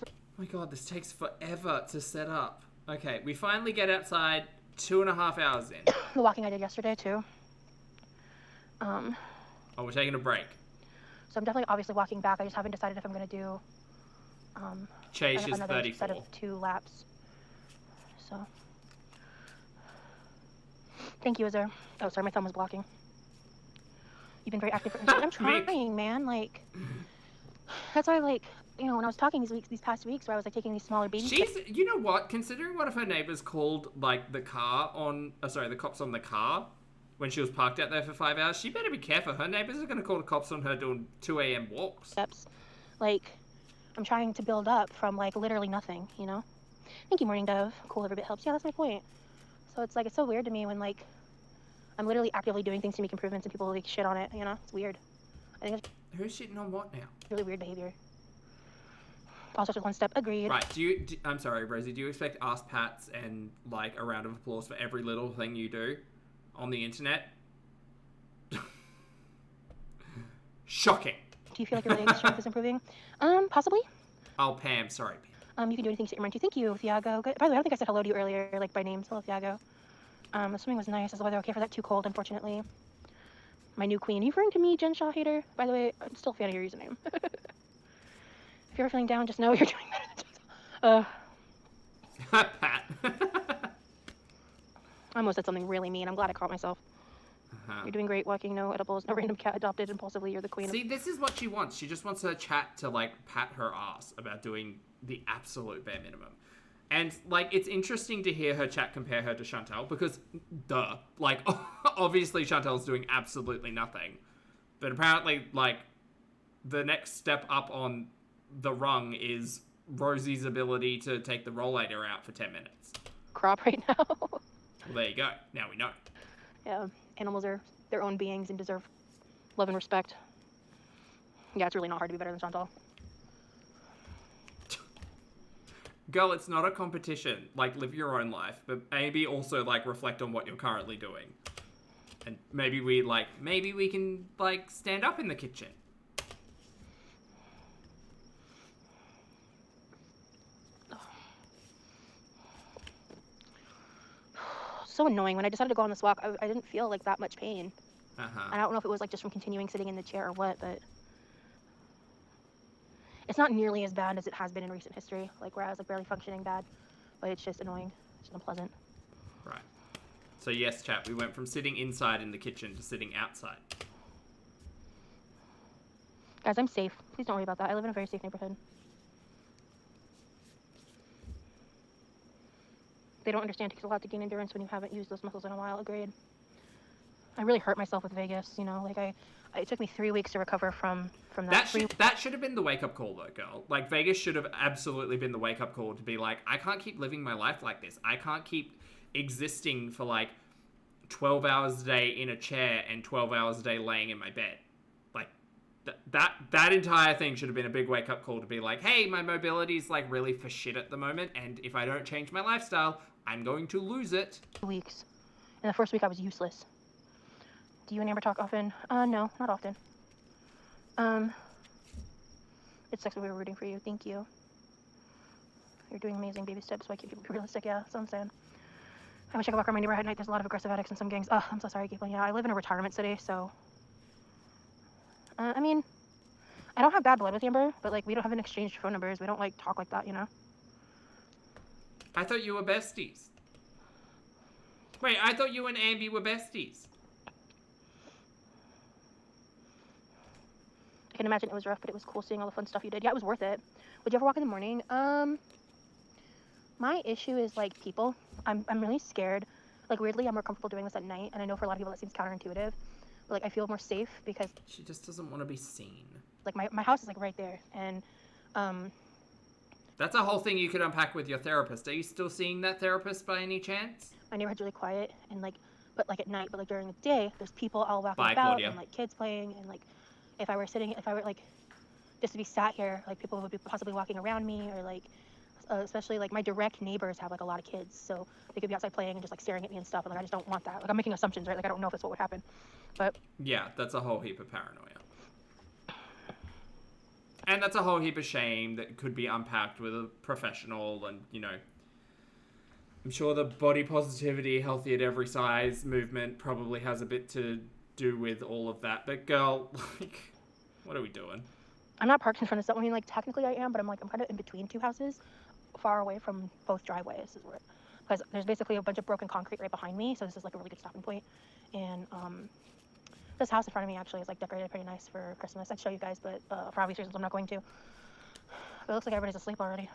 Oh my god, this takes forever to set up. Okay, we finally get outside 2.5 hours in. The walking I did yesterday, too. Oh, we're taking a break. So I'm definitely obviously walking back. I just haven't decided if I'm gonna do Chase is another 34. set of 2 laps. So thank you, Azur. Oh, sorry, my thumb was blocking. You've been very active for I'm trying, man. Like, that's why, like, you know, when I was talking these past weeks, where I was like taking these smaller baby She's, you know what? Considering one of her neighbors called like the cops on the car, when she was parked out there for 5 hours. She better be careful. Her neighbors are going to call the cops on her doing 2 a.m. walks. Steps. Like, I'm trying to build up from, like, literally nothing, you know? Thank you, Morning Dove. Cool, every bit helps. Yeah, that's my point. So it's, like, it's so weird to me when, like, I'm literally actively doing things to make improvements and people, like, shit on it, you know? It's weird. I think it's Who's shitting on what now? really weird behavior. Also, just one step. Agreed. Right, I'm sorry, Rosie, do you expect ass pats and, like, a round of applause for every little thing you do on the internet? Shocking. Do you feel like your leg strength is improving? Possibly. Oh, Pam, sorry, Pam. You can do anything to set your mind to. Thank you, Thiago. Good. By the way, I don't think I said hello to you earlier, like, by name. Hello, Thiago. The swimming was nice. Is the weather okay for that? Too cold, unfortunately. My new queen. Are you referring to me, Jen Shaw Hater? By the way, I'm still a fan of your username. If you're ever feeling down, just know you're doing better than Pat. I almost said something really mean. I'm glad I caught myself. You're doing great. Walking, no edibles, no random cat adopted impulsively. You're the queen. See, this is what she wants. She just wants her chat to, like, pat her ass about doing the absolute bare minimum. And, like, it's interesting to hear her chat compare her to Chantal because, duh. Like, obviously Chantal's doing absolutely nothing. But apparently, like, the next step up on the rung is Rosie's ability to take the rollator out for 10 minutes. Crop right now. Well, there you go. Now we know. Yeah, animals are their own beings and deserve love and respect. Yeah, it's really not hard to be better than Chantal. Girl, it's not a competition. Like, live your own life, but maybe also, like, reflect on what you're currently doing. And maybe we can, like, stand up in the kitchen. So annoying. When I decided to go on this walk, I didn't feel, like, that much pain. Uh-huh. I don't know if it was, like, just from continuing sitting in the chair or what, but it's not nearly as bad as it has been in recent history, like, where I was, like, barely functioning bad, but it's just annoying. It's just unpleasant. Right. So yes, chat, we went from sitting inside in the kitchen to sitting outside. Guys, I'm safe. Please don't worry about that. I live in a very safe neighborhood. They don't understand it takes a lot to gain endurance when you haven't used those muscles in a while. Agreed. I really hurt myself with Vegas, you know, like it took me 3 weeks to recover from that. That should have been the wake-up call, though, girl. Like, Vegas should have absolutely been the wake-up call to be like, I can't keep living my life like this. I can't keep existing for, like, 12 hours a day in a chair and 12 hours a day laying in my bed. Like, that entire thing should have been a big wake-up call to be like, hey, my mobility's, like, really for shit at the moment, and if I don't change my lifestyle, I'm going to lose it. Weeks. In the first week, I was useless. Do you and Amber talk often? No, not often. It sucks that we were rooting for you. Thank you. You're doing amazing baby steps, so I keep people realistic. Yeah, that's what I'm saying. I wish I could walk around my neighborhood at night. There's a lot of aggressive addicts in some gangs. Oh, I'm so sorry, Caitlin. Yeah, I live in a retirement city, so... I mean, I don't have bad blood with Amber, but, like, we don't have an exchanged phone numbers. We don't, like, talk like that, you know? I thought you were besties. Wait, I thought you and Amby were besties. I can imagine it was rough, but it was cool seeing all the fun stuff you did. Yeah, it was worth it. Would you ever walk in the morning? My issue is, like, people. I'm really scared. Like, weirdly, I'm more comfortable doing this at night, and I know for a lot of people that seems counterintuitive. But, like, I feel more safe because... She just doesn't want to be seen. Like, my house is, like, right there, and, That's a whole thing you could unpack with your therapist. Are you still seeing that therapist by any chance? my neighborhood's really quiet, and, like, but, like, at night, but, like, during the day, there's people all walking Bye, about, Claudia. and, like, kids playing, and, like, if I were, like, just to be sat here, like, people would be possibly walking around me, or, like, especially, like, my direct neighbors have, like, a lot of kids, so they could be outside playing and just, like, staring at me and stuff, and, like, I just don't want that. Like, I'm making assumptions, right? Like, I don't know if that's what would happen, but... Yeah, that's a whole heap of paranoia. And that's a whole heap of shame that could be unpacked with a professional, and, you know... I'm sure the body positivity, healthy at every size movement probably has a bit to do with all of that, but girl, like, what are we doing? I'm not parked in front of someone. I mean, like, technically I am, but I'm kind of in between two houses, far away from both driveways, is where, because there's basically a bunch of broken concrete right behind me, so this is, like, a really good stopping point. And, this house in front of me actually is, like, decorated pretty nice for Christmas. I'd show you guys, but, for obvious reasons, I'm not going to. But it looks like everybody's asleep already.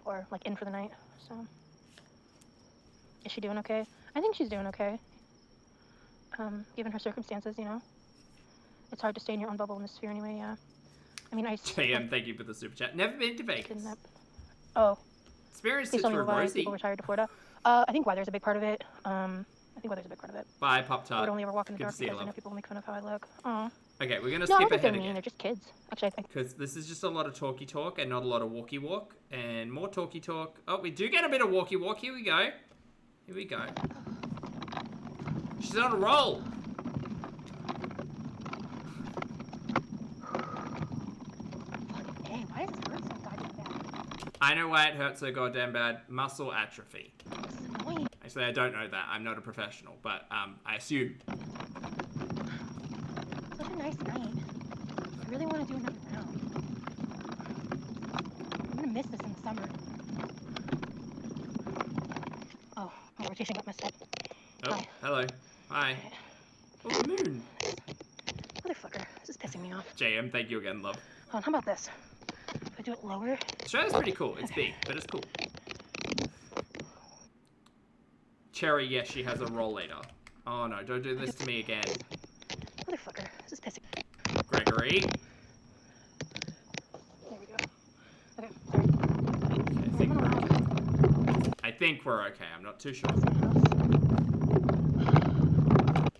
Or, like, in for the night, so. Is she doing okay? I think she's doing okay. given her circumstances, you know. It's hard to stay in your own bubble in this sphere anyway, yeah. I mean, JM, thank you for the super chat. Never been to Vegas. Kidnap. Oh. Experienced Please it tell me through why Rosie. people retired to Florida. I think weather's a big part of it. Bye, Pop I would Tart. only ever walk in the Good to dark see you, because I know love. people will make fun of how I look. Aw. Okay, we're gonna No, I skip don't think they're ahead mean. again. They're just kids. Actually, Because this is just a lot of talky talk and not a lot of walkie walk. And more talky talk. Oh, we do get a bit of walkie walk. Here we go. Here we go. She's on a roll. Dang, why does this hurt so goddamn bad? I know why it hurts so goddamn bad. Muscle atrophy. This is annoying. Actually, I don't know that. I'm not a professional, but I assume. Such a nice night. I really want to do another round. I'm gonna miss this in the summer. Oh, my rotation got messed up. Oh, Hi. hello. Hi. Oh, the moon. Motherfucker, this is pissing me off. JM, thank you again, love. Hold on, how about this? If I do it lower. Australia's pretty cool. It's big, but it's cool. Cherry, yes, she has a rollator. Oh no, don't do this to me again. Motherfucker, this is pissing. Gregory. There we go. Okay, sorry. I think we're okay. I'm not too sure. House.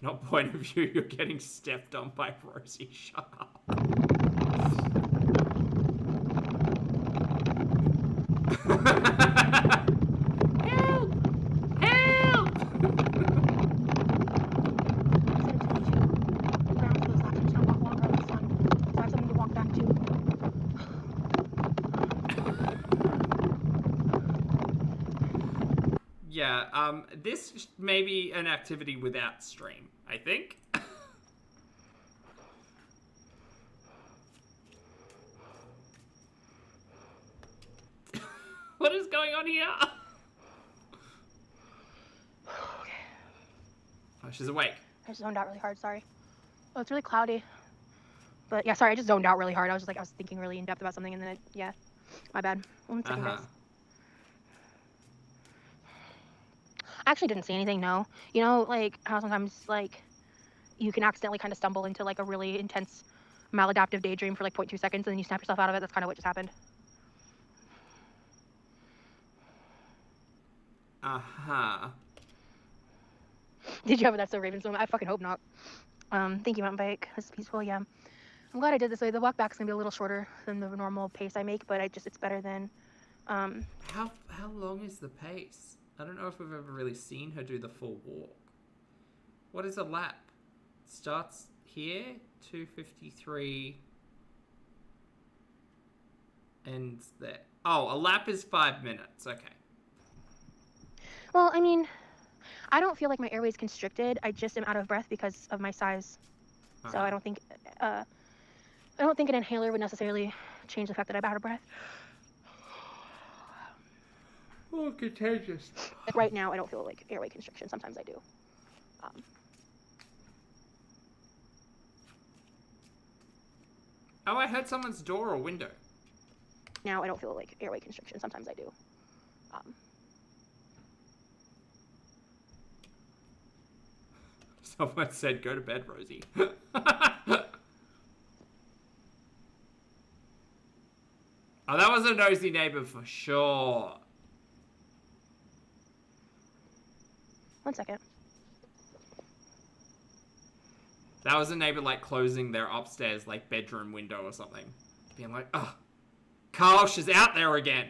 Not point of view, you're getting stepped on by Rosie. Shut up. Help! Help! Yeah, this may be an activity without stream, I think. What is going on here? Oh, she's awake. I just zoned out really hard, sorry. Oh, it's really cloudy. But yeah, sorry, I just zoned out really hard. I was thinking really in depth about something and then yeah. My bad. 1 second, guys. I actually didn't see anything, no. You know, like, how sometimes, like, you can accidentally kind of stumble into, like, a really intense maladaptive daydream for, like, 0.2 seconds, and then you snap yourself out of it. That's kind of what just happened. Uh-huh. Did you have that so Ravens moment? I fucking hope not. Thank you, mountain bike. This is peaceful, yeah. I'm glad I did this way. The walk back's gonna be a little shorter than the normal pace I make, but it's better than, How long is the pace? I don't know if we've ever really seen her do the full walk. What is a lap? Starts here, 2:53, ends there. Oh, a lap is 5 minutes. Okay. well, I mean, I don't feel like my airway's constricted. I just am out of breath because of my size. So I don't think an inhaler would necessarily change the fact that I'm out of breath. Oh, contagious. Right now, I don't feel like airway constriction. Sometimes I do. Oh, I heard someone's door or window. Now I don't feel like airway constriction. Sometimes I do. Someone said, go to bed, Rosie. Oh, that was a nosy neighbor for sure. 1 second. That was a neighbor, like, closing their upstairs, like, bedroom window or something. Being like, oh, Carl, she's out there again.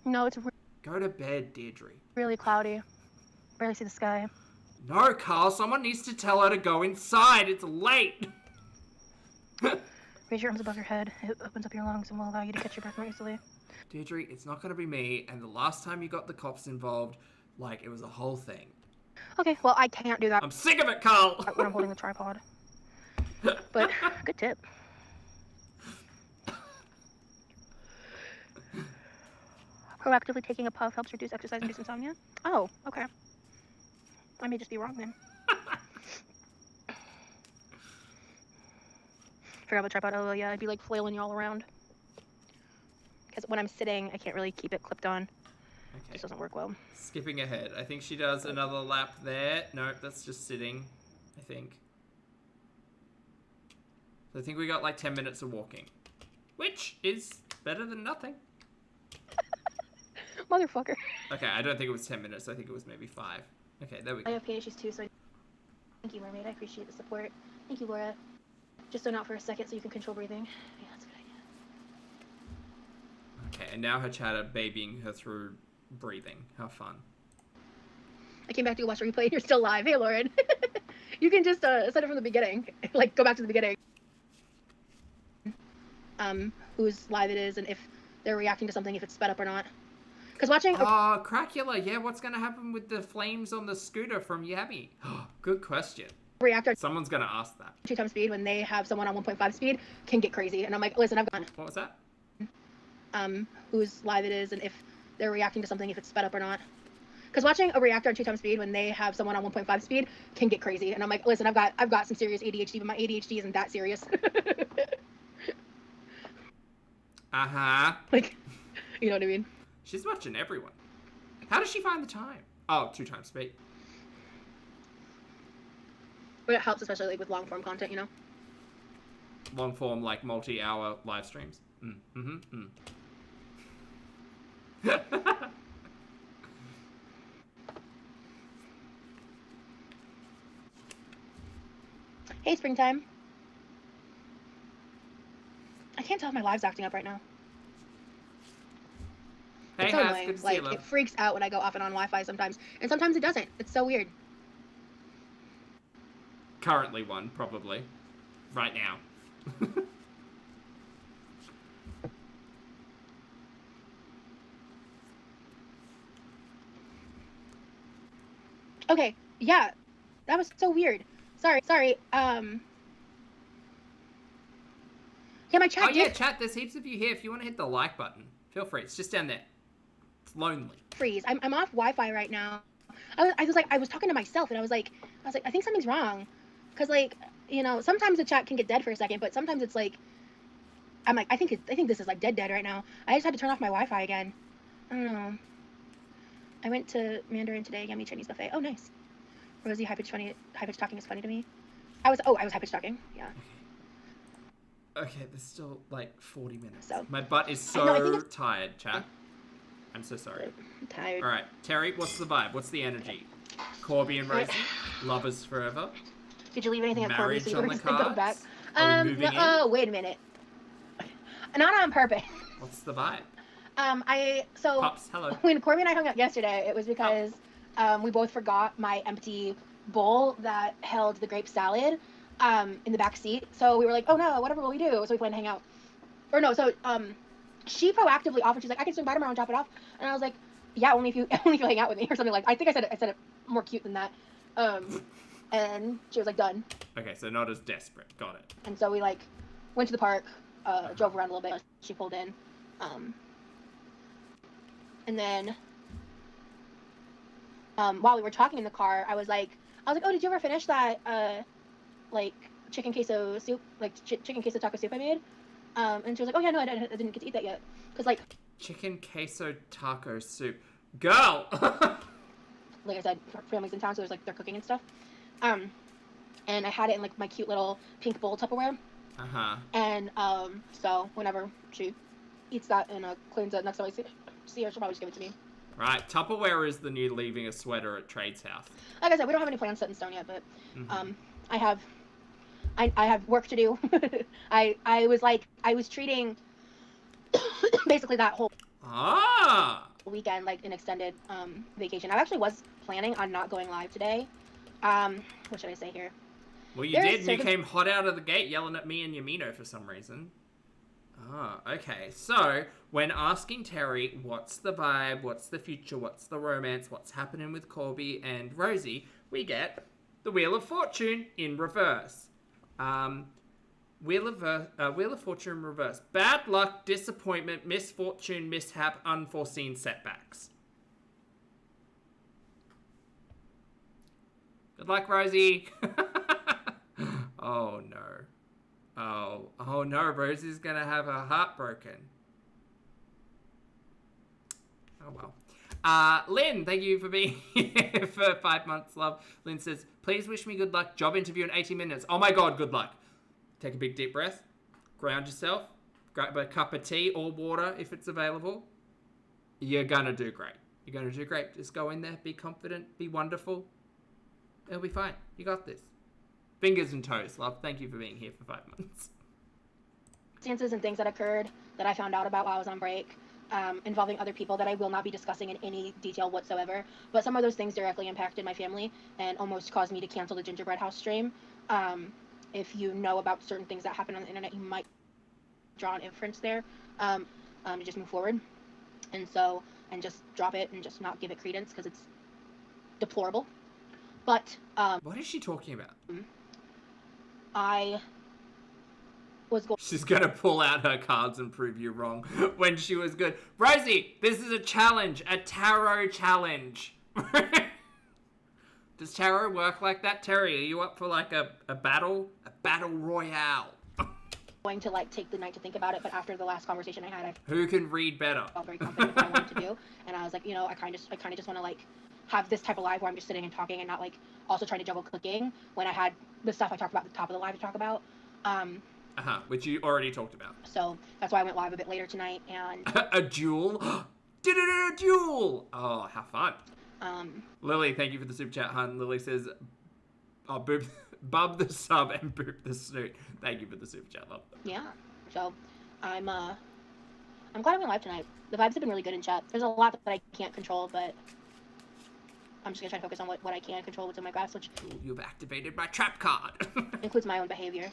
No, it's Go to bed, Deirdre. really cloudy. Barely see the sky. No, Carl, someone needs to tell her to go inside. It's late. Raise your arms above your head. It opens up your lungs and will allow you to catch your breath more easily. Deirdre, it's not going to be me. And the last time you got the cops involved, like, it was a whole thing. Okay, well, I can't do that I'm sick of it, Carl. when I'm holding the tripod. But, good tip. Proactively taking a puff helps reduce exercise-induced insomnia? Oh, okay. I may just be wrong then. Forgot about tripod. Oh, yeah, I'd be like flailing you all around. Because when I'm sitting, I can't really keep it clipped on. Okay. This doesn't work well. Skipping ahead. I think she does another lap there. Nope, that's just sitting. I think. So I think we got like 10 minutes of walking, which is better than nothing. Motherfucker. Okay, I don't think it was 10 minutes. I think it was maybe 5. Okay, there we I go. have pain issues too, so thank you, Mermaid. I appreciate the support. Thank you, Laura. Just zone out for a second so you can control breathing. Yeah, that's a good idea. Okay, and now her chat are babying her through breathing. How fun. I came back to watch a replay and you're still live. Hey, Lauren. You can just set it from the beginning. Like, go back to the beginning. Whose live it is and if they're reacting to something, if it's sped up or not. Because watching... Oh, Cracula, yeah, what's going to happen with the flames on the scooter from Yabby? Good question. Reactor Someone's going to ask that. 2 times speed when they have someone on 1.5 speed can get crazy. And I'm like, listen, I've gone. What was that? Whose live it is and if they're reacting to something, if it's sped up or not. Because watching a reactor at 2 times speed when they have someone on 1.5 speed can get crazy. And I'm like, listen, I've got some serious ADHD, but my ADHD isn't that serious. Uh-huh. Like, you know what I mean? She's watching everyone. How does she find the time? Oh, 2 times speed. But it helps, especially like with long form content, you know? Long form, like multi-hour live streams. Hey, Springtime. I can't tell if my live's acting up right now. Hey, It's so Has, annoying. good to see Like, you, love. it freaks out when I go off and on Wi-Fi sometimes. And sometimes it doesn't. It's so weird. Currently one, probably. Right now. Okay, yeah. That was so weird. Sorry. Yeah, my chat Oh, yeah, did chat, there's heaps of you here. If you want to hit the like button, feel free. It's just down there. It's lonely. freeze. I'm off Wi-Fi right now. I was talking to myself and I was like, I think something's wrong. Cause like, you know, sometimes the chat can get dead for a second, but sometimes it's like, I'm like, I think this is like dead right now. I just had to turn off my Wi-Fi again. I don't know. I went to Mandarin today, yummy Chinese buffet. Oh, nice. Rosie, high pitch talking is funny to me. I was high pitch talking. Yeah. Okay, there's still like 40 minutes. So. My butt is I think so it's- tired, chat. I'm so sorry. I'm tired. All right, Terry, what's the vibe? What's the energy? Corby and Rosie, lovers forever. Did you leave anything at Corby Marriage so you on were the just gonna go back? cards? Are we moving in? Oh, wait a minute. Not on purpose. What's the vibe? So Pops, hello. when Corby and I hung out yesterday, it was because we both forgot my empty bowl that held the grape salad in the back seat. So we were like, oh no, whatever will we do? So we went to hang out. Or no, so she proactively offered. She's like, I can swing by tomorrow and drop it off. And I was like, yeah, only if you hang out with me or something like. I think I said it more cute than that. And she was like, done. Okay, so not as desperate. Got it. And so we like went to the park, drove around a little bit. She pulled in, and then while we were talking in the car, I was like, oh, did you ever finish that like chicken queso soup, like chicken queso taco soup I made? And she was like, oh yeah, no, I didn't get to eat that yet, cause like Chicken queso taco soup. Girl! like I said, family's in town, so there's like they're cooking and stuff. And I had it in like my cute little pink bowl Tupperware. Uh-huh. And so whenever she eats that and cleans it, next time I see her, she'll probably just give it to me. Right, Tupperware is the new leaving a sweater at Trade's house. Like I said, we don't have any plans set in stone yet, but I have work to do. I was treating basically that whole weekend like an extended vacation. I actually was planning on not going live today. What should I say here? Well, you did, and you came hot out of the gate yelling at me and Yamino for some reason. Ah, okay. So, when asking Terry, what's the vibe, what's the future, what's the romance, what's happening with Corby and Rosie, we get the Wheel of Fortune in reverse. Wheel of Fortune in reverse. Bad luck, disappointment, misfortune, mishap, unforeseen setbacks. Good luck, Rosie. Oh no. Oh no, Rosie's gonna have her heart broken. Oh well. Lynn, thank you for being here for 5 months, love. Lynn says, please wish me good luck. Job interview in 80 minutes. Oh my God, good luck. Take a big deep breath. Ground yourself. Grab a cup of tea or water if it's available. You're going to do great. You're going to do great. Just go in there. Be confident. Be wonderful. It'll be fine. You got this. Fingers and toes, love. Thank you for being here for 5 months. Circumstances and things that occurred that I found out about while I was on break, involving other people that I will not be discussing in any detail whatsoever. But some of those things directly impacted my family and almost caused me to cancel the Gingerbread House stream. If you know about certain things that happen on the internet, you might draw an inference there to just move forward. And just drop it and just not give it credence because it's deplorable. But what is she talking about? I was going. She's gonna pull out her cards and prove you wrong when she was good. Rosie, this is a challenge, a tarot challenge. Does tarot work like that? Terry, are you up for like a battle royale? Going to like take the night to think about it, but after the last conversation I had, Who can read better? I felt very confident in what I wanted to do, and I was like, I kind of just want to like have this type of live where I'm just sitting and talking and not like also trying to juggle cooking when I had the stuff I talked about at the top of the live to talk about. Which you already talked about. So that's why I went live a bit later tonight and a duel. Did it a duel? Oh, how fun. Lily, thank you for the super chat, hun. Lily says, oh, bub the sub and boop the snoot. Thank you for the super chat, love. Yeah. So I'm glad I went live tonight. The vibes have been really good in chat. There's a lot that I can't control, but I'm just gonna try to focus on what I can control, what's in my grasp, which you've activated my trap card. includes my own behavior,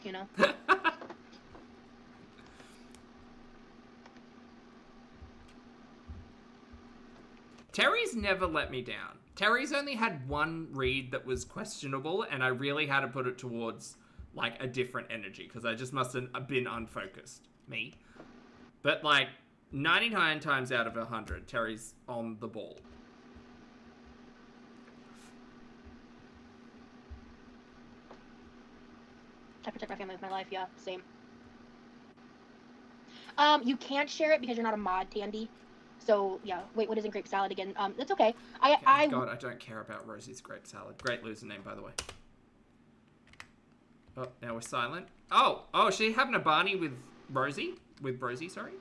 Terry's never let me down. Terry's only had one read that was questionable, and I really had to put it towards, like, a different energy, because I just must have been unfocused. Me. But, like, 99 times out of 100, Terry's on the ball. I protect my family with my life, yeah, same. You can't share it because you're not a mod, Tandy. So, yeah. Wait, what is in grape salad again? It's okay. God, I don't care about Rosie's grape salad. Great loser name, by the way. Oh, now we're silent. Oh, she having a Barney with Rosie? With Rosie, sorry?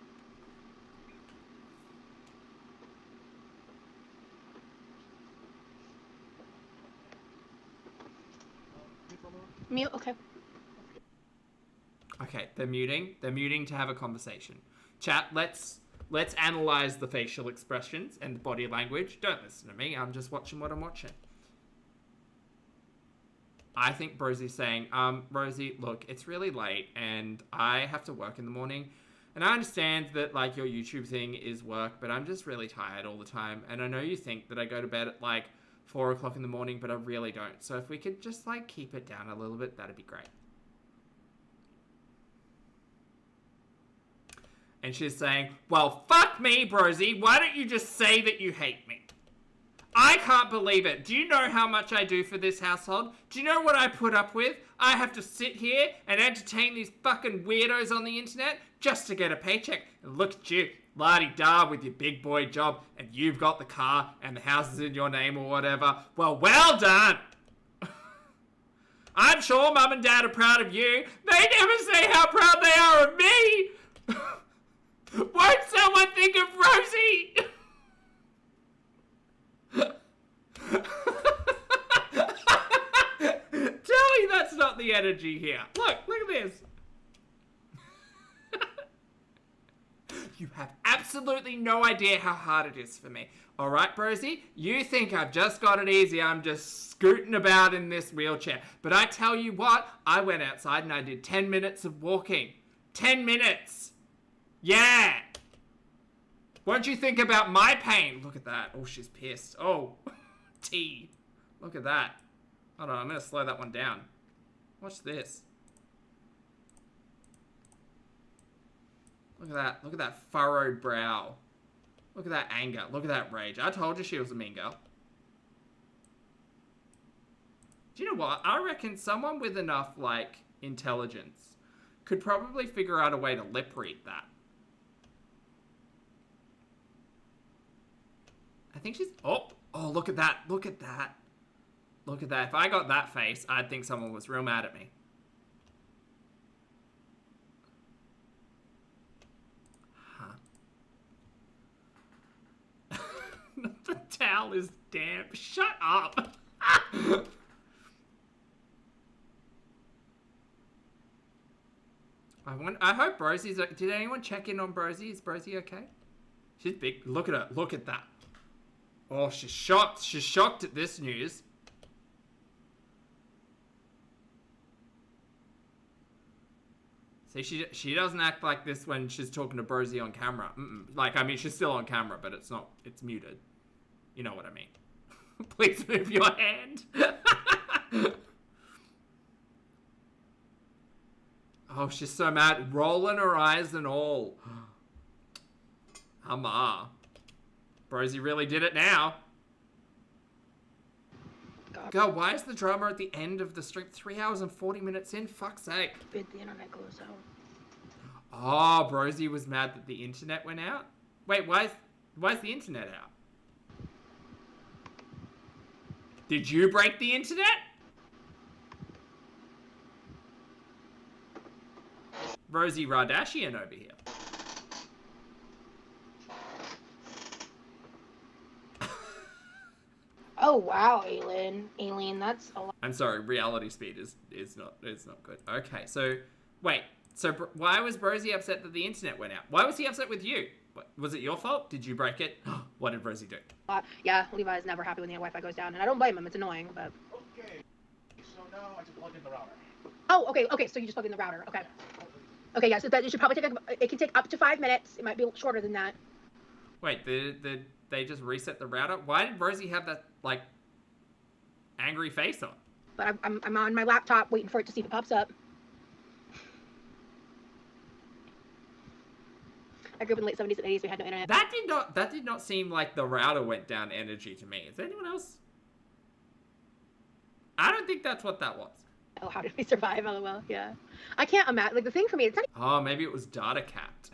Mute, okay. Okay, they're muting. They're muting to have a conversation. Chat, let's analyze the facial expressions and the body language. Don't listen to me. I'm just watching what I'm watching. I think Rosie's saying, Rosie, look, it's really late and I have to work in the morning. And I understand that, like, your YouTube thing is work, but I'm just really tired all the time. And I know you think that I go to bed at, like, 4 o'clock in the morning, but I really don't. So if we could just, like, keep it down a little bit, that'd be great. And she's saying, well, fuck me, Brosie. Why don't you just say that you hate me? I can't believe it. Do you know how much I do for this household? Do you know what I put up with? I have to sit here and entertain these fucking weirdos on the internet just to get a paycheck. And look at you, la-di-da with your big boy job, and you've got the car and the house is in your name or whatever. Well done. I'm sure Mum and Dad are proud of you. They never say how proud they are of me. Won't someone think of Rosie? Tell me that's not the energy here. Look at this. You have absolutely no idea how hard it is for me. All right, Brosie, you think I've just got it easy. I'm just scooting about in this wheelchair. But I tell you what, I went outside and I did 10 minutes of walking. 10 minutes. Yeah. Won't you think about my pain? Look at that. Oh, she's pissed. Oh, T. Look at that. Hold on, I'm going to slow that one down. Watch this. Look at that. Look at that furrowed brow. Look at that anger. Look at that rage. I told you she was a mean girl. Do you know what? I reckon someone with enough, like, intelligence could probably figure out a way to lip read that. I think she's... Oh, look at that. Look at that. Look at that. If I got that face, I'd think someone was real mad at me. Huh. The towel is damp. Shut up. I hope Brosie's... Did anyone check in on Brosie? Is Brosie okay? She's big. Look at her. Look at that. Oh, she's shocked. She's shocked at this news. See, she doesn't act like this when she's talking to Brosie on camera. Like, I mean, she's still on camera, but it's not... It's muted. You know what I mean. Please move your hand. Oh, she's so mad. Rolling her eyes and all. Brosie really did it now. God, why is the drama at the end of the stream 3 hours and 40 minutes in? Fuck's sake. The internet goes out. Oh, Brosie was mad that the internet went out? Wait, why is the internet out? Did you break the internet? Rosie Radashian over here. Oh wow, Alien, that's a lot. I'm sorry, reality speed is not good. Okay, so wait, so why was Brosie upset that the internet went out? Why was he upset with you? Was it your fault? Did you break it? What did Brosie do? Yeah, Levi's never happy when the Wi-Fi goes down, and I don't blame him. It's annoying, but. Okay, so now I just plug in the router. Oh, okay. So you just plug in the router. Okay. Okay, yeah. So that it should probably it can take up to 5 minutes. It might be shorter than that. Wait, they just reset the router? Why did Rosie have that like angry face on? But I'm on my laptop waiting for it to see if it pops up. I grew up in the late 70s and 80s. We had no internet. That did not seem like the router went down energy to me. Is anyone else? I don't think that's what that was. Oh, how did we survive? LOL. Yeah. I can't imagine. Like the thing for me, it's not Oh, maybe it was data capped.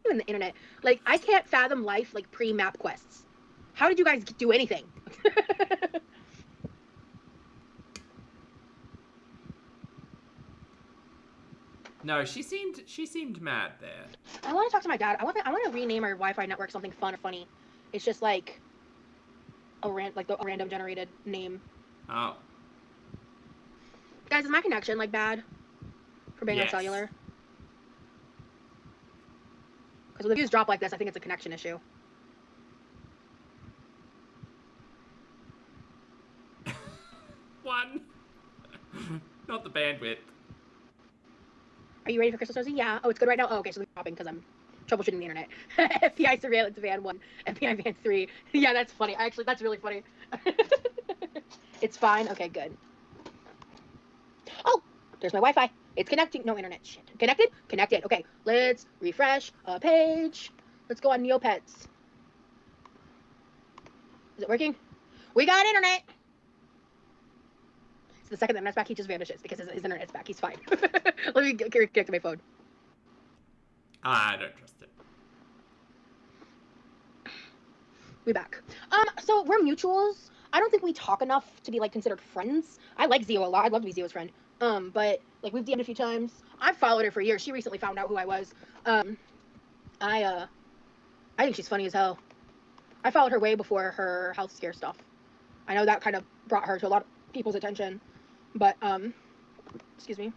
even the internet. Like I can't fathom life like pre-map quests. How did you guys do anything? No, she seemed mad there. I want to talk to my dad. I want to rename our Wi-Fi network something fun or funny. It's just like a random generated name. Oh. Guys, is my connection like bad for being on Yes. cellular? Because when the views drop like this, I think it's a connection issue. One. Not the bandwidth. Are you ready for Crystal Rosie? Yeah. Oh, it's good right now? Oh, okay, so they're dropping because I'm troubleshooting the internet. FBI surveillance van 1, FBI van 3. Yeah, that's funny. Actually, that's really funny. It's fine. Okay, good. Oh, there's my Wi-Fi. It's connecting. No internet. Shit. Connected? Connected. Okay, let's refresh a page. Let's go on Neopets. Is it working? We got internet. So the second the internet's back, he just vanishes because his internet's back. He's fine. Let me connect to my phone. I don't trust it. We back. So we're mutuals. I don't think we talk enough to be like considered friends. I like Zio a lot. I'd love to be Zio's friend. But like we've DM'd a few times. I've followed her for years. She recently found out who I was. I think she's funny as hell. I followed her way before her health scare stuff. I know that kind of brought her to a lot of people's attention. But excuse me.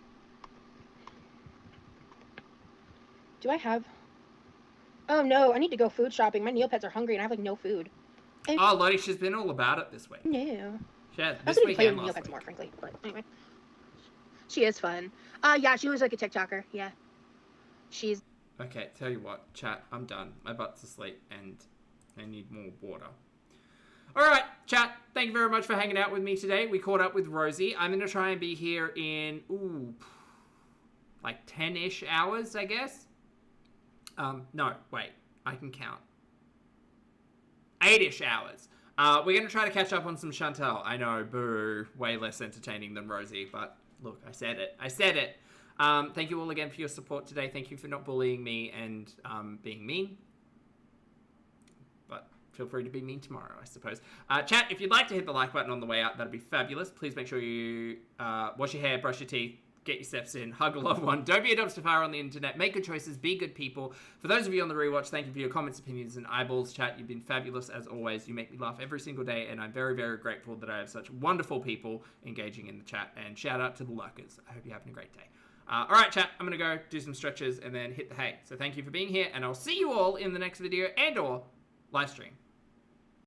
Do I have? Oh no, I need to go food shopping. My Neopets are hungry and I have like no food. Oh, Lottie, she's been all about it this week. No. Yeah, I this was week play and with last Neopets week. more, frankly. But anyway, she is fun. Yeah, she was like a TikToker. Yeah, she's. Okay, tell you what, chat, I'm done. My butt's asleep and I need more water. Alright, chat, thank you very much for hanging out with me today. We caught up with Rosie. I'm going to try and be here in, like 10-ish hours, I guess. No, wait, I can count. 8-ish hours. We're going to try to catch up on some Chantal. I know, boo, way less entertaining than Rosie, but look, I said it. I said it. Thank you all again for your support today. Thank you for not bullying me and being mean. But feel free to be mean tomorrow, I suppose. Chat, if you'd like to hit the like button on the way out, that'd be fabulous. Please make sure you wash your hair, brush your teeth, get your steps in, hug a loved one. Don't be a dumpster fire on the internet. Make good choices. Be good people. For those of you on the rewatch, thank you for your comments, opinions, and eyeballs. Chat, you've been fabulous as always. You make me laugh every single day, and I'm very, very grateful that I have such wonderful people engaging in the chat. And shout out to the lurkers. I hope you're having a great day. All right, chat, I'm going to go do some stretches and then hit the hay. So thank you for being here, and I'll see you all in the next video and or live stream.